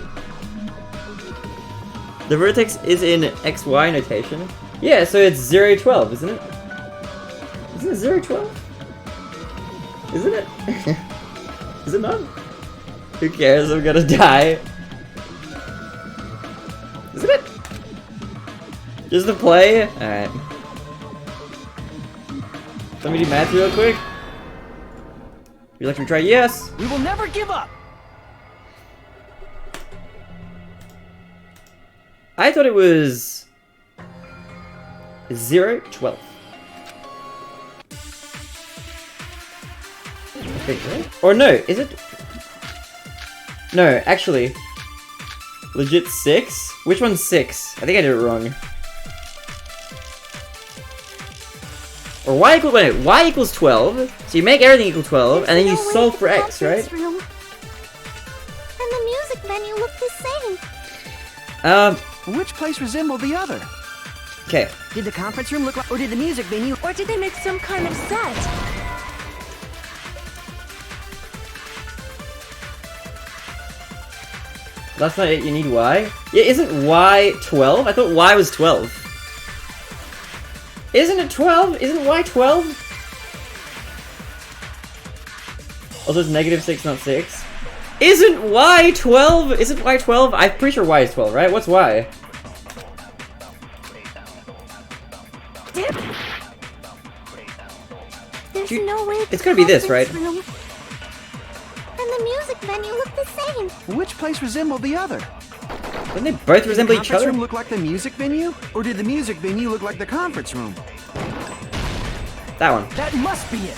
The vertex is in xy notation? Yeah, so it's 0, 12, isn't it? Isn't it 0, 12? Isn't it? Is it not? Who cares? I'm gonna die. Isn't it? Just to play? Alright. Let me do math real quick. Would you like me to try? Yes! We will never give up! I thought it was 0, 12. I think, right? Or no, is it? No, actually. Legit 6? Which one's 6? I think I did it wrong. Or y equals 12. So you make everything equal 12, and then you solve for x, right? Room. And the music menu looked the same. Which place resembled the other? Okay. Did the conference room look like, or did the music venue, Or did they make some kind of set? That's not it, you need y? Yeah, isn't y 12? I thought y was 12. Isn't it 12? Isn't y 12? Also, it's -6, not 6. Isn't y 12? Isn't y 12? I'm pretty sure y is 12, right? What's y? There's no way. It's gonna be this, right? Room. And the music menu looked the same. Which place resembled the other? Don't they both resemble each Did the conference other? room look like the music venue? Or did the music venue look like the conference room? That one. That must be it!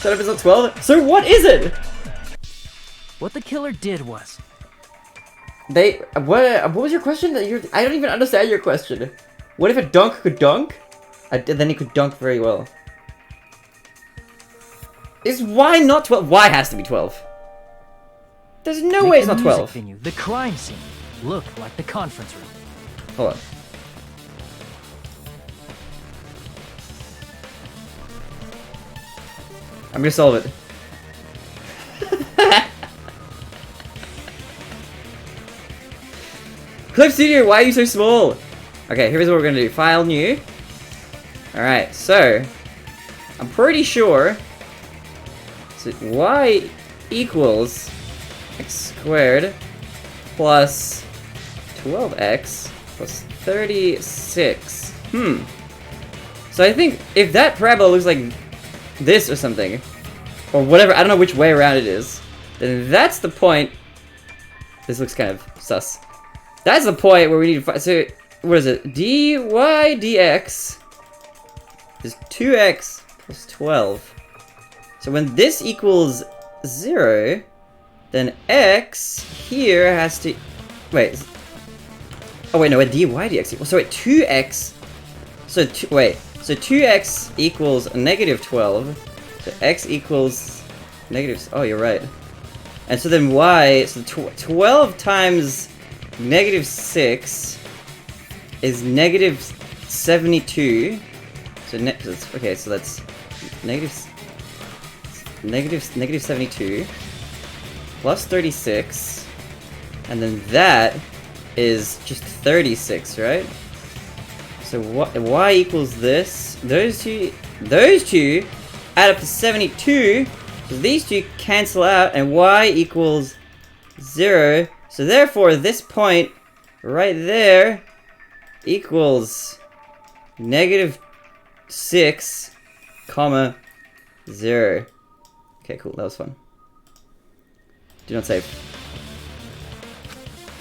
Shut up, it's not 12. So what is it? What the killer did was... What was your question? I don't even understand your question. What if a dunk could dunk? Then he could dunk very well. Is y not 12? Y has to be 12. There's no way it's not 12. Venue, the crime scene, looked like the conference room. Hold on. I'm gonna solve it. Clip Studio, why are you so small? Okay, here's what we're gonna do. File new. Alright, so I'm pretty sure so y equals x squared plus 12x plus 36. So I think if that parabola looks like this or something, or whatever, I don't know which way around it is, then that's the point. This looks kind of sus. That's the point where we need to find. So, what is it? dy dx is 2x plus 12. So when this equals 0, then x here has to... Wait. Oh wait, no, a dy dx equals... So wait, 2x... So, so 2x equals -12. So x equals negative... Oh, you're right. And so then y... So 12 times -6 is -72. So okay, so that's negative 72 plus 36, and then that is just 36, right? So y equals this. Those two those two add up to 72. So these two cancel out, and y equals 0. So therefore, this point right there equals -6, 0. Okay, cool. That was fun. Do not save.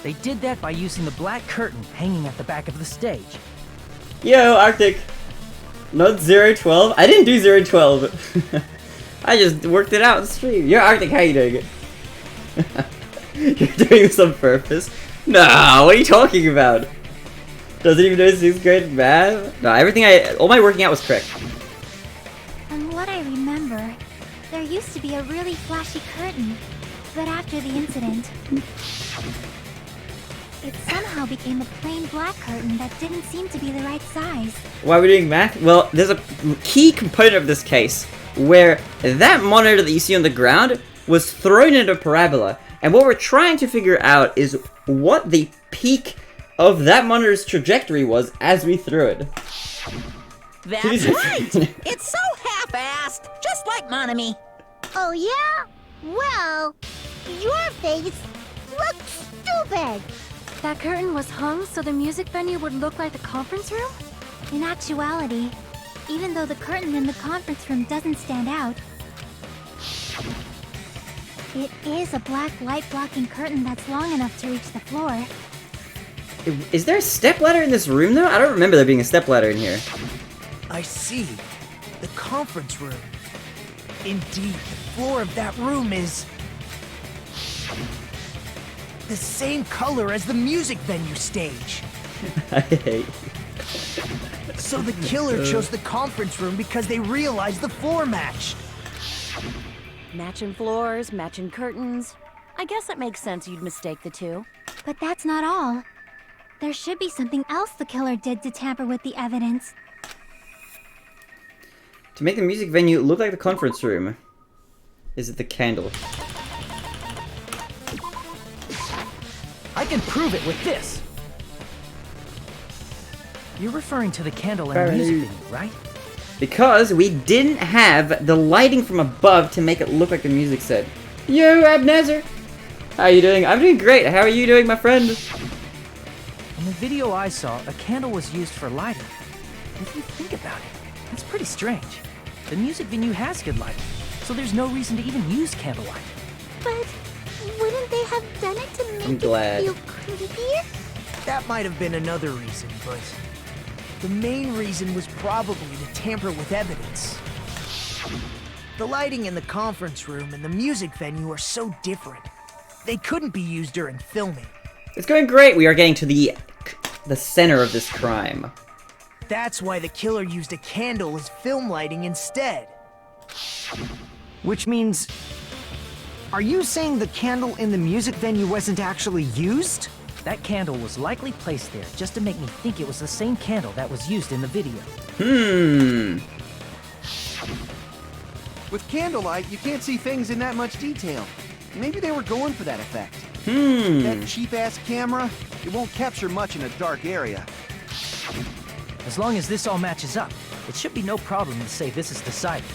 They did that by using the black curtain hanging at the back of the stage. Yo, Arctic. Not 012. I didn't do 012. I just worked it out in stream. Yo, Arctic, how you doing it? You're doing this on purpose? No, what are you talking about? Doesn't even know 6th grade math? No, all my working out was correct. From what I remember, there used to be a really flashy curtain, but after the incident, it somehow became a plain black curtain that didn't seem to be the right size. Why are we doing math? Well, there's a key component of this case where that monitor that you see on the ground was thrown into a parabola, and what we're trying to figure out is what the peak of that monitor's trajectory was as we threw it. That's right! It's so half-assed, just like Monami. Oh yeah? Well, your face looks stupid. That curtain was hung so the music venue would look like the conference room? In actuality, even though the curtain in the conference room doesn't stand out, it is a black light-blocking curtain that's long enough to reach the floor. Is there a stepladder in this room, though? I don't remember there being a stepladder in here. I see. The conference room. Indeed, the floor of that room is the same color as the music venue stage. I hate. So the killer chose the conference room because they realized the floor matched. Matching floors, matching curtains. I guess it makes sense you'd mistake the two. But that's not all. There should be something else the killer did to tamper with the evidence. To make the music venue look like the conference room. Is it the candle? I can prove it with this. You're referring to the candle in the music venue, right? Because we didn't have the lighting from above to make it look like the music said. Yo, Abnazar! How are you doing? I'm doing great. How are you doing, my friend? In the video I saw, a candle was used for lighting. If you think about it, that's pretty strange. The music venue has good lighting, so there's no reason to even use candlelight. But wouldn't they have done it to make it feel creepier? That might have been another reason, but the main reason was probably to tamper with evidence. The lighting in the conference room and the music venue are so different. They couldn't be used during filming. It's going great. We are getting to the center of this crime. That's why the killer used a candle as film lighting instead. Which means... Are you saying the candle in the music venue wasn't actually used? That candle was likely placed there just to make me think it was the same candle that was used in the video. With candlelight, you can't see things in that much detail. Maybe they were going for that effect. That cheap-ass camera, it won't capture much in a dark area. As long as this all matches up, it should be no problem to say this is decided.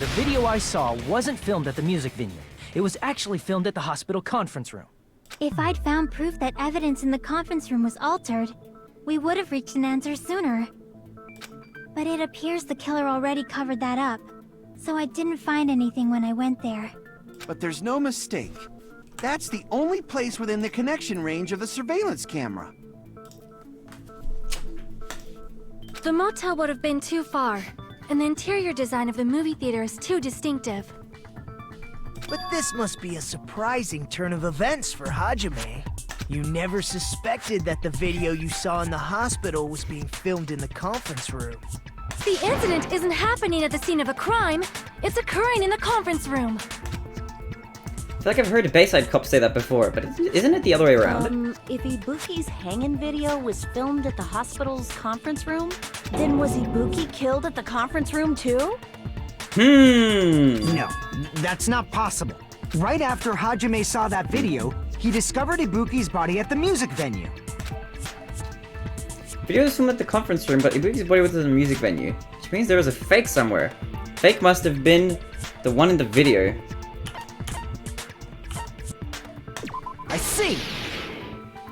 The video I saw wasn't filmed at the music venue. It was actually filmed at the hospital conference room. If I'd found proof that evidence in the conference room was altered, we would have reached an answer sooner. But it appears the killer already covered that up, so I didn't find anything when I went there. But there's no mistake. That's the only place within the connection range of the surveillance camera. The motel would have been too far, and the interior design of the movie theater is too distinctive. But this must be a surprising turn of events for Hajime. You never suspected that the video you saw in the hospital was being filmed in the conference room. The incident isn't happening at the scene of a crime. It's occurring in the conference room. I feel like I've heard a Bayside cop say that before, but isn't it the other way around? If Ibuki's hanging video was filmed at the hospital's conference room, then was Ibuki killed at the conference room too? No, that's not possible. Right after Hajime saw that video, he discovered Ibuki's body at the music venue. Video was filmed at the conference room, but Ibuki's body was in the music venue. Which means there was a fake somewhere. Fake must have been the one in the video. I see!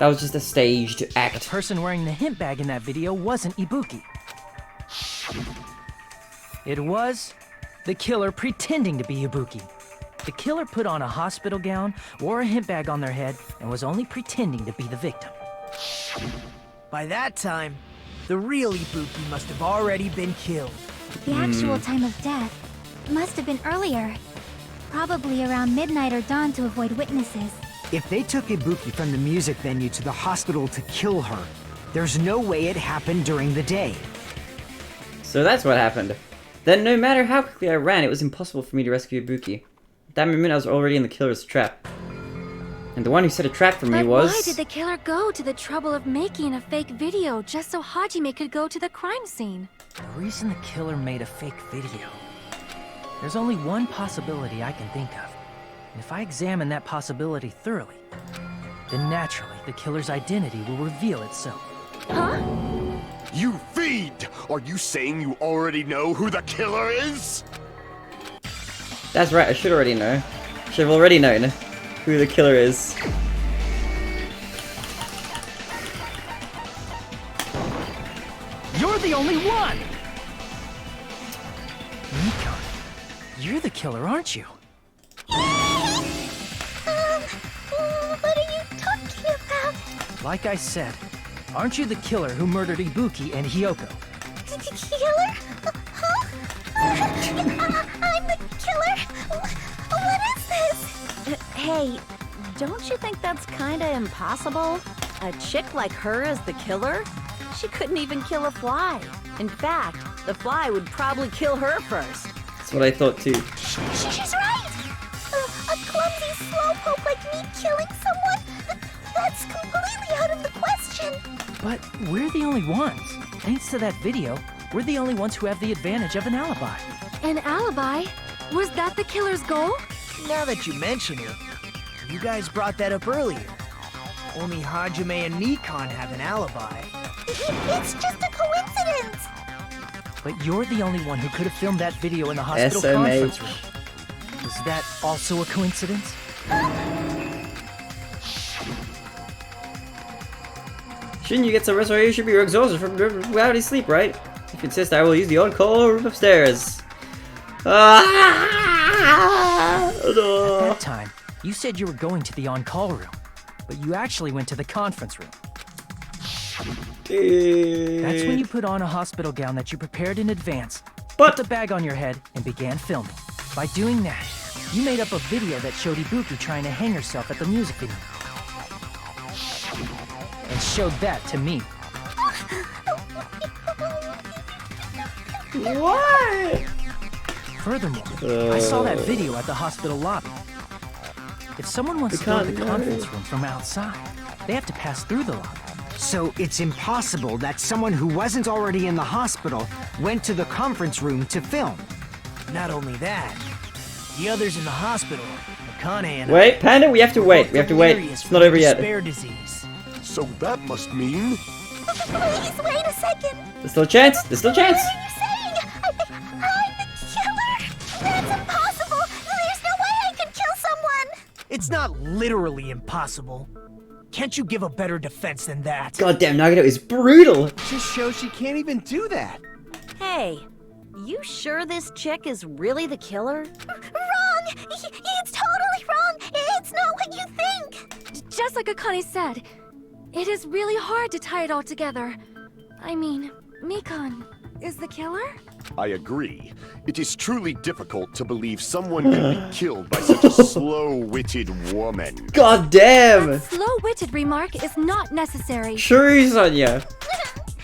That was just a staged The act. person wearing the hint bag in that video wasn't Ibuki. It was the killer pretending to be Ibuki. The killer put on a hospital gown, wore a hint bag on their head, and was only pretending to be the victim. By that time, the real Ibuki must have already been killed. The actual time of death must have been earlier. Probably around midnight or dawn to avoid witnesses. If they took Ibuki from the music venue to the hospital to kill her, there's no way it happened during the day. So that's what happened. Then no matter how quickly I ran, it was impossible for me to rescue Ibuki. At that moment I was already in the killer's trap. And the one who set a trap for me But was... why did the killer go to the trouble of making a fake video just so Hajime could go to the crime scene? The reason the killer made a fake video. There's only one possibility I can think of. And if I examine that possibility thoroughly, then naturally the killer's identity will reveal itself. Huh? You fiend! Are you saying you already know who the killer is? That's right, I should already know. Should have already known who the killer is. You're the only one! Nikon, you're the killer, aren't you? What are you talking about? Like I said, aren't you the killer who murdered Ibuki and Hyoko? Killer? Huh? I'm the killer? What is this? Hey, don't you think that's kinda impossible? A chick like her as the killer? She couldn't even kill a fly. In fact, the fly would probably kill her first. That's what I thought too. She's right! A clumsy slowpoke like me killing someone? That's completely out of the question! But we're the only ones. Thanks to that video, we're the only ones who have the advantage of an alibi. An alibi? Was that the killer's goal? Now that you mention it, you guys brought that up earlier. Only Hajime and Nikon have an alibi. It's just a coincidence! But you're the only one who could have filmed that video in the hospital conference room. SMH. Is that also a coincidence? Shouldn't you get some rest or you should be exhausted from rowdy sleep, right? If you insist, I will use the on-call room upstairs. At that time, you said you were going to the on-call room, but you actually went to the conference room. That's when you put on a hospital gown that you prepared in advance, put the bag on your head, and began filming. By doing that, you made up a video that showed Ibuki trying to hang herself at the music video. And showed that to me. What? Furthermore, I saw that video at the hospital lobby. If someone wants to go to the conference room from outside, they have to pass through the lobby. So it's impossible that someone who wasn't already in the hospital went to the conference room to film. Not only that, the others in the hospital, Akane and Wait, Panda, we have to wait. We have to wait. It's not over yet. Despair disease. So that must mean... Please wait a second! There's still a chance. There's still a chance. What are you saying? I'm the killer? That's impossible! There's no way I could kill someone! It's not literally impossible. Can't you give a better defense than that? Goddamn, Nagito is brutal. Just shows she can't even do that. Hey, you sure this chick is really the killer? Wrong! It's totally wrong! It's not what you think! Just like Akane said, it is really hard to tie it all together. I mean, Mikon is the killer? I agree. It is truly difficult to believe someone can be killed by such a slow-witted woman. God damn. That slow-witted remark is not necessary. True, Sonia.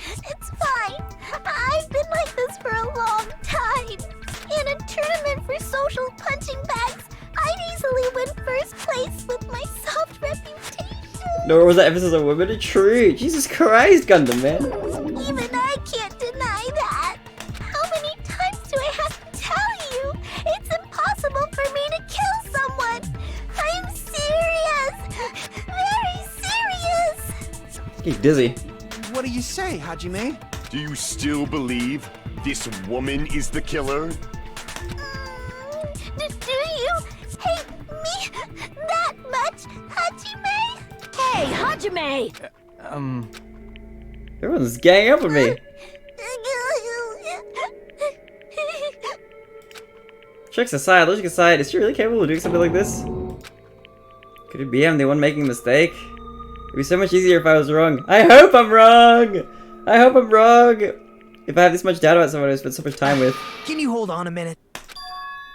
It's fine. I've been like this for a long time. In a tournament for social punching bags, I'd easily win first place with my soft reputation. Nor was that emphasis on women true. Jesus Christ, Gundam, man. Even I can't deny that. How many times do I have to tell you? It's impossible for me to kill someone. I'm serious. Very serious. He's dizzy. What do you say, Hajime? Do you still believe? This woman is the killer? Do you hate me that much, Hajime? Hey, Hajime! Everyone's ganging up on me. Tricks aside, logic aside, is she really capable of doing something like this? Could it be I'm the one making a mistake? It'd be so much easier if I was wrong. I hope I'm wrong! I hope I'm wrong! If I have this much doubt about someone I spent so much time with. Can you hold on a minute?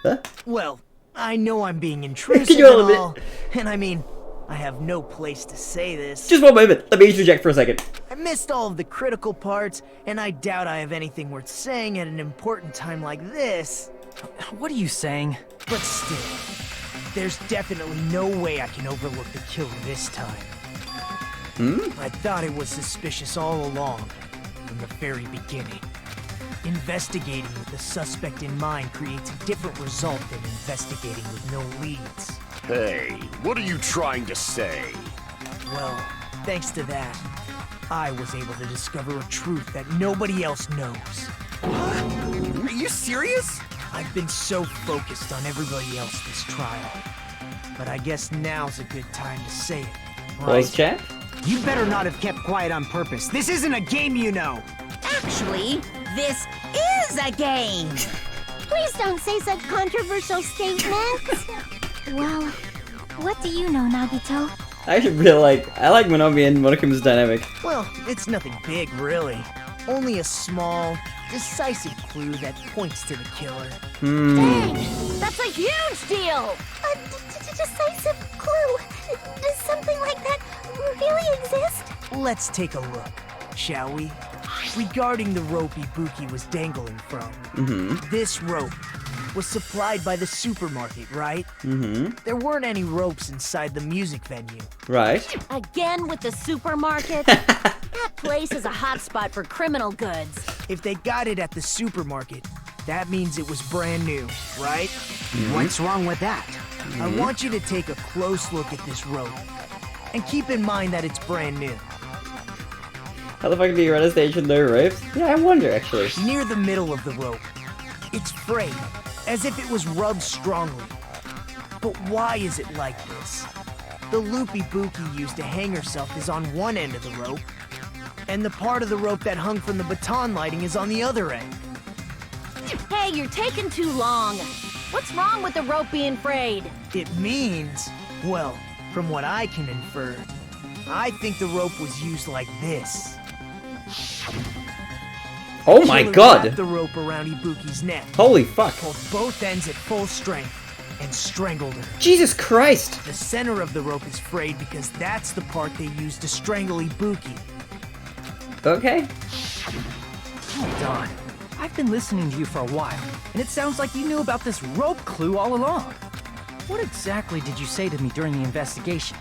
Huh? Well, I know I'm being intrusive Can you hold and a all, and I mean, I have no place to say this. Just one moment, let me interject for a second. I missed all of the critical parts, and I doubt I have anything worth saying at an important time like this. What are you saying? But still, there's definitely no way I can overlook the killer this time. I thought it was suspicious all along, from the very beginning. Investigating with the suspect in mind creates a different result than investigating with no leads. Hey, what are you trying to say? Well, thanks to that, I was able to discover a truth that nobody else knows. Are you serious? I've been so focused on everybody else this trial. But I guess now's a good time to say it, right? Close chat? You better not have kept quiet on purpose. This isn't a game, you know. Actually, this is a game. Please don't say such controversial statements. Well, what do you know, Nagito? I actually really I like Monomi and Monokuma's dynamic. Well, it's nothing big, really. Only a small, decisive clue that points to the killer. Dang! That's a huge deal! A decisive clue. Does something like that really exist? Let's take a look, shall we? Regarding the rope Ibuki was dangling from. This rope was supplied by the supermarket, right? There weren't any ropes inside the music venue. Right. Again with the supermarket? That place is a hotspot for criminal goods. If they got it at the supermarket, that means it was brand new, right? What's wrong with that? I want you to take a close look at this rope. And keep in mind that it's brand new. How the fuck do you run a stage with no ropes? Yeah, I wonder actually. Near the middle of the rope, it's frayed, as if it was rubbed strongly. But why is it like this? The loop Ibuki used to hang herself is on one end of the rope, and the part of the rope that hung from the baton lighting is on the other end. Hey, you're taking too long. What's wrong with the rope being frayed? It means, well, from what I can infer, I think the rope was used like this. Oh my Killer god! wrapped the rope around Ibuki's neck, Holy fuck. pulled both ends at full strength, and strangled her. Jesus Christ! The center of the rope is frayed because that's the part they used to strangle Ibuki. Okay. Hold on. I've been listening to you for a while, and it sounds like you knew about this rope clue all along. What exactly did you say to me during the investigation?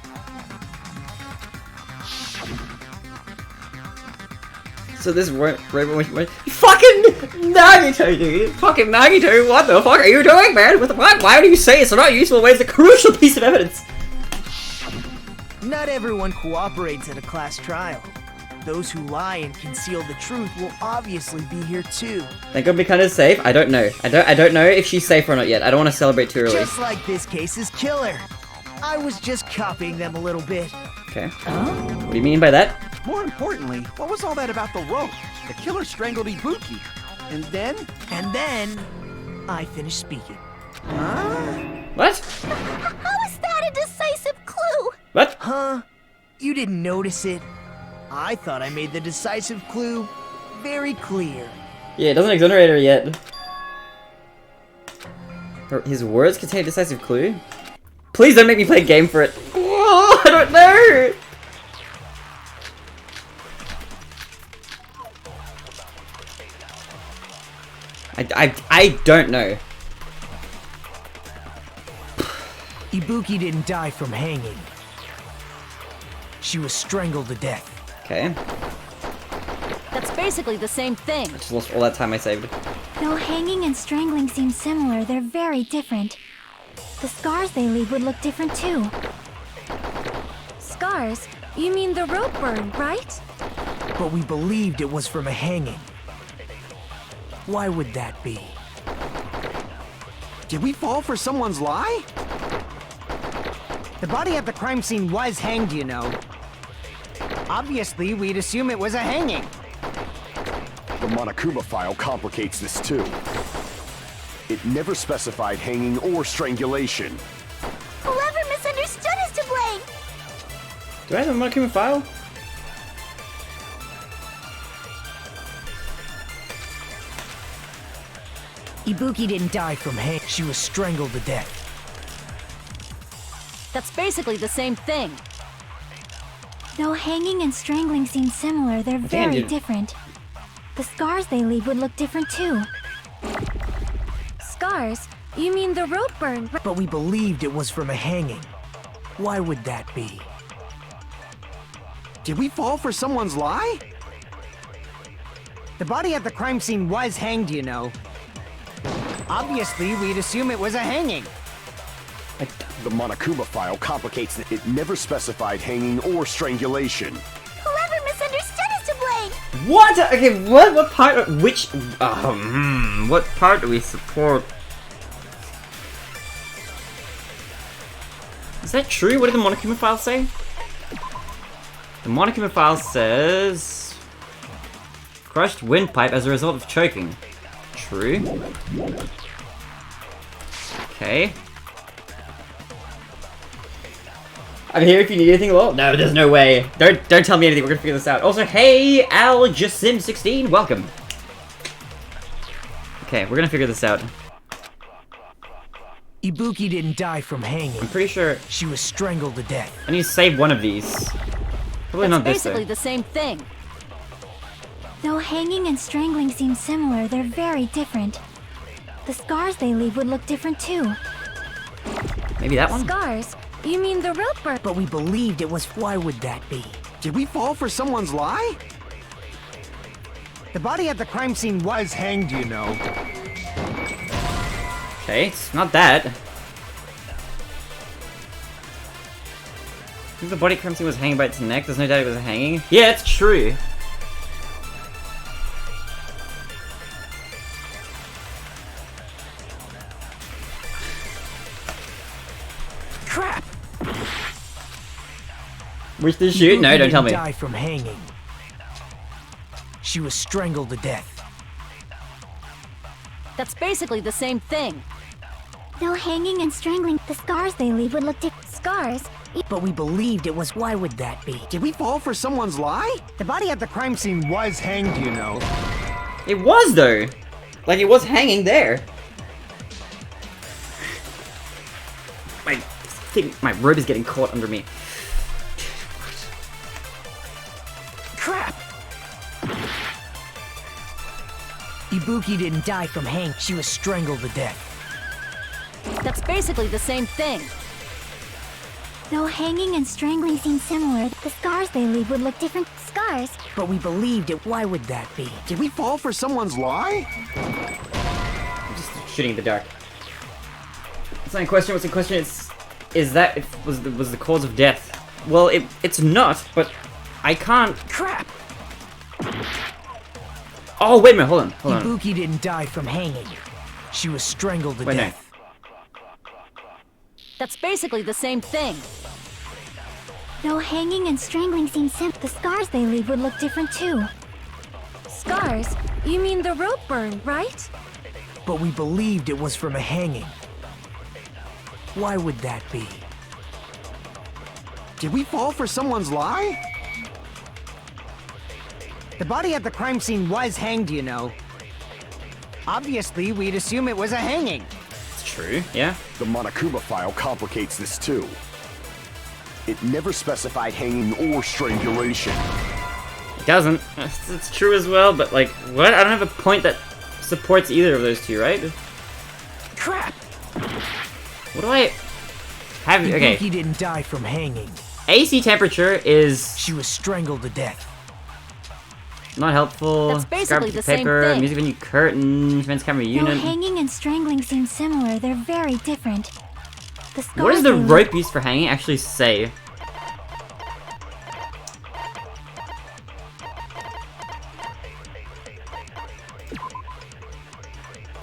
So this rope went fucking Nagito, dude! Fucking Nagito, what the fuck are you doing, man? What the fuck? Why do you say it's not useful when it's a crucial piece of evidence? Not everyone cooperates at a class trial. Those who lie and conceal the truth will obviously be here too. Think it'll be kind of safe? I don't know. I don't know if she's safe or not yet. I don't want to celebrate too early. Just like this case's killer. I was just copying them a little bit. Okay. What do you mean by that? More importantly, what was all that about the rope? The killer strangled Ibuki. And then? And then, I finished speaking. What? How is that a decisive clue? What? Huh? You didn't notice it? I thought I made the decisive clue very clear. Yeah, it doesn't exonerate her yet. His words contain a decisive clue? Please don't make me play a game for it. Oh, I don't know! I don't know. Ibuki didn't die from hanging. She was strangled to death. Okay. That's basically the same thing. I just lost all that time I saved. Though hanging and strangling seem similar, they're very different. The scars they leave would look different too. Scars? You mean the rope burn, right? But we believed it was from a hanging. Why would that be? Did we fall for someone's lie? The body at the crime scene was hanged, you know. Obviously, we'd assume it was a hanging. The Monokuma file complicates this too. It never specified hanging or strangulation. Whoever misunderstood is to blame! Do I have a Monokuma file? Ibuki didn't die from hang. She was strangled to death. That's basically the same thing. Though hanging and strangling seem similar, they're very different. The scars they leave would look different too. Scars? You mean the rope burn? But we believed it was from a hanging. Why would that be? Did we fall for someone's lie? The body at the crime scene was hanged, you know. Obviously, we'd assume it was a hanging. The Monokuma file complicates it. It never specified hanging or strangulation. Whoever misunderstood is to blame! What? Okay, what part? Which? What part do we support? Is that true? What did the Monokuma file say? The Monokuma file says crushed windpipe as a result of choking. True. Okay. I'm here if you need anything. Well, no, there's no way. Don't tell me anything. We're gonna figure this out. Also, hey, Al Jasim16, welcome. Okay, we're gonna figure this out. Ibuki didn't die from hanging. I'm pretty sure She was strangled to death. I need to save one of these. Probably not this Basically though. the same thing. Though hanging and strangling seem similar, they're very different. The scars they leave would look different too. Maybe that one. Scars? You mean the rope burn? But we believed it was. Why would that be? Did we fall for someone's lie? The body at the crime scene was hanged, you know. Okay, it's not that. If the body crime scene was hanging by its neck, there's no doubt it was hanging. Yeah, it's true. Crap! Wish to shoot? No, Ibuki don't tell didn't me. die from hanging. She was strangled to death. That's basically the same thing. Though hanging and strangling, the scars they leave would look different. Scars? But we believed it was. Why would that be? Did we fall for someone's lie? The body at the crime scene was hanged, you know. It was though. Like it was hanging there. My robe is getting caught under me. Crap! Ibuki didn't die from hanging. She was strangled to death. That's basically the same thing. Though hanging and strangling seem similar, the scars they leave would look different. Scars? But we believed it. Why would that be? Did we fall for someone's lie? I'm just shooting in the dark. What's the question? What's the question? Is that was the cause of death? Well, it's not, but I can't. Crap! Oh wait a minute, hold on. Ibuki didn't die from hanging. She was strangled to Wait, no. death. That's basically the same thing. Though hanging and strangling seem simple, the scars they leave would look different too. Scars? You mean the rope burn, right? But we believed it was from a hanging. Why would that be? Did we fall for someone's lie? The body at the crime scene was hanged, you know. Obviously, we'd assume it was a hanging. It's true, yeah. The Monokuma file complicates this too. It never specified hanging or strangulation. It doesn't. It's true as well, but like, what? I don't have a point that supports either of those two, right? Crap! What do I have? Okay. Ibuki didn't die from hanging. AC temperature is She was strangled to death. not helpful. That's basically Garbage the same paper, thing. music venue curtain, defense camera Though unit. hanging and strangling seem similar, they're very different. The scars What does the they leave- rope used for hanging actually say?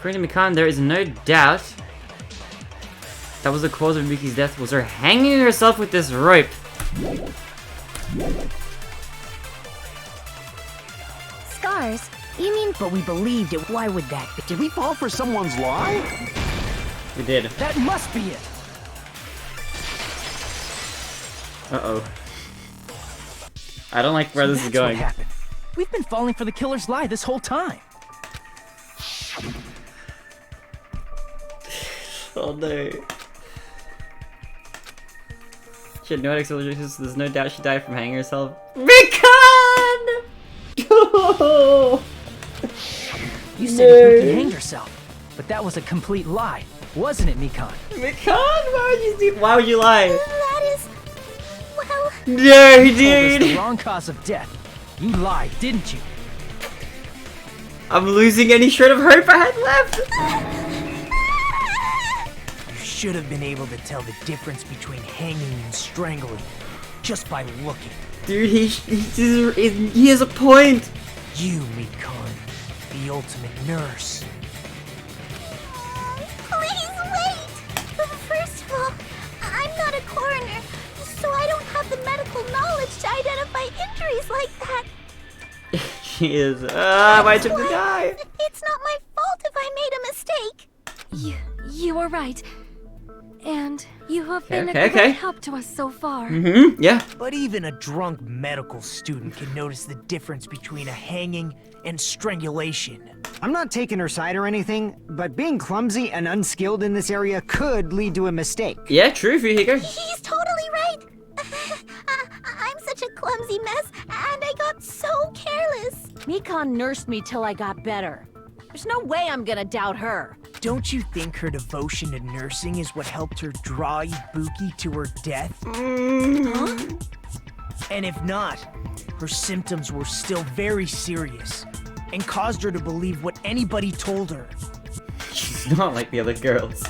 According to Mikan, there is no doubt that was the cause of Miki's death, was her hanging herself with this rope. Scars? You mean... But we believed it. Why would that be? Did we fall for someone's lie? We did. That must be it. Uh-oh. I don't like where this is That's going. what happened. We've been falling for the killer's lie this whole time. Oh no. She had no explanations, so there's no doubt she died from hanging herself. Mikan! You said Ibuki hanged herself, but that was a complete lie, wasn't it, Mikan? Mikan, why would you lie? That is... well... No, You told us the dude! wrong cause of death. You lied, didn't you? I'm losing any shred of hope I had left! You should have been able to tell the difference between hanging and strangling just by looking. Dude, he has a point! You, Mikan, the ultimate nurse. Please wait! First of all, I'm not a coroner, so I don't have the medical knowledge to identify injuries like that. She is. I took the die! It's not my fault if I made a mistake. You were right. And you have been Okay, a okay. great help to us so far. Yeah. But even a drunk medical student can notice the difference between a hanging and strangulation. I'm not taking her side or anything, but being clumsy and unskilled in this area could lead to a mistake. Yeah, true, Fujihiko. He's totally right. I'm such a clumsy mess, and I got so careless. Mikan nursed me till I got better. There's no way I'm gonna doubt her. Don't you think her devotion to nursing is what helped her draw Ibuki to her death? Huh? And if not, her symptoms were still very serious and caused her to believe what anybody told her. She's not like the other girls.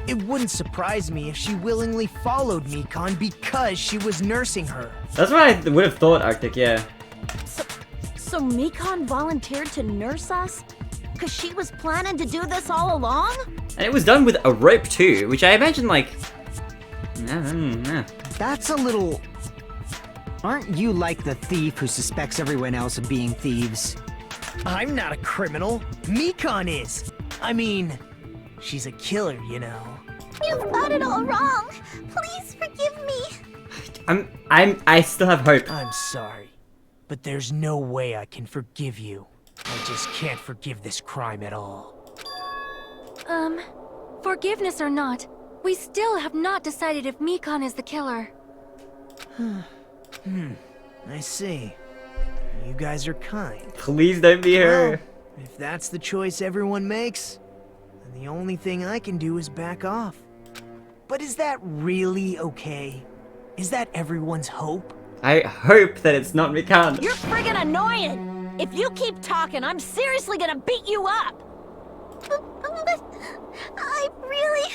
It wouldn't surprise me if she willingly followed Mikan because she was nursing her. That's what I would have thought, Arctic, yeah. So Mikan volunteered to nurse us? Cause she was planning to do this all along? And it was done with a rope too, which I imagine like... That's a little... Aren't you like the thief who suspects everyone else of being thieves? I'm not a criminal. Mikan is. I mean, she's a killer, you know. You've got it all wrong. Please forgive me. I still have hope. I'm sorry, but there's no way I can forgive you. I just can't forgive this crime at all. Forgiveness or not, we still have not decided if Mikan is the killer. I see. You guys are kind. Please don't be her. Well, if that's the choice everyone makes, then the only thing I can do is back off. But is that really okay? Is that everyone's hope? I hope that it's not Mikan. You're friggin' annoying! If you keep talking, I'm seriously gonna beat you up! But I'm really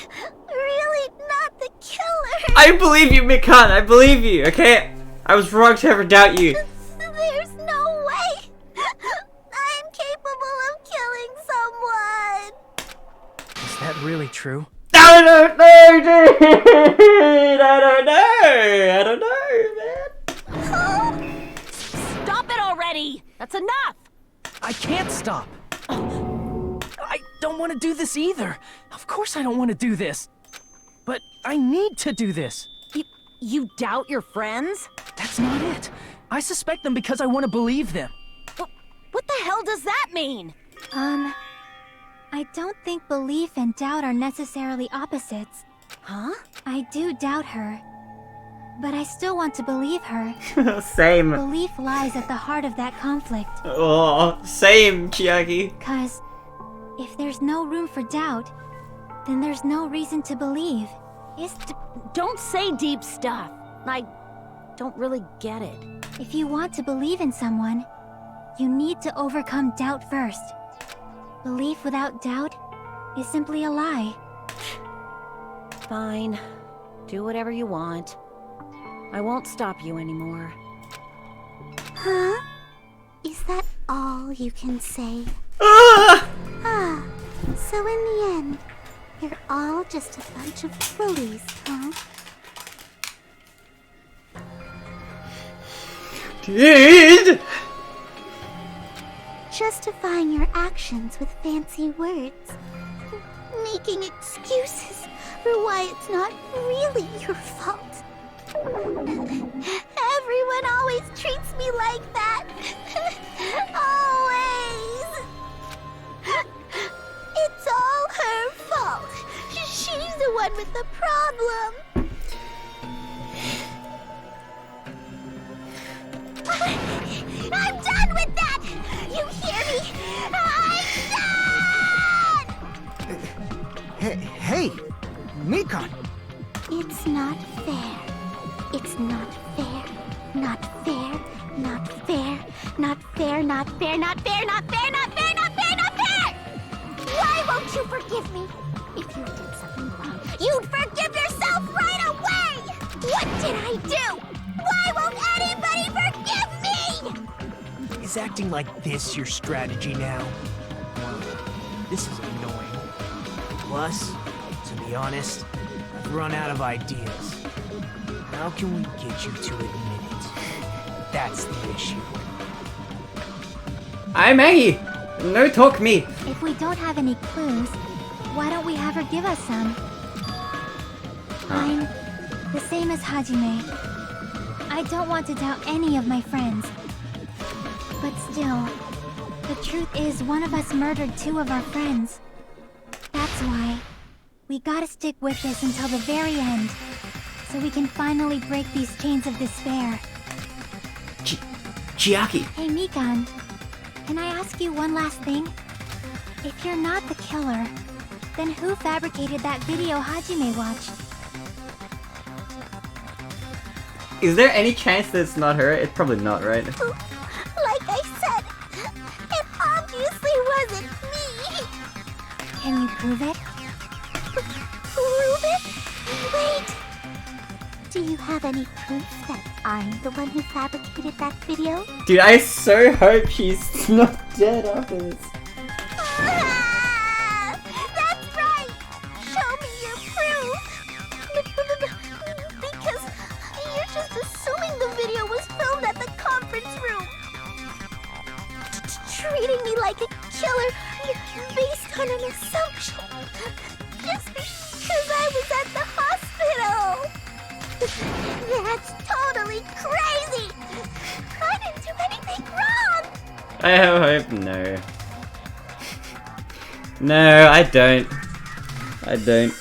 not the killer. I believe you, Mikan. I believe you, okay? I was wrong to ever doubt you. There's no way. I'm capable of killing someone. Is that really true? I don't know, dude. I don't know, man. Stop it already! That's enough! I can't stop. I don't want to do this either. Of course I don't want to do this. But I need to do this. You doubt your friends? That's not it. I suspect them because I want to believe them. What the hell does that mean? I don't think belief and doubt are necessarily opposites. Huh? I do doubt her, but I still want to believe her. Same. Belief lies at the heart of that conflict. Oh, same, Chiaki. 'Cause if there's no room for doubt, then there's no reason to believe. Don't say deep stuff. I don't really get it. If you want to believe in someone, you need to overcome doubt first. Belief without doubt is simply a lie. Fine. Do whatever you want. I won't stop you anymore. Huh? Is that all you can say? Ah! Ah, So in the end, you're all just a bunch of bullies, huh? Dude! Justifying your actions with fancy words. Making excuses for why it's not really your fault. Everyone always treats me like that. Always. It's all her fault. She's the one with the problem. I'm done with that! You hear me? I'm done! Hey, Mikan. It's not fair. It's not fair. Not fair. Not fair. Not fair. Not fair. Not fair. Not fair. Not fair. Not fair. Not fair! Why won't you forgive me? If you did something wrong, you'd forgive yourself right away! What did I do? Why won't anybody forgive me? Is acting like this your strategy now? This is annoying. Plus, to be honest, I've run out of ideas. How can we get you to admit it? That's the issue. I'm Maggie! No talk me! If we don't have any clues, why don't we have her give us some? I'm the same as Hajime. I don't want to doubt any of my friends. But still, the truth is one of us murdered two of our friends. That's why we gotta stick with this until the very end, so we can finally break these chains of despair. Chiaki! Hey Mikan, can I ask you one last thing? If you're not the killer, then who fabricated that video Hajime watched? Is there any chance that it's not her? It's probably not, right? Like I said, it obviously wasn't me. Can you prove it? Prove it? Wait. Do you have any proof that I'm the one who fabricated that video? Dude, I so hope she's not dead after this. Ah, that's right! Show me your proof! Because you're just assuming the video was filmed at the conference room. Treating me like a killer based on an assumption. Just because I was at the hospital. That's totally crazy! I didn't do anything wrong! I hope no. No, I don't. I don't.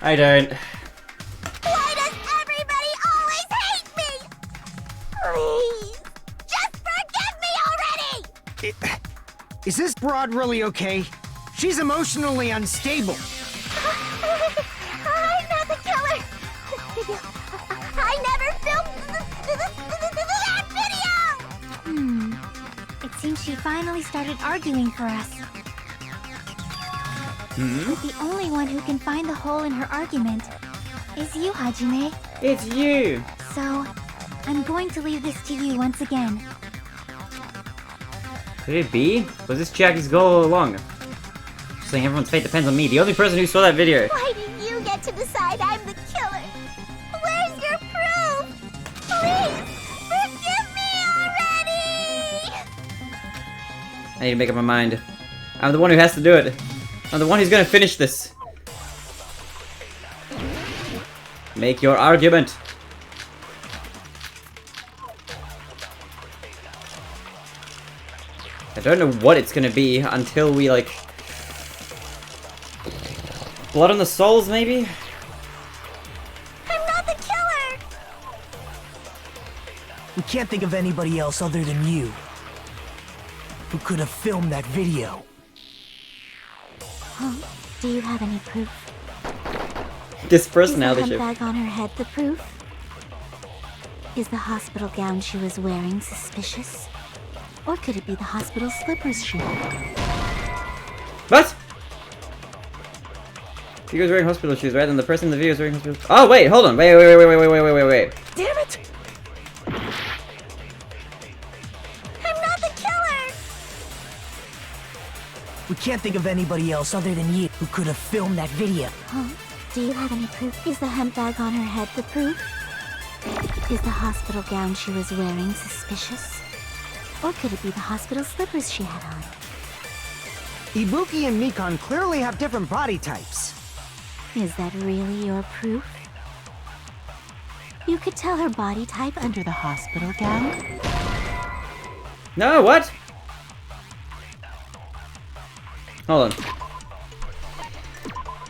I don't. Why does everybody always hate me? Please, just forgive me already! Is this broad really okay? She's emotionally unstable. I'm not the killer! I never filmed that video! It seems she finally started arguing for us. But the only one who can find the hole in her argument is you, Hajime. It's you! So, I'm going to leave this to you once again. Could it be? Was this Chiaki's goal all along? She's saying everyone's fate depends on me, the only person who saw that video. Why do you get to decide I'm the killer? Where's your proof? Please, forgive me already! I need to make up my mind. I'm the one who has to do it. I'm the one who's gonna finish this. Make your argument. I don't know what it's gonna be until we, like... Blood on the souls, maybe? I'm not the killer! We can't think of anybody else other than you who could have filmed that video. Huh? Do you have any proof? This Is the personality shift. handbag on her head the proof? Is the hospital gown she was wearing suspicious? Or could it be the hospital slippers she wore? What? She was wearing hospital shoes, right? And the person in the video is wearing hospital. Oh wait, hold on. Wait. Damn it! I'm not the killer! We can't think of anybody else other than you who could have filmed that video. Huh? Do you have any proof? Is the hemp bag on her head the proof? Is the hospital gown she was wearing suspicious? Or could it be the hospital slippers she had on? Ibuki and Mikan clearly have different body types. Is that really your proof? You could tell her body type under the hospital gown? No, what? Hold on.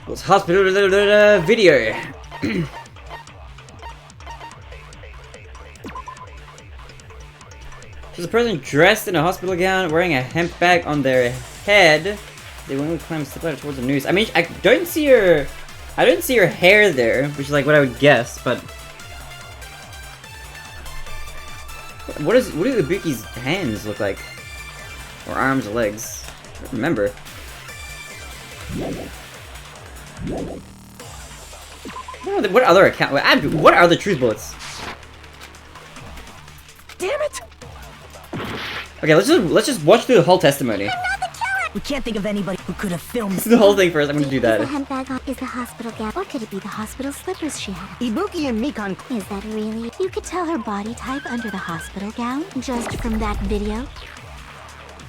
What's hospital video? There's a person dressed in a hospital gown wearing a hemp bag on their head. They willingly climb a step ladder towards the noose. I mean, I don't see her hair there, which is like what I would guess, but what do Ibuki's hands look like? Or arms or legs? I don't remember. What other account? What are the truth bullets? Damn it! Okay, let's just watch through the whole testimony. We can't think of anybody who could have filmed This is the whole thing first. I'm gonna do Is the that. hemp bag on? Is the hospital gown? Or could it be the hospital slippers she had? Ibuki and Mikan. Is that really? You could tell her body type under the hospital gown just from that video?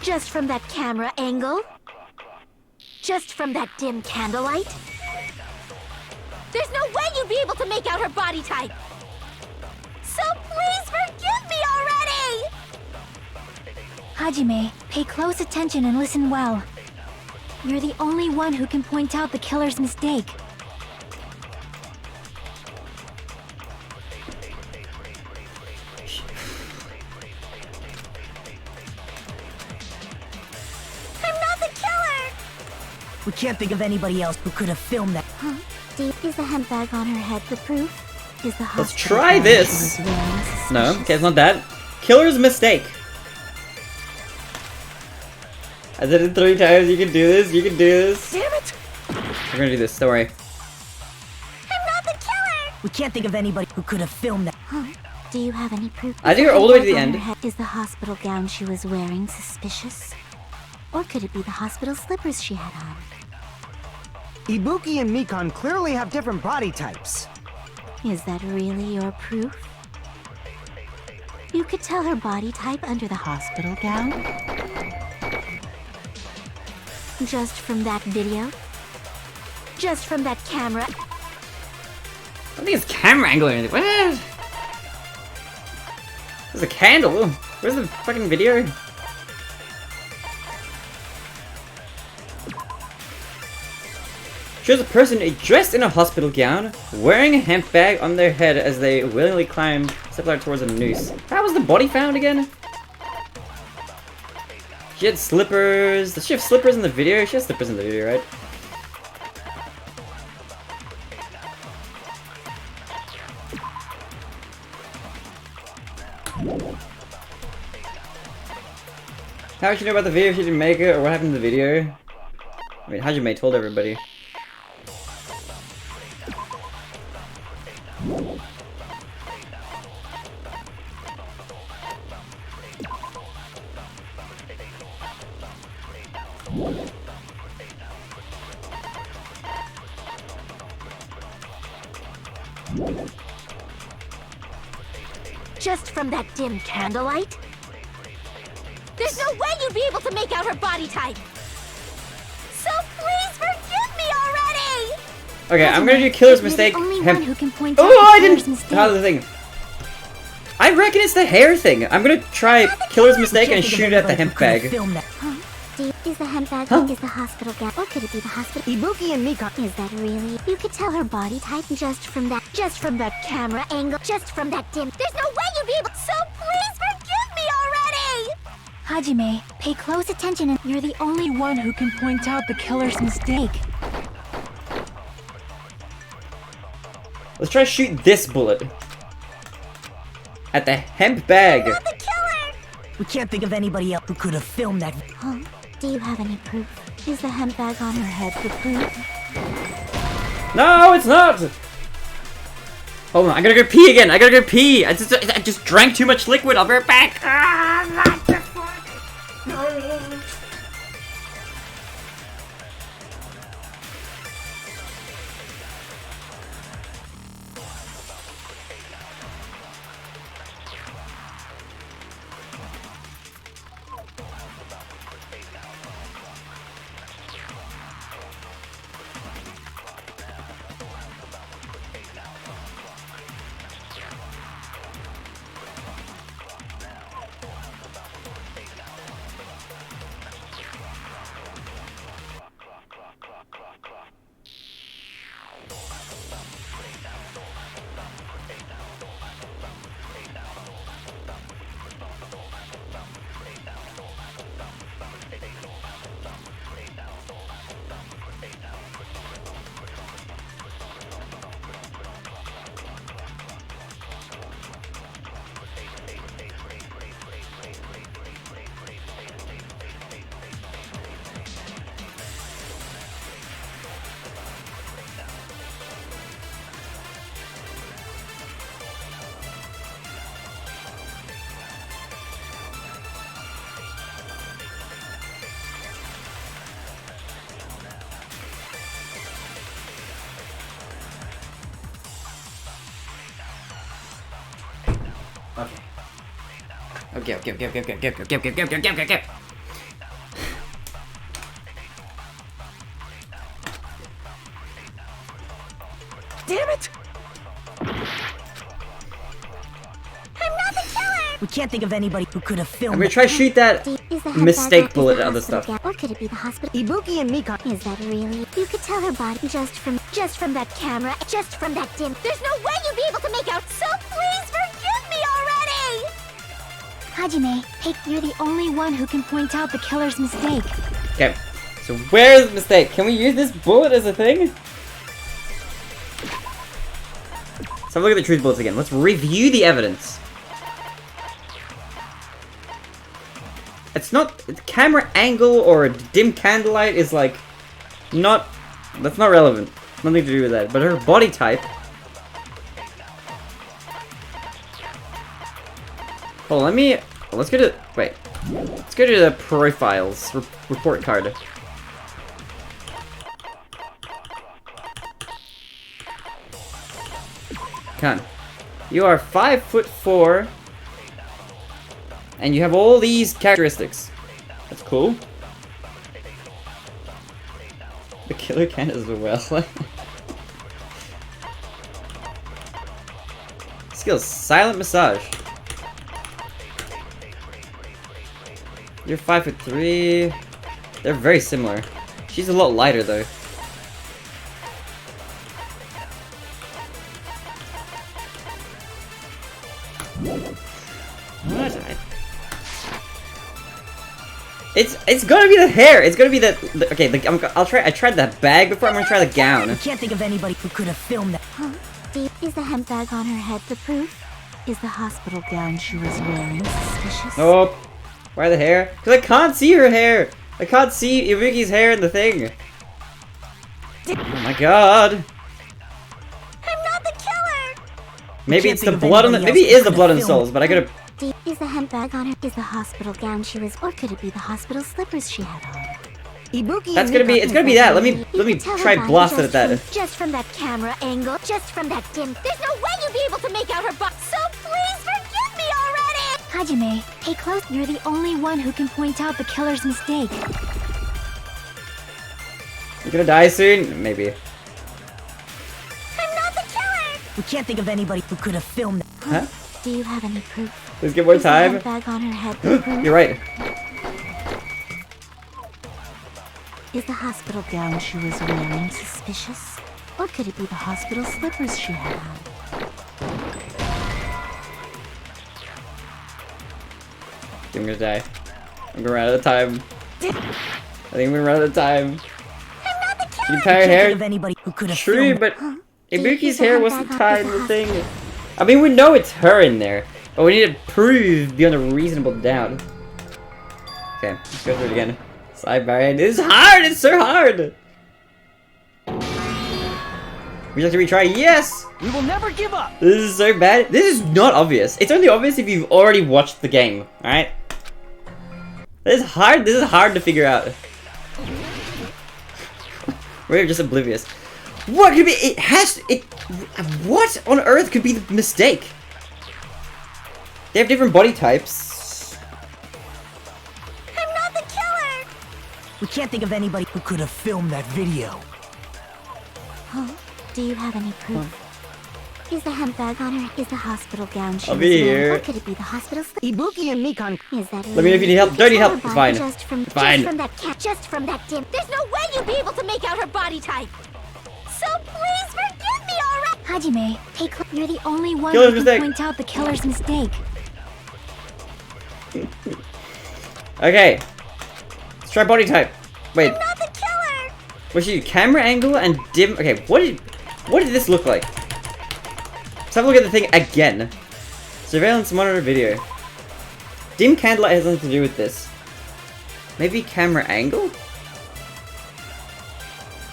Just from that camera angle? Just from that dim candlelight? There's no way you'd be able to make out her body type! So please forgive me already! Hajime, pay close attention and listen well. You're the only one who can point out the killer's mistake. I'm not the killer! We can't think of anybody else who could have filmed that. Huh? Is the hemp bag on her head the proof? Is the Let's hospital try gown this. she was wearing No, suspicious? okay, it's not that. Killer's mistake. I did it 3 times. You can do this. You can do this. Damn it! We're gonna do this. Don't worry. I'm not the killer! We can't think of anybody who could have filmed that. Huh? Do you have any proof? I think Is we're all the way to the hemp end. bag on her head- Is the hospital gown she was wearing suspicious? Or could it be the hospital slippers she had on? Ibuki and Mikan clearly have different body types. Is that really your proof? You could tell her body type under the hospital gown? Just from that video? Just from that camera? I don't think it's camera angle or anything. What? There's a candle. Where's the fucking video? Shows a person dressed in a hospital gown, wearing a hemp bag on their head as they willingly climb step ladder towards a noose. How was the body found again? She had slippers. Does she have slippers in the video? She has slippers in the video, right? How would you know about the video if you didn't make it, or what happened to the video? I mean, Hajime told everybody. Just from that dim candlelight? There's no way you'd be able to make out her body type! So please forgive me already! Okay, I'm gonna do killer's mistake. You're the only Hemp- one who can point out Oh, the I killer's didn't. mistake. How's the thing? I reckon it's the hair thing. I'm gonna try killer's mistake and shoot it at the hemp bag. Huh? Is the hemp bag Huh? is the hospital gown? Or could it be the hospital? Ibuki and Mikan. Is that really? You could tell her body type just from that camera angle, just from that dim. There's no way you'd be able. So please forgive me already! Hajime, pay close attention and you're the only one who can point out the killer's mistake. Let's try to shoot this bullet at the hemp bag. Not the killer! We can't think of anybody else who could have filmed that. Huh? Do you have any proof? Is the hemp bag on her head the proof? No, it's not. Hold on, I gotta go pee again. I gotta go pee. I just drank too much liquid. I'll be right back. Okay. Okay. Damn it! We can't think of anybody who could have filmed I'm gonna try to shoot that Is the mistake handbag bullet at and the other stuff. hospital? Or could it be the hospital? Ibuki and Mikan. Is that really? You could tell her body just from that camera, just from that dim. There's no way you'd be able to make out. So please forgive me already. Hajime, hey, you're the only one who can point out the killer's mistake. Okay, so where's the mistake? Can we use this bullet as a thing? Let's have a look at the truth bullets again. Let's review the evidence. It's not camera angle or dim candlelight is like that's not relevant. Nothing to do with that. But her body type. Oh, let's go to the profiles report card. Come on. You are 5'4", and you have all these characteristics. That's cool. The killer can as well. Skills: silent massage. You're 5'3". They're very similar. She's a lot lighter though. What? It's gonna be the hair. It's gonna be I'll try. I tried the bag before. I'm gonna try the gown. We can't think of anybody who could have filmed that. Huh? Is the handbag on her head the proof? Is the hospital gown she was wearing suspicious? Nope. Why the hair? Because I can't see her hair. I can't see Ibuki's hair in the thing. Oh my god. I'm not the killer. Maybe it's the blood on the. Maybe it is the blood and souls, but I gotta. Is the handbag on her? Is the hospital gown she was, or could it be the hospital slippers she had on? Ibuki. That's gonna be. It's gonna be that. Let me try blast it at that. Just from that camera angle, just from that dim. There's no way you'd be able to make out her butt. So please forgive me already. Hajime, hey close, you're the only one who can point out the killer's mistake. You're gonna die soon? Maybe. I'm not the killer. We can't think of anybody who could have filmed that. Huh? Do you have any proof? Let's get more Is the time. handbag on her head the proof? You're right. Is the hospital gown she was wearing suspicious? Or could it be the hospital slippers she had on? I'm gonna die. I'm gonna run out of time. I think I'm gonna run out of time. I'm not the killer! You tie her Can't hair? think of anybody who could have True, filmed but Ibuki's Is the hair handbag wasn't on- tied is in the the thing. I mean, we know it's her in there, but we need to prove beyond a reasonable doubt. Okay, let's go through it again. Sidebar. This is hard! It's so hard! We have to retry. Yes! We will never give up! This is so bad. This is not obvious. It's only obvious if you've already watched the game, alright? This is hard. This is hard to figure out. We're just oblivious. What could be? It has. It. What on earth could be the mistake? They have different body types. I'm not the killer! We can't think of anybody who could have filmed that video. Huh? Do you have any proof? Is the handbag on her? Is the hospital gown she I'll was be wearing? here. Or could it be the hospital Ibuki and Mikan. Is that Let me know if you need help. Don't need help. It's fine. Just from, It's fine. Just from that dim. There's no way you'd be able to make out her body type. So please forgive me already. Hajime, hey you're the only one Killer's who can mistake. point out the killer's mistake. Okay. Let's try body type. Wait. I'm not the killer. Was she camera angle and dim? Okay. What did this look like? Let's have a look at the thing again. Surveillance monitor video. Dim candlelight has nothing to do with this. Maybe camera angle?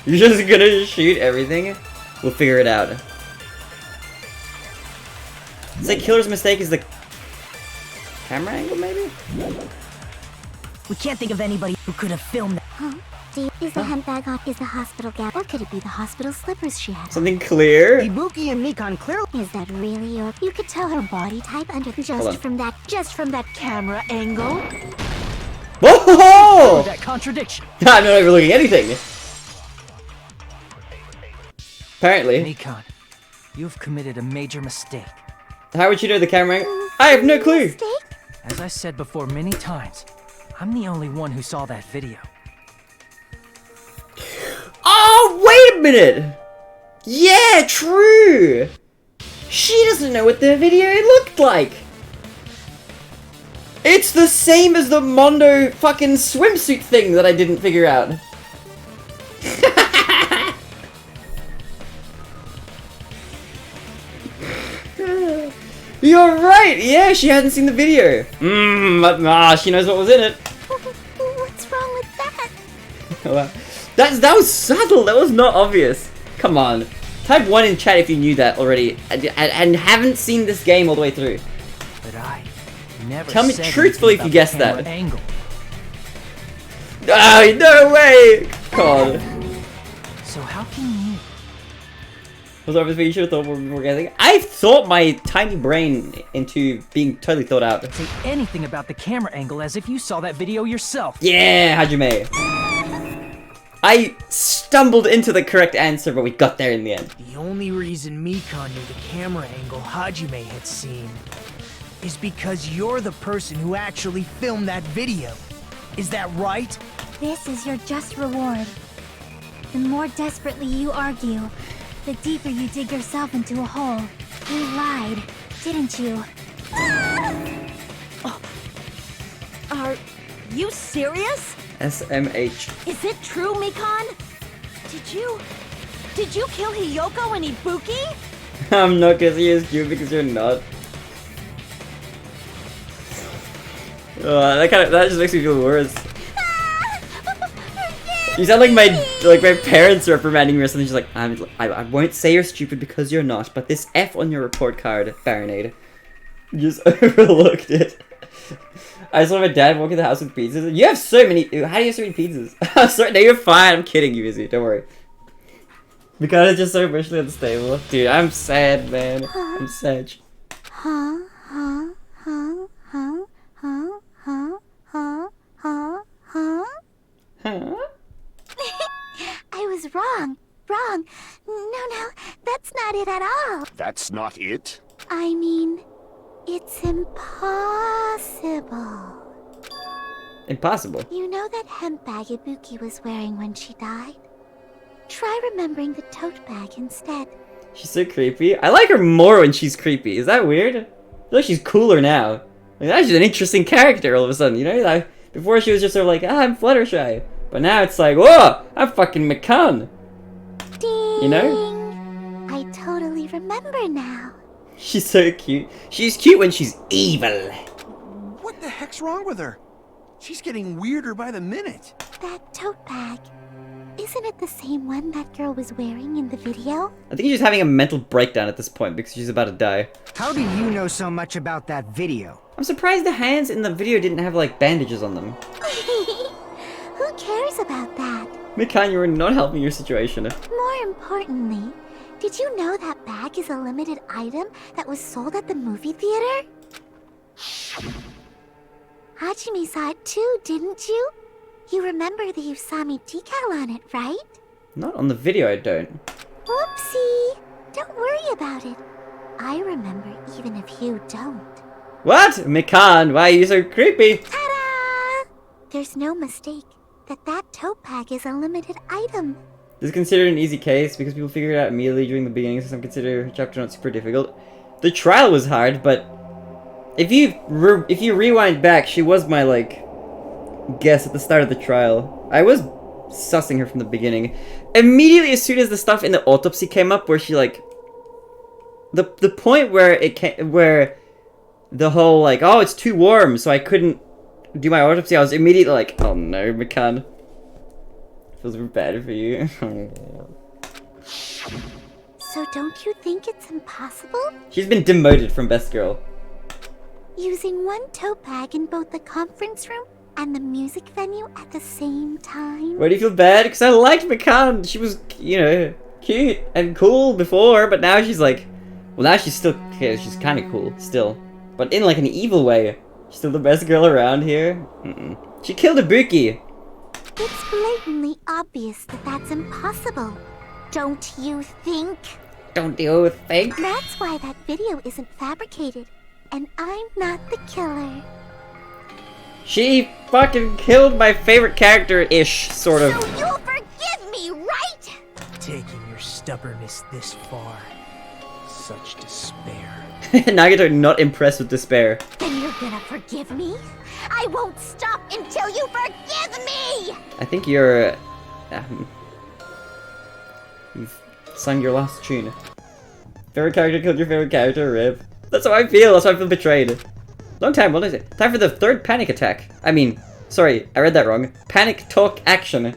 You're just gonna shoot everything? We'll figure it out. It's like killer's mistake is the camera angle, maybe? We can't think of anybody who could have filmed that. Huh? Is the handbag on? Is the hospital gown? Or could it be the hospital slippers she had? Something clear? Ibuki and Mikan clearly. Is that really your? You could tell her body type under Hold on. just from that camera angle. Whoa! That contradiction. I'm not overlooking anything. Apparently. Mikan, you've committed a major mistake. How would you know the camera angle? I have no clue. Mistake? As I said before many times, I'm the only one who saw that video. Oh, wait a minute! Yeah, true! She doesn't know what the video looked like! It's the same as the Mondo fucking swimsuit thing that I didn't figure out. You're right! Yeah, she hadn't seen the video. But she knows what was in it. What's wrong with that? Wow. That was subtle. That was not obvious. Come on. Type 1 in chat if you knew that already and haven't seen this game all the way through. But I never Tell me said truthfully if anything you about guessed the that. camera Angle. Oh, no way! God. So how can you? Was obviously you should have thought before guessing. I thought my tiny brain into being totally thought out. Say anything about the camera angle as if you saw that video yourself. Yeah, Hajime. I stumbled into the correct answer, but we got there in the end. The only reason Mikan knew the camera angle Hajime had seen is because you're the person who actually filmed that video. Is that right? This is your just reward. The more desperately you argue, the deeper you dig yourself into a hole. You lied, didn't you? Are you serious? SMH. Is it true, Mikan? Did you kill Hiyoko and Ibuki? I'm not gonna see you as cute because you're not. That just makes me feel worse. You sound like my parents reprimanding me or something. She's like, I won't say you're stupid because you're not, but this F on your report card, Baronade. You just overlooked it. I saw my dad walk in the house with pizzas. You have so many. How do you have so many pizzas? I'm sorry. No, you're fine. I'm kidding you, Izzy. Don't worry. Because it's just so emotionally unstable. Dude, I'm sad, man. I'm sad. Huh? I was wrong. No, that's not it at all. That's not it? I mean, it's impossible. Impossible. You know that hemp bag Ibuki was wearing when she died? Try remembering the tote bag instead. She's so creepy. I like her more when she's creepy. Is that weird? I feel like she's cooler now. Like, now she's an interesting character all of a sudden, you know? Like, before she was just sort of like, I'm Fluttershy. But now it's like, whoa, I'm fucking Mikan. Ding! You know? I totally remember now. She's so cute. She's cute when she's evil. What the heck's wrong with her? She's getting weirder by the minute. That tote bag. Isn't it the same one that girl was wearing in the video? I think she's having a mental breakdown at this point because she's about to die. How do you know so much about that video? I'm surprised the hands in the video didn't have like bandages on them. Who cares about that? Mikan, you are not helping your situation. More importantly, did you know that bag is a limited item that was sold at the movie theater? Hajime saw it too, didn't you? You remember the Usami decal on it, right? Not on the video, I don't. Whoopsie! Don't worry about it. I remember even if you don't. What? Mikan, why are you so creepy? Ta-da! There's no mistake that tote bag is a limited item. This is considered an easy case because people figured it out immediately during the beginning, so some consider chapter not super difficult. The trial was hard, but if you rewind back, she was my guess at the start of the trial. I was sussing her from the beginning. Immediately as soon as the stuff in the autopsy came up, where she the point where where the whole oh, it's too warm, so I couldn't do my autopsy, I was immediately like, oh no, Mikan. Feels bad for you. So don't you think it's impossible? She's been demoted from best girl. Using one tote bag in both the conference room and the music venue at the same time? Why do you feel bad? Because I liked Mikan. She was, you know, cute and cool before, but now she's like, well, now she's still, okay, she's kind of cool still, but in like an evil way. She's still the best girl around here. She killed Ibuki. It's blatantly obvious that that's impossible. Don't you think? Don't you think? That's why that video isn't fabricated, and I'm not the killer. She fucking killed my favorite character-ish, sort of. So you'll forgive me, right? Taking your stubbornness this far. Such despair. Nagito not impressed with despair. Then you're gonna forgive me? I won't stop until you forgive me! I think you're... you've sung your last tune. Favorite character killed your favorite character, rip. That's how I feel, that's how I feel betrayed. Long time, what is it? Time for the third panic attack. I mean, sorry, I read that wrong. Panic talk action.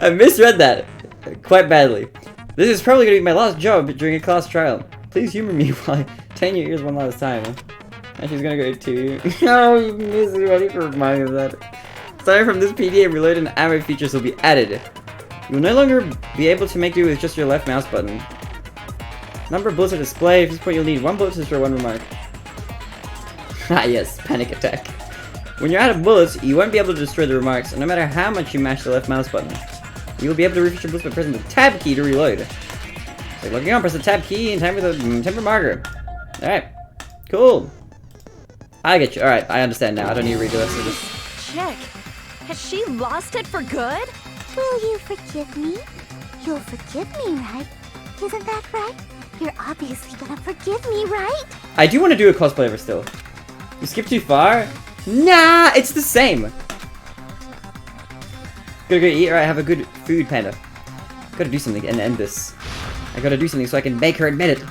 I misread that quite badly. This is probably gonna be my last job during a class trial. Please humor me while I tang your ears one last time. And she's gonna go too. No, you missed it. I need to remind you of that. Starting from this PDA, reload and ammo features will be added. You will no longer be able to make do with just your left mouse button. Number of bullets are displayed. At this point, you'll need 1 bullet to destroy 1 remark. Ah yes, panic attack. When you're out of bullets, you won't be able to destroy the remarks, and no matter how much you mash the left mouse button. You will be able to refresh your bullets by pressing the tab key to reload. So looking on, press the tab key and time for the temper marker. Alright. Cool. I get you. Alright, I understand now. I don't need to redo this. So just... Chick, has she lost it for good? Will you forgive me? You'll forgive me, right? Isn't that right? You're obviously gonna forgive me, right? I do want to do a cosplay of her still. You skipped too far? Nah, it's the same. Gotta go eat. Alright, have a good food, Panda. Gotta do something and end this. I gotta do something so I can make her admit it.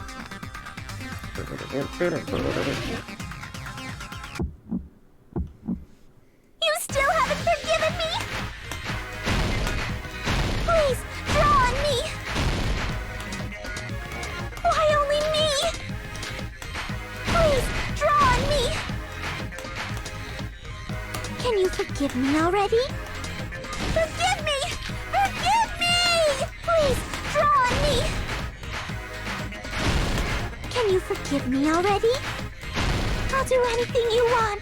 You still haven't forgiven me? Please, draw on me! Why only me? Please, draw on me! Can you forgive me already? Forgive me! Forgive me! Please, draw on me! Can you forgive me already? I'll do anything you want.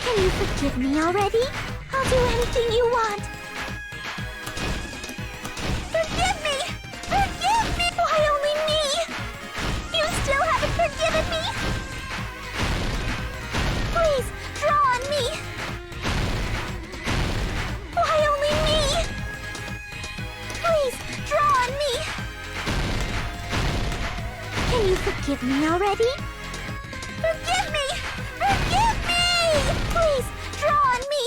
Can you forgive me already? I'll do anything you want. Forgive me! Forgive me! Why only me? You still haven't forgiven me? Please, draw on me! Why only me? Please, draw on me! Can you forgive me already? Forgive me! Forgive me! Please, draw on me!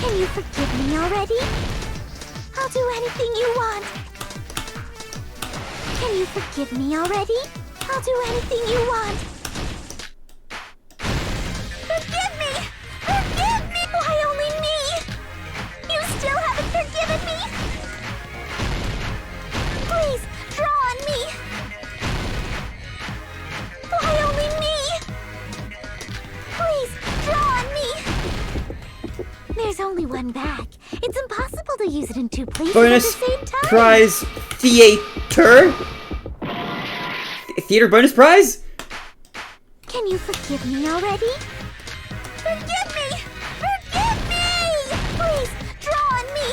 Can you forgive me already? I'll do anything you want. Can you forgive me already? I'll do anything you want. Forgive me! Forgive me! Why only me? You still haven't forgiven me? Please, draw on me! Why only me? Please, draw on me! There's only one bag. It's impossible to use it in 2 places Bonus at the same time. prize theater? Theater bonus prize? Can you forgive me already? Forgive me! Forgive me! Please, draw on me!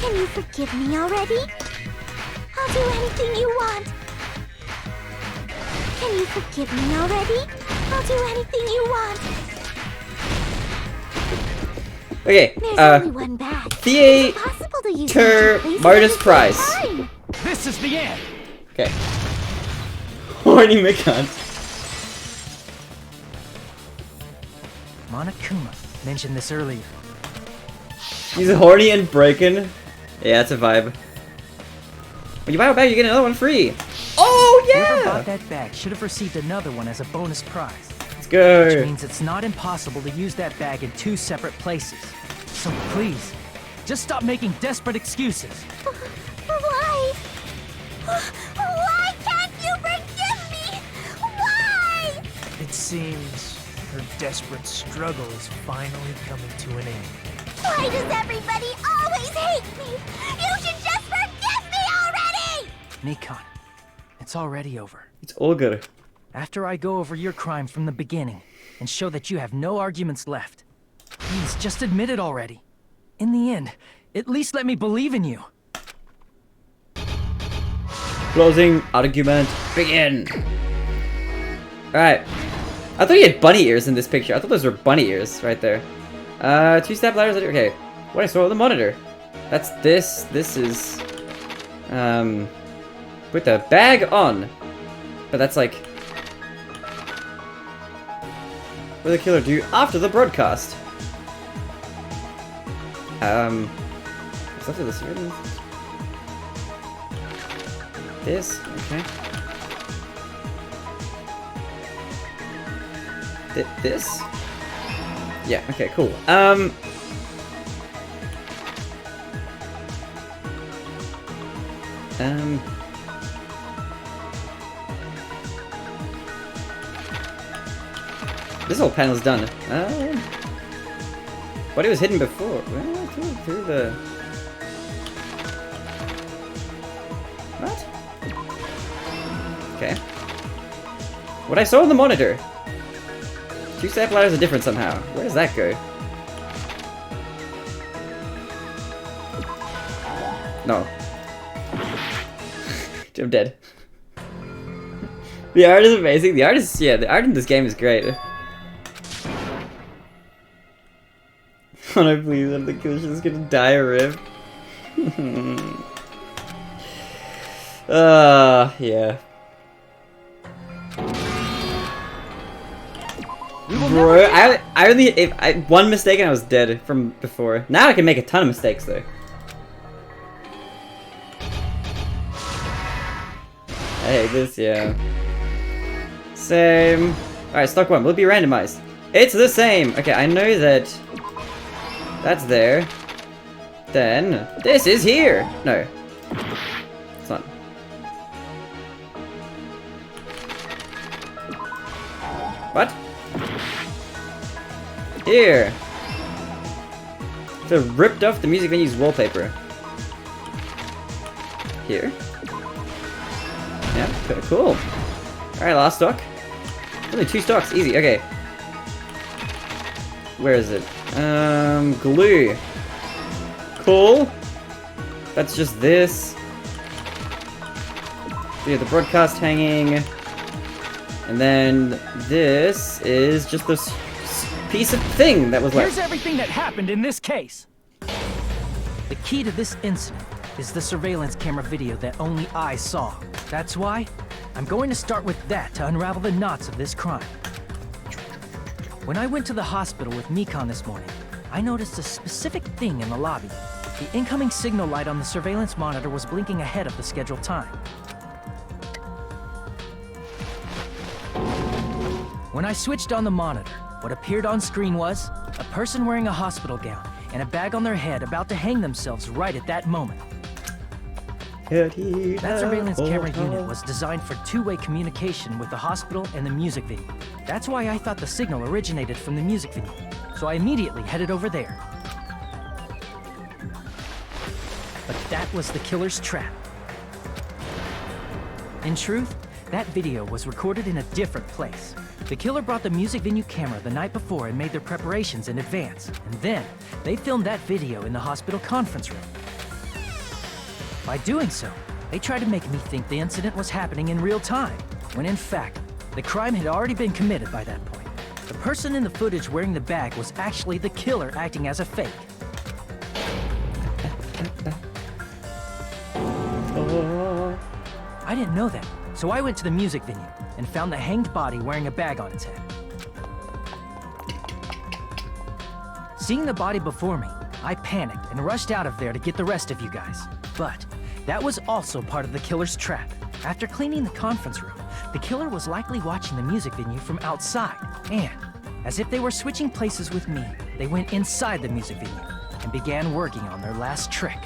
Can you forgive me already? I'll do anything you want. Can you forgive me already? I'll do anything you want. Okay, There's only one bag. It's impossible to use theater it in 2 places bonus at the prize. same time. This is the end. Okay. Horny Mikan. Monokuma mentioned this earlier. He's horny and breaking. Yeah, it's a vibe. When you buy a bag, you get another one free. Oh, Whoever yeah! bought that bag should have received another one as a bonus prize. Let's go. Which means it's not impossible to use that bag in 2 separate places. So please, just stop making desperate excuses. Why? Why? seems her desperate struggle is finally coming to an end. Why does everybody always hate me? You should just forgive me already! Mikon, it's already over. It's all good. After I go over your crime from the beginning and show that you have no arguments left, please just admit it already. In the end, at least let me believe in you. Closing argument, begin. Alright. I thought he had bunny ears in this picture. I thought those were bunny ears right there. 2-step ladders. Okay. What I saw on the monitor. That's this. This is... put the bag on. But that's like... what did the killer do after the broadcast? What's after this? This? Okay. This? Yeah, okay, cool. This whole panel's done. But it was hidden before. Well, through the... what? Okay. What I saw on the monitor. 2-step ladders are different somehow. Where does that go? No. I'm dead. The art is amazing. The art is, yeah, the art in this game is great. Oh no, please, I'm the killer. She's gonna die a rib. Yeah. Bro, I only one mistake and I was dead from before. Now I can make a ton of mistakes though. I hate this, yeah. Same. Alright, stock 1 will be randomized. It's the same! Okay, I know that that's there. Then this is here! No. It's not. What? Here! So ripped off the music venue's wallpaper. Here. Yeah, okay, cool. Alright, last stock. Only 2 stocks, easy, okay. Where is it? Glue. Cool. That's just this. So the broadcast hanging. And then this is just this piece of thing that was left. Here's everything that happened in this case. The key to this incident is the surveillance camera video that only I saw. That's why I'm going to start with that to unravel the knots of this crime. When I went to the hospital with Mikon this morning, I noticed a specific thing in the lobby. The incoming signal light on the surveillance monitor was blinking ahead of the scheduled time. When I switched on the monitor, what appeared on screen was a person wearing a hospital gown and a bag on their head about to hang themselves right at that moment. That surveillance camera unit was designed for two-way communication with the hospital and the music venue. That's why I thought the signal originated from the music venue, so I immediately headed over there. But that was the killer's trap. In truth, that video was recorded in a different place. The killer brought the music venue camera the night before and made their preparations in advance, and then they filmed that video in the hospital conference room. By doing so, they tried to make me think the incident was happening in real time, when in fact, the crime had already been committed by that point. The person in the footage wearing the bag was actually the killer acting as a fake. I didn't know that, so I went to the music venue and found the hanged body wearing a bag on its head. Seeing the body before me, I panicked and rushed out of there to get the rest of you guys. But that was also part of the killer's trap. After cleaning the conference room, the killer was likely watching the music venue from outside. And, as if they were switching places with me, they went inside the music venue and began working on their last trick.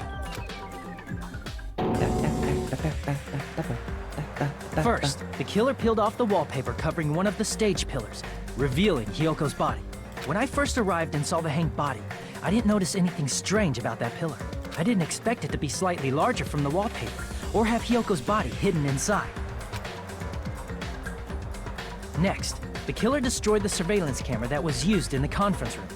First, the killer peeled off the wallpaper covering one of the stage pillars, revealing Hyoko's body. When I first arrived and saw the hanged body, I didn't notice anything strange about that pillar. I didn't expect it to be slightly larger from the wallpaper, or have Hyoko's body hidden inside. Next, the killer destroyed the surveillance camera that was used in the conference room.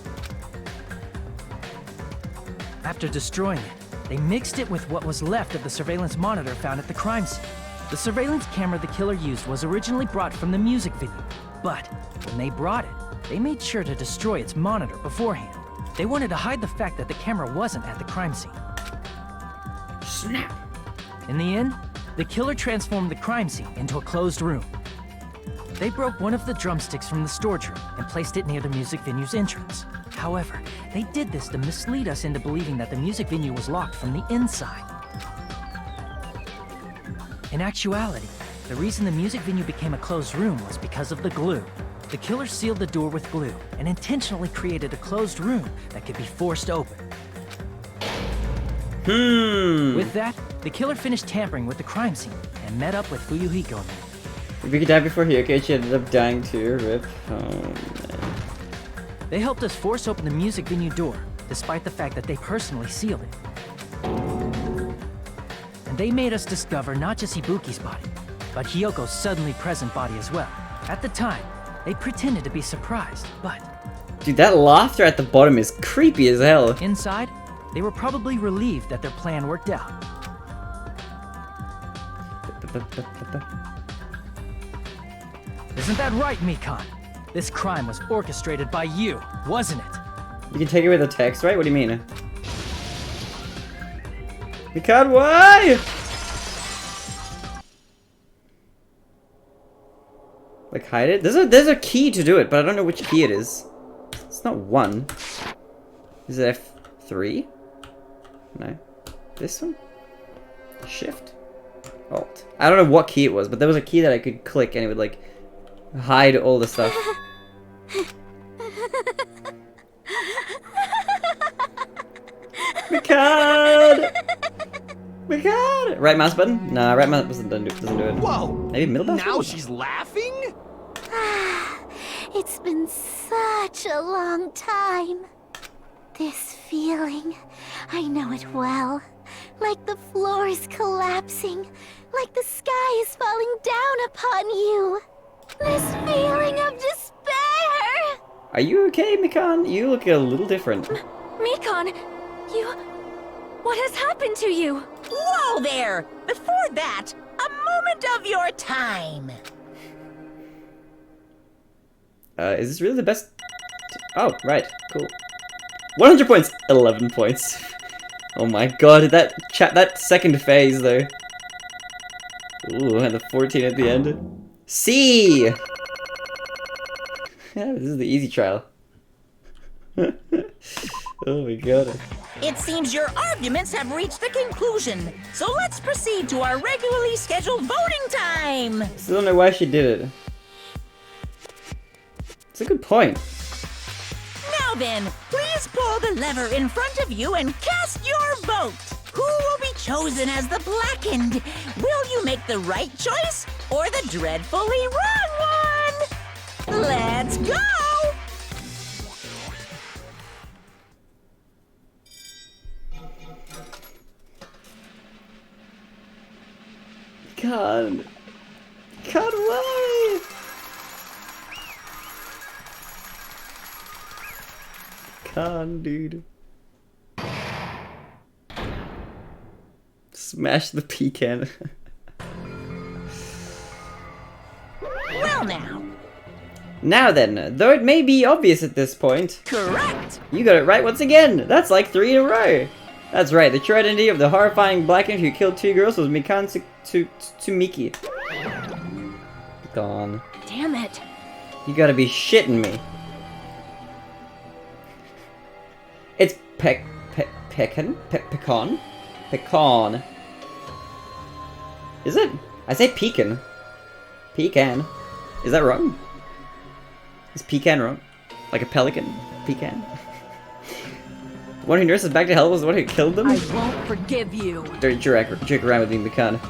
After destroying it, they mixed it with what was left of the surveillance monitor found at the crime scene. The surveillance camera the killer used was originally brought from the music video, but when they brought it, they made sure to destroy its monitor beforehand. They wanted to hide the fact that the camera wasn't at the crime scene. Snap. In the end, the killer transformed the crime scene into a closed room. They broke one of the drumsticks from the storage room and placed it near the music venue's entrance. However, they did this to mislead us into believing that the music venue was locked from the inside. In actuality, the reason the music venue became a closed room was because of the glue. The killer sealed the door with glue and intentionally created a closed room that could be forced open. With that, the killer finished tampering with the crime scene and met up with Fuyuhiko. If we could die before Hyoka, she ended up dying too. Rip. Oh, man. They helped us force open the music venue door, despite the fact that they personally sealed it. And they made us discover not just Ibuki's body, but Hyoko's suddenly present body as well. At the time, they pretended to be surprised, but... Dude, that laughter at the bottom is creepy as hell. Inside, they were probably relieved that their plan worked out. Isn't that right, Mikan? This crime was orchestrated by you, wasn't it? You can take away the text, right? What do you mean? Mikan, why? Like, hide it? There's a key to do it, but I don't know which key it is. It's not 1. Is it F3? No. This one? Shift? Alt. I don't know what key it was, but there was a key that I could click and it would, like, hide all the stuff. Mikan! Mikan! Right mouse button? Nah, right mouse button doesn't do it. Whoa! Maybe middle mouse Now button? she's laughing? It's been such a long time. This feeling, I know it well. Like the floor is collapsing, like the sky is falling down upon you. This feeling of despair! Are you okay, Mikan? You look a little different. Mikan, you... What has happened to you? Whoa there! Before that, a moment of your time. Is this really the best? Oh, right. Cool. 100 points! 11 points. Oh my god, that second phase, though. Ooh, and the 14 at the end. C! Yeah, this is the easy trial. Oh my god. It seems your arguments have reached a conclusion, so let's proceed to our regularly scheduled voting time! Still don't know why she did it. It's a good point. Now then, please pull the lever in front of you and cast your vote! Who will be chosen as the blackened? Will you make the right choice or the dreadfully wrong one? Let's go! God. God, why? God, dude. Smash the pecan. Well now. Now then, though it may be obvious at this point. Correct! You got it right once again! That's like 3 in a row! That's right, the true identity of the horrifying blackened who killed 2 girls was Mikan Tsumiki. Gone. Damn it. You gotta be shitting me. It's pecan? Pecan. Is it? I say pecan. Pecan. Is that wrong? Is pecan wrong? Like a pelican? Pecan? The one who nurses back to hell was the one who killed them? I won't forgive you. Don't joke around with me, Mikan.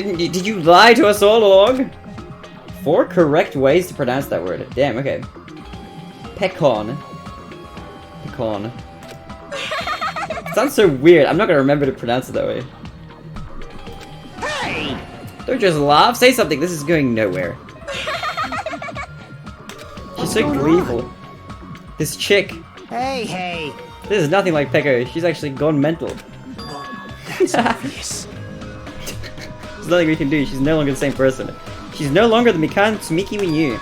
Did you lie to us all along? 4 correct ways to pronounce that word. Damn, okay. Pecan. Pecan. It sounds so weird. I'm not gonna remember to pronounce it that way. Hey! Don't just laugh. Say something. This is going nowhere. She's so gleeful. This chick. Hey! This is nothing like Peko. She's actually gone mental. That's obvious. There's nothing we can do. She's no longer the same person. She's no longer the Mikan Tsumiki we knew.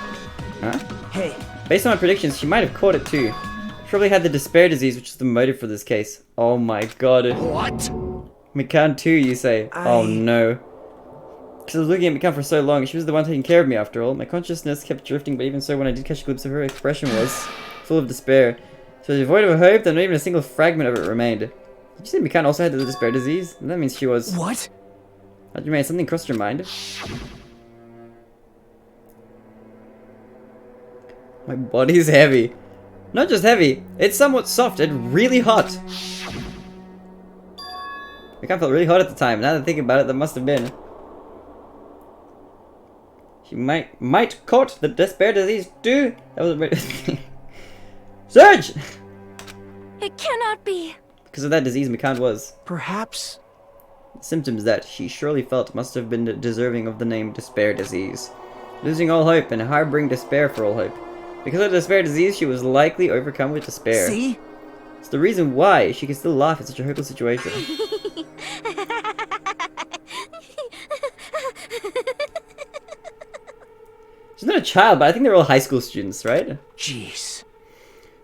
Huh? Hey. Based on my predictions, she might have caught it too. She probably had the despair disease, which is the motive for this case. Oh my god. What? Mikan too, you say? Oh no. Because I was looking at Mikan for so long, she was the one taking care of me after all. My consciousness kept drifting, but even so, when I did catch a glimpse of her, expression was full of despair. So devoid of hope, that not even a single fragment of it remained. Did you say Mikan also had the despair disease? That means she was... What? Hajime, something crossed your mind? My body's heavy. Not just heavy, it's somewhat soft and really hot. Mikan felt really hot at the time. Now that I think about it, that must have been. She might caught the despair disease too. That was a Surge! It cannot be. Because of that disease, Mikan was. Perhaps. The symptoms that she surely felt must have been deserving of the name despair disease. Losing all hope and harboring despair for all hope. Because of the despair disease, she was likely overcome with despair. See? It's the reason why she can still laugh at such a hopeless situation. She's not a child, but I think they're all high school students, right? Jeez.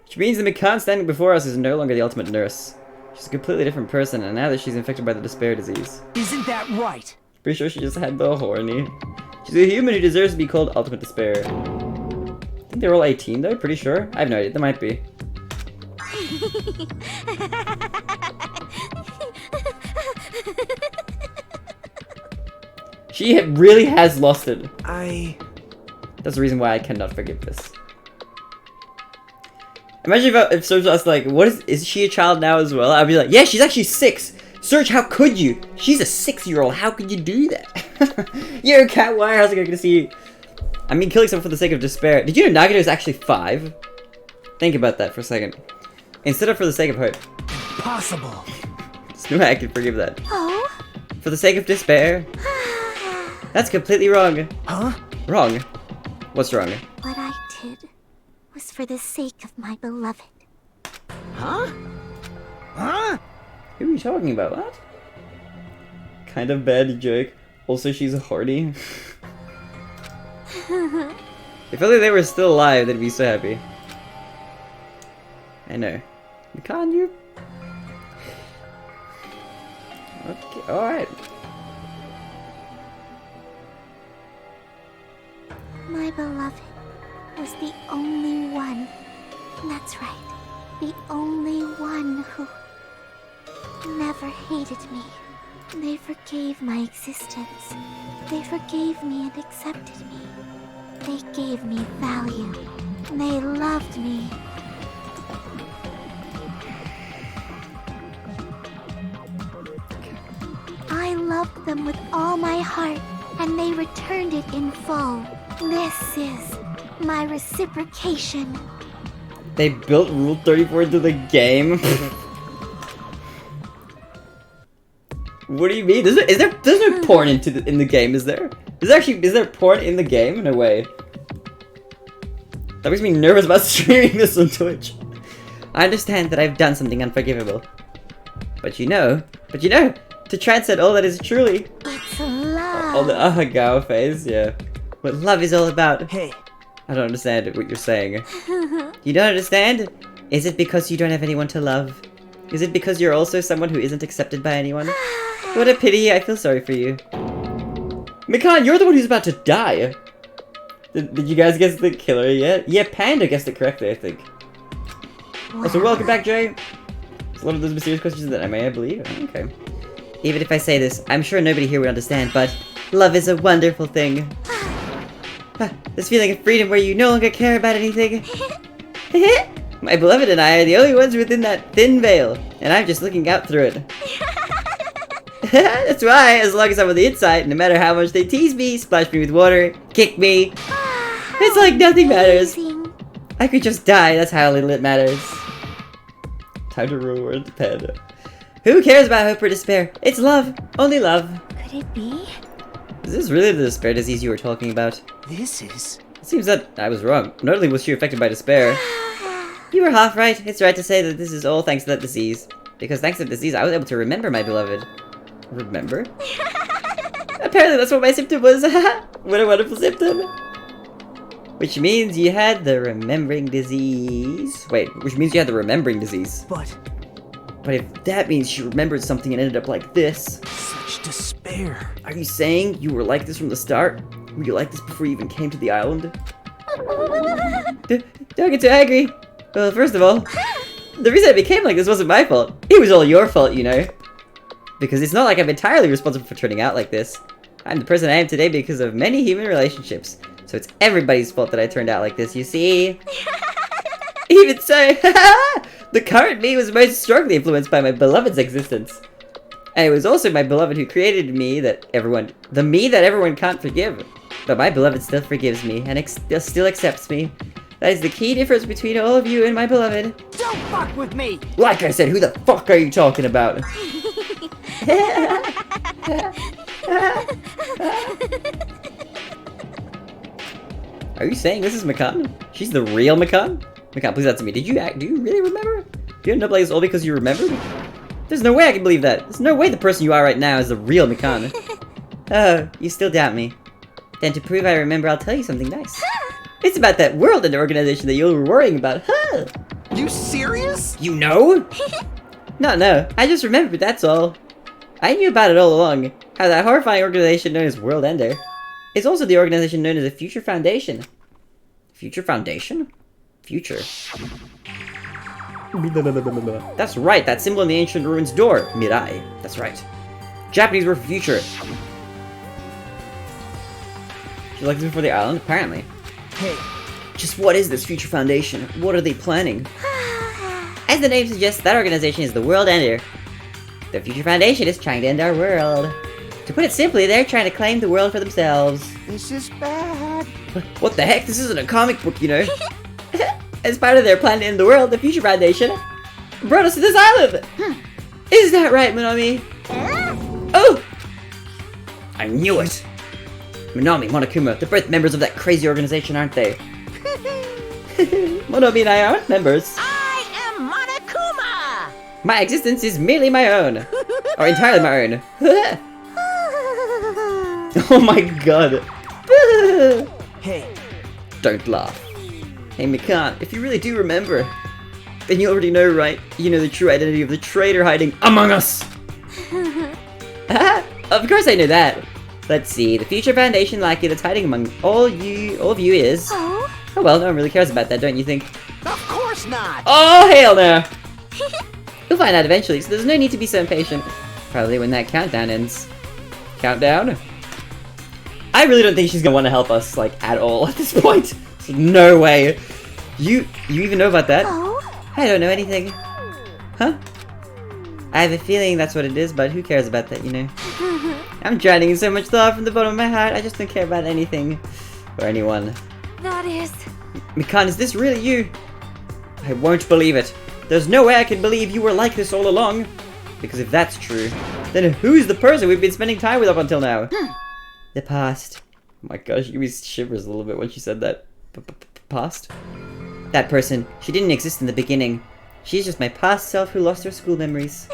Which means the Mikan standing before us is no longer the ultimate nurse. She's a completely different person, and now that she's infected by the despair disease. Isn't that right? Pretty sure she just had the horny. She's a human who deserves to be called ultimate despair. I think they're all 18 though, pretty sure. I have no idea, they might be. She really has lost it. That's the reason why I cannot forgive this. Imagine if Serge asked like, is she a child now as well? I'd be like, yeah, she's actually 6. Serge, how could you? She's a 6-year-old, how could you do that? You're a cat wire, how's it going to see you? I mean, killing someone for the sake of despair. Did you know Nagito is actually 5? Think about that for a second. Instead of for the sake of hope. Possible. There's no way I can forgive that. Oh? For the sake of despair? That's completely wrong. Huh? Wrong? What's wrong? What I did was for the sake of my beloved. Huh? Huh? Who are you talking about? What? Kind of bad joke. Also, she's horny. If only they were still alive, they'd be so happy. I know. Can't you? Okay, alright. My beloved was the only one. That's right. The only one who never hated me. They forgave my existence. They forgave me and accepted me. They gave me value. They loved me. I loved them with all my heart, and they returned it in full. This is my reciprocation. They built Rule 34 into the game? What do you mean? There's no porn in the game, is there? Is there porn in the game? No way. That makes me nervous about streaming this on Twitch. I understand that I've done something unforgivable. But you know, to transcend all that is truly... It's love. All the ahagao phase, yeah. What love is all about. Hey. I don't understand what you're saying. You don't understand? Is it because you don't have anyone to love? Is it because you're also someone who isn't accepted by anyone? What a pity, I feel sorry for you. Mikan, you're the one who's about to die. Did you guys guess the killer yet? Yeah, Panda guessed it correctly, I think. Wow. Also, welcome back, Jay. It's a lot of those mysterious questions that I may, I believe. Okay. Even if I say this, I'm sure nobody here would understand, but love is a wonderful thing. This feeling of freedom where you no longer care about anything. My beloved and I are the only ones within that thin veil, and I'm just looking out through it. That's why, as long as I'm on the inside, no matter how much they tease me, splash me with water, kick me, it's like nothing matters. Amazing. I could just die, that's how little it matters. Time to reward the panda. Who cares about hope or despair? It's love. Only love. Could it be? Is this really the despair disease you were talking about? This is... It seems that I was wrong. Not only was she affected by despair. You were half right. It's right to say that this is all thanks to that disease. Because thanks to that disease, I was able to remember my beloved. Remember? Apparently that's what my symptom was. What a wonderful symptom. Which means you had the remembering disease. Wait, which means you had the remembering disease. But if that means she remembered something and ended up like this. such despair. Are you saying you were like this from the start? Were you like this before you even came to the island? Don't get too angry. Well, first of all, the reason I became like this wasn't my fault. It was all your fault, you know. Because it's not like I'm entirely responsible for turning out like this. I'm the person I am today because of many human relationships. So it's everybody's fault that I turned out like this, you see? Even so, the current me was most strongly influenced by my beloved's existence. And it was also my beloved who created me that everyone can't forgive. But my beloved still forgives me and still accepts me. That is the key difference between all of you and my beloved. Don't fuck with me! Like I said, who the fuck are you talking about? Are you saying this is Makan? She's the real Makan? Makan, please answer me. Do you really remember? Do you end up like this all because you remembered? There's no way I can believe that. There's no way the person you are right now is the real Makan. Oh, you still doubt me. Then to prove I remember, I'll tell you something nice. It's about that world and organization that you were worrying about, huh? You serious? You know? No, I just remembered, that's all. I knew about it all along. How that horrifying organization known as World Ender is also the organization known as the Future Foundation. Future Foundation? Future. That's right, that symbol in the ancient ruins door. Mirai. That's right. Japanese word for future. Would you like to move for the island? Apparently. Hey, just what is this Future Foundation? What are they planning? As the name suggests, that organization is the World Ender. The Future Foundation is trying to end our world. To put it simply, they're trying to claim the world for themselves. this is bad. What the heck? This isn't a comic book, you know. As part of their plan to end the world, the Future Foundation brought us to this island. Is that right, Minami? Oh! I knew it. Minami, Monokuma, they're both members of that crazy organization, aren't they? Minami and I aren't members. I am Monokuma! My existence is merely my own. Or entirely my own. Oh my god. Hey, Don't laugh. Hey Mikan, if you really do remember, then you already know, right? You know the true identity of the traitor hiding among us! Of course I know that. Let's see, the Future Foundation lackey that's hiding among all of you is... Oh? Oh well, no one really cares about that, don't you think? of course not. Oh, hell no! You'll find out eventually, so there's no need to be so impatient. Probably when that countdown ends. Countdown? I really don't think she's gonna want to help us, like, at all at this point. No way. You even know about that? Oh? I don't know anything. Huh? I have a feeling that's what it is, but who cares about that, you know? I'm drowning in so much thought from the bottom of my heart, I just don't care about anything. Or anyone. That is... Mikan, is this really you? I won't believe it. There's no way I can believe you were like this all along. Because if that's true, then who's the person we've been spending time with up until now? The past. Oh my gosh, you gave me shivers a little bit when she said that. Past? That person, she didn't exist in the beginning. She's just my past self who lost her school memories.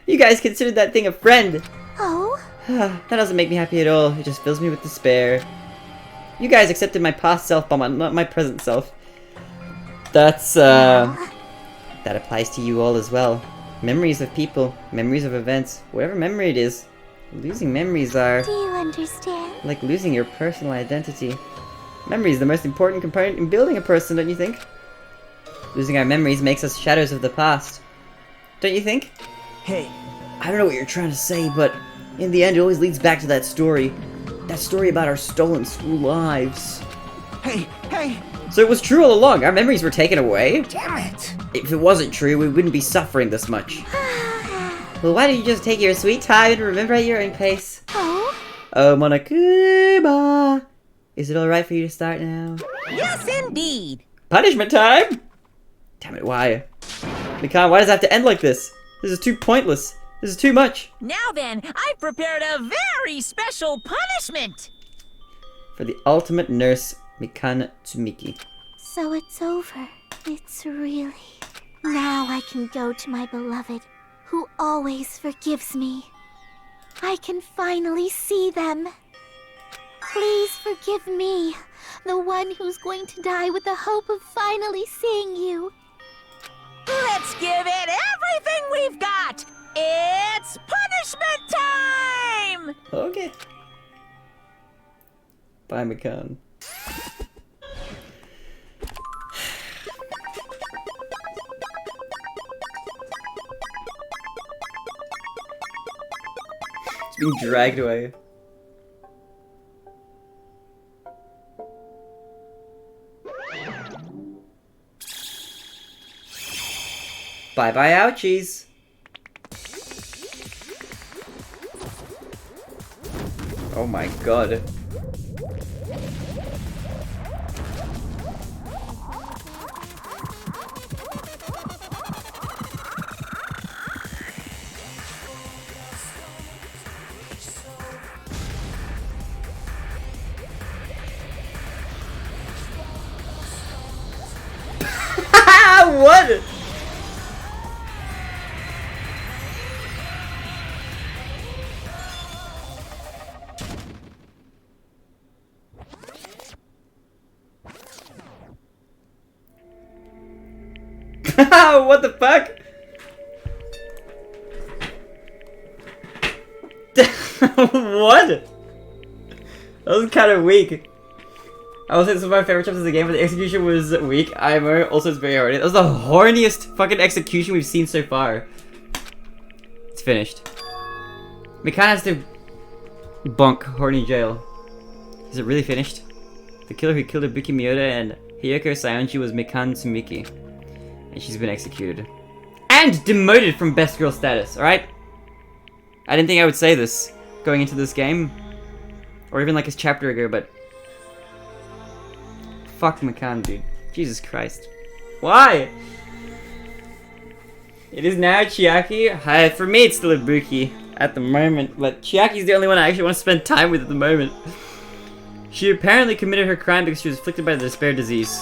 You guys considered that thing a friend. Oh? That doesn't make me happy at all. It just fills me with despair. You guys accepted my past self, but not my present self. That's, that applies to you all as well. Memories of people, memories of events, whatever memory it is. Losing memories are... Do you understand? like losing your personal identity. Memory is the most important component in building a person, don't you think? Losing our memories makes us shadows of the past. Don't you think? Hey, I don't know what you're trying to say, but in the end it always leads back to that story. That story about our stolen school lives. hey, hey! So it was true all along, our memories were taken away? Damn it! If it wasn't true, we wouldn't be suffering this much. Well, why don't you just take your sweet time and remember at your own pace? Oh? Oh, Monokuma! Is it alright for you to start now? Yes, indeed. Punishment time? Damn it, why? Mikan, why does it have to end like this? This is too pointless. This is too much. Now then, I've prepared a very special punishment. For the ultimate nurse, Mikan Tsumiki. So it's over. It's really... Now I can go to my beloved, who always forgives me. I can finally see them. Please forgive me, the one who's going to die with the hope of finally seeing you. Let's give it everything we've got. It's punishment time! Okay. Bye, Mikan. It's being dragged away. Bye-bye, ouchies. Oh my god. What? What the fuck? What? That was kind of weak. I will say this was my favorite chapters of the game, but the execution was weak. IMO also is very horny. That was the horniest fucking execution we've seen so far. It's finished. Mikan has to bonk horny jail. Is it really finished? The killer who killed Ibuki Miyoda and Hiyoko Sayonji was Mikan Tsumiki. And she's been executed. And demoted from best girl status, alright? I didn't think I would say this going into this game. Or even like a chapter ago, but... Fuck Mikan, dude. Jesus Christ. Why? It is now Chiaki. For me, it's still Ibuki at the moment, but Chiaki's the only one I actually want to spend time with at the moment. She apparently committed her crime because she was afflicted by the despair disease.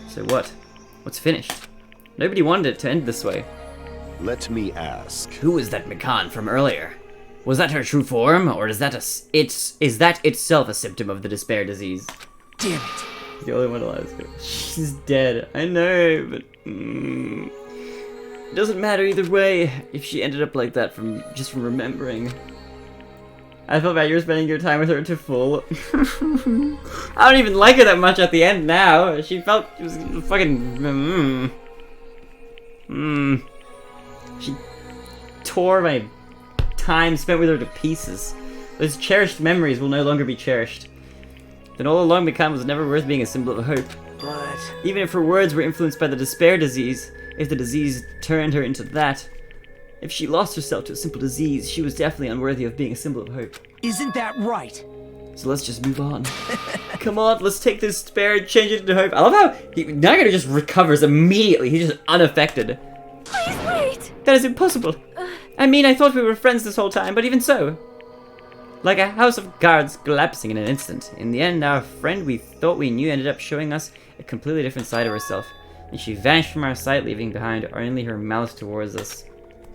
So what? What's finished? Nobody wanted it to end this way. Let me ask. Who was that Mikan from earlier? Was that her true form, or is that is that itself a symptom of the despair disease? Damn it. The only one alive. She's dead. I know, but it doesn't matter either way. If she ended up like that from remembering, I felt bad you were spending your time with her to full. I don't even like her that much at the end now. She was fucking. She tore my time spent with her to pieces. Those cherished memories will no longer be cherished. Then all along Mikan was never worth being a symbol of hope. But... Even if her words were influenced by the despair disease, if the disease turned her into that, if she lost herself to a simple disease, she was definitely unworthy of being a symbol of hope. Isn't that right? So let's just move on. Come on, let's take this despair and change it into hope. I love how Nagito just recovers immediately. He's just unaffected. Please wait! That is impossible. I mean, I thought we were friends this whole time, but even so. Like a house of cards collapsing in an instant. In the end, our friend we thought we knew ended up showing us a completely different side of herself. And she vanished from our sight, leaving behind only her malice towards us.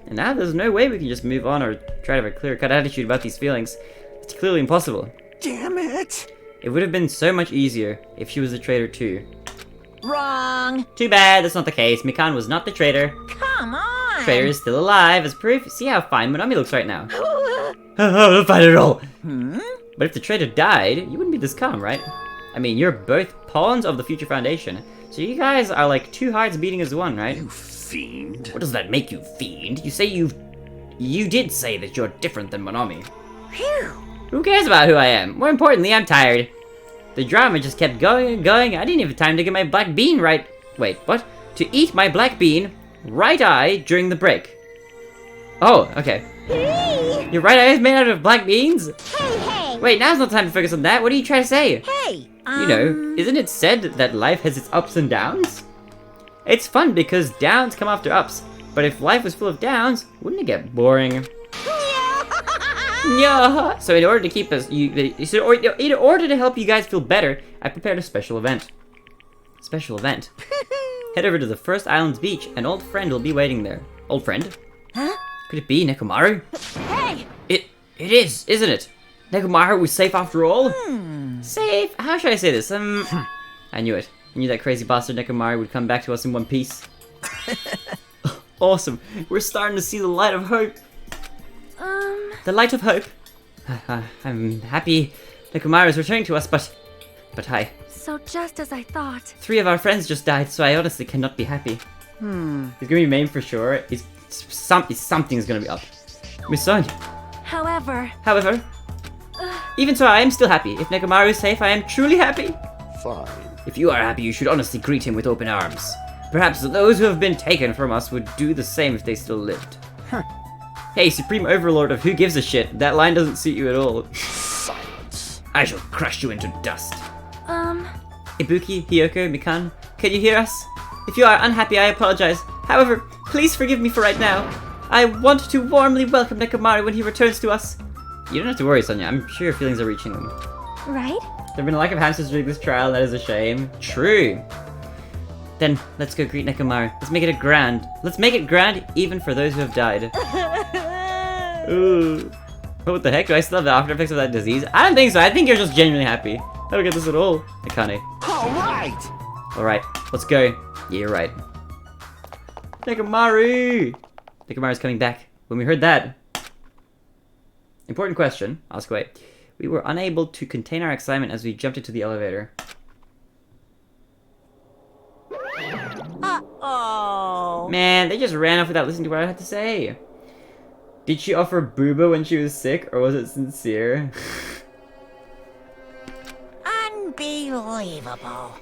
And now there's no way we can just move on or try to have a clear-cut attitude about these feelings. It's clearly impossible. Damn it! It would have been so much easier if she was the traitor too. Wrong. Too bad, that's not the case. Mikan was not the traitor. Come on. Traitor is still alive. As proof, see how fine Monami looks right now. Oh, not fine at all. But if the traitor died, you wouldn't be this calm, right? I mean, you're both pawns of the Future Foundation, so you guys are like two hearts beating as one, right? You fiend. What does that make you, fiend? You did say that you're different than Monami. Phew. Who cares about who I am? More importantly, I'm tired. The drama just kept going and going. I didn't even have time to get my black bean right. Wait, what? To eat my black bean, right eye, during the break. Oh, okay. Hey! You're right, I was made out of black beans? Hey! Wait, now's not time to focus on that. What are you trying to say? Hey, You know, isn't it said that life has its ups and downs? It's fun because downs come after ups. But if life was full of downs, wouldn't it get boring? Yeah. So in order to keep us, in order to help you guys feel better, I prepared a special event. Special event. Head over to the first island's beach. An old friend will be waiting there. Old friend? Huh? Could it be Nekomaru? Hey! It is, isn't it? Nekomaru was safe after all? Safe? How should I say this? I knew it. I knew that crazy bastard Nekomaru would come back to us in one piece. Awesome. We're starting to see the light of hope. The light of hope. I'm happy Nekomaru is returning to us, but hi. So just as I thought. 3 of our friends just died, so I honestly cannot be happy. He's gonna be maimed for sure. Something's gonna be up. Miss Sonia. However, even so, I am still happy. If Nekomaru is safe, I am truly happy. Fine. If you are happy, you should honestly greet him with open arms. Perhaps those who have been taken from us would do the same if they still lived. Hey, Supreme Overlord of who gives a shit, that line doesn't suit you at all. Silence. I shall crush you into dust. Ibuki, Hiyoko, Mikan, can you hear us? If you are unhappy, I apologize. However, please forgive me for right now. I want to warmly welcome Nekomaru when he returns to us. You don't have to worry, Sonia. I'm sure your feelings are reaching them. Right? There have been a lack of hamsters during this trial, that is a shame. True. Then, let's go greet Nekomaru. Let's make it grand. Let's make it grand even for those who have died. Ooh. What the heck? Do I still have the after effects of that disease? I don't think so. I think you're just genuinely happy. I don't get this at all. Akane. Alright! Alright, let's go. Yeah, you're right. Nekomaru! Nekomaru's coming back. When we heard that... Important question. Ask away. We were unable to contain our excitement as we jumped into the elevator. Uh-oh. Man, they just ran off without listening to what I had to say. Did she offer booba when she was sick, or was it sincere? Unbelievable.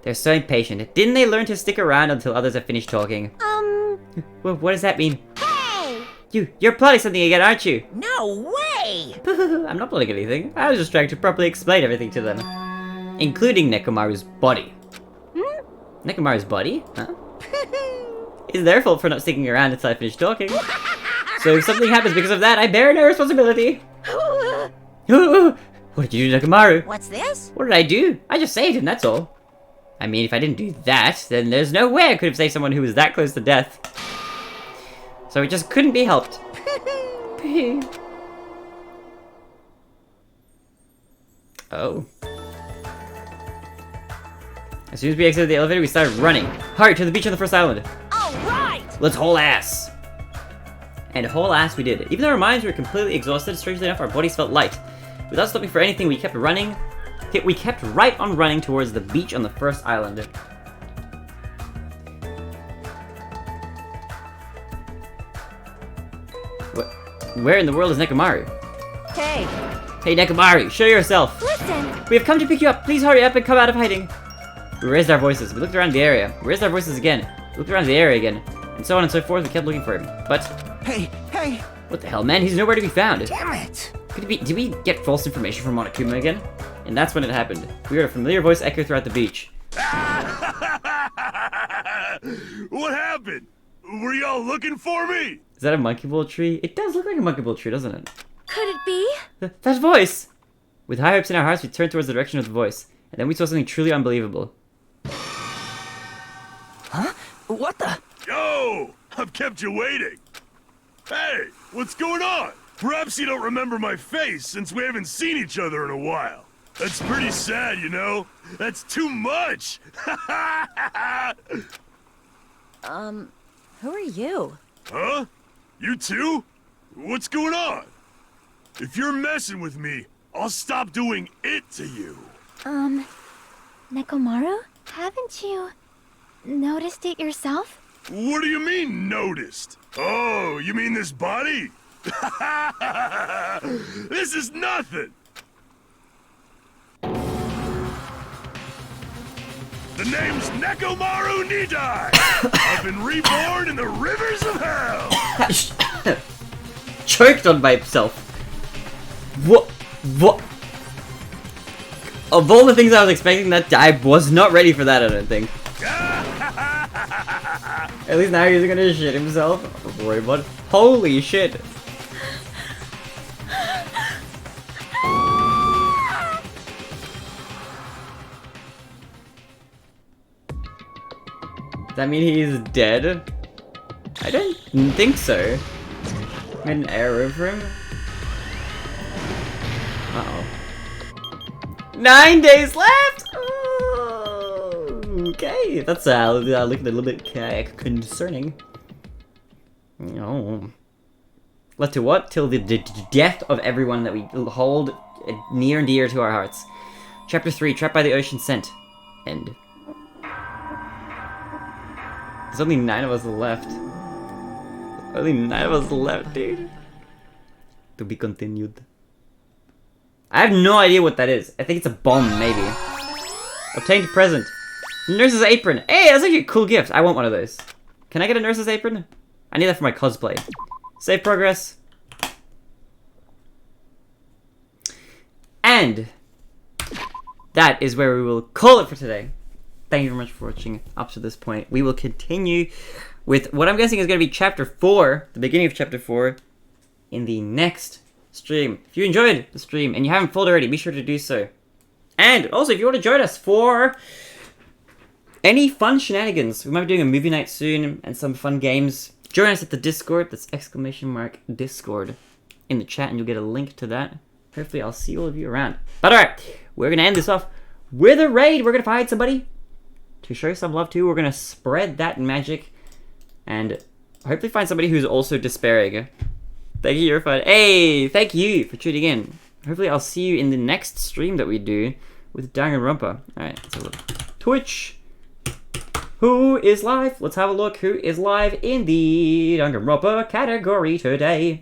They're so impatient. Didn't they learn to stick around until others have finished talking? Well, what does that mean? Hey! You're plotting something again, aren't you? No way! I'm not plotting anything. I was just trying to properly explain everything to them. Including Nekomaru's body. Nekomaru's body? Huh? It's their fault for not sticking around until I finish talking. So if something happens because of that, I bear no responsibility. What did you do, Nekomaru? What's this? What did I do? I just saved him, that's all. I mean, if I didn't do that, then there's no way I could have saved someone who was that close to death. So it just couldn't be helped. Oh. As soon as we exited the elevator, we started running. Hurry, to the beach on the first island. Alright! Let's haul ass. And haul ass we did. Even though our minds were completely exhausted, strangely enough, our bodies felt light. Without stopping for anything, we kept running. We kept right on running towards the beach on the first island. What? Where in the world is Nekomaru? Hey! Hey Nekomaru, show yourself! listen. We have come to pick you up. Please hurry up and come out of hiding. We raised our voices. We looked around the area. We raised our voices again. We looked around the area again. And so on and so forth. We kept looking for him. But... Hey! What the hell, man? He's nowhere to be found. Damn it! Could it be... Did we get false information from Monokuma again? And that's when it happened. We heard a familiar voice echo throughout the beach. What happened? Were y'all looking for me? Is that a monkey ball tree? It does look like a monkey ball tree, doesn't it? Could it be? That voice! With high hopes in our hearts, we turned towards the direction of the voice. And then we saw something truly unbelievable. Huh? What the? Yo! I've kept you waiting. Hey, what's going on? Perhaps you don't remember my face since we haven't seen each other in a while. That's pretty sad, you know? That's too much! Who are you? Huh? You too? What's going on? If you're messing with me, I'll stop doing it to you. Nekomaru? Haven't you noticed it yourself? What do you mean, noticed? Oh, you mean this body? This is nothing! The name's Nekomaru Nidai! I've been reborn in the rivers of hell! choked on by himself. What? Of all the things I was expecting, I was not ready for that, I don't think. At least now he's gonna shit himself. Robot. Holy shit. Does that mean he's dead? I don't think so. Made an arrow for him. Uh-oh. 9 days left! Oh, okay, that's looking a little bit concerning. Oh. Left to what? Till the death of everyone that we hold near and dear to our hearts. Chapter 3, Trapped by the Ocean Scent. End. There's only 9 of us left. Only 9 of us left, dude. To be continued. I have no idea what that is. I think it's a bomb, maybe. Obtained present. Nurse's apron. Hey, that's actually a cool gift. I want one of those. Can I get a nurse's apron? I need that for my cosplay. Save progress. And that is where we will call it for today. Thank you very much for watching up to this point. We will continue with what I'm guessing is going to be Chapter 4, the beginning of Chapter 4, in the next stream. If you enjoyed the stream and you haven't followed already, be sure to do so. And also, if you want to join us for any fun shenanigans, we might be doing a movie night soon and some fun games. Join us at the Discord. That's !Discord in the chat, and you'll get a link to that. Hopefully, I'll see all of you around. But alright, we're going to end this off with a raid. We're going to find somebody to show some love to. We're going to spread that magic and hopefully find somebody who's also despairing. Thank you, you're fun. Hey, thank you for tuning in. Hopefully I'll see you in the next stream that we do with Danganronpa. Alright, let's have a look. Twitch. Who is live? Let's have a look. Who is live in the Danganronpa category today?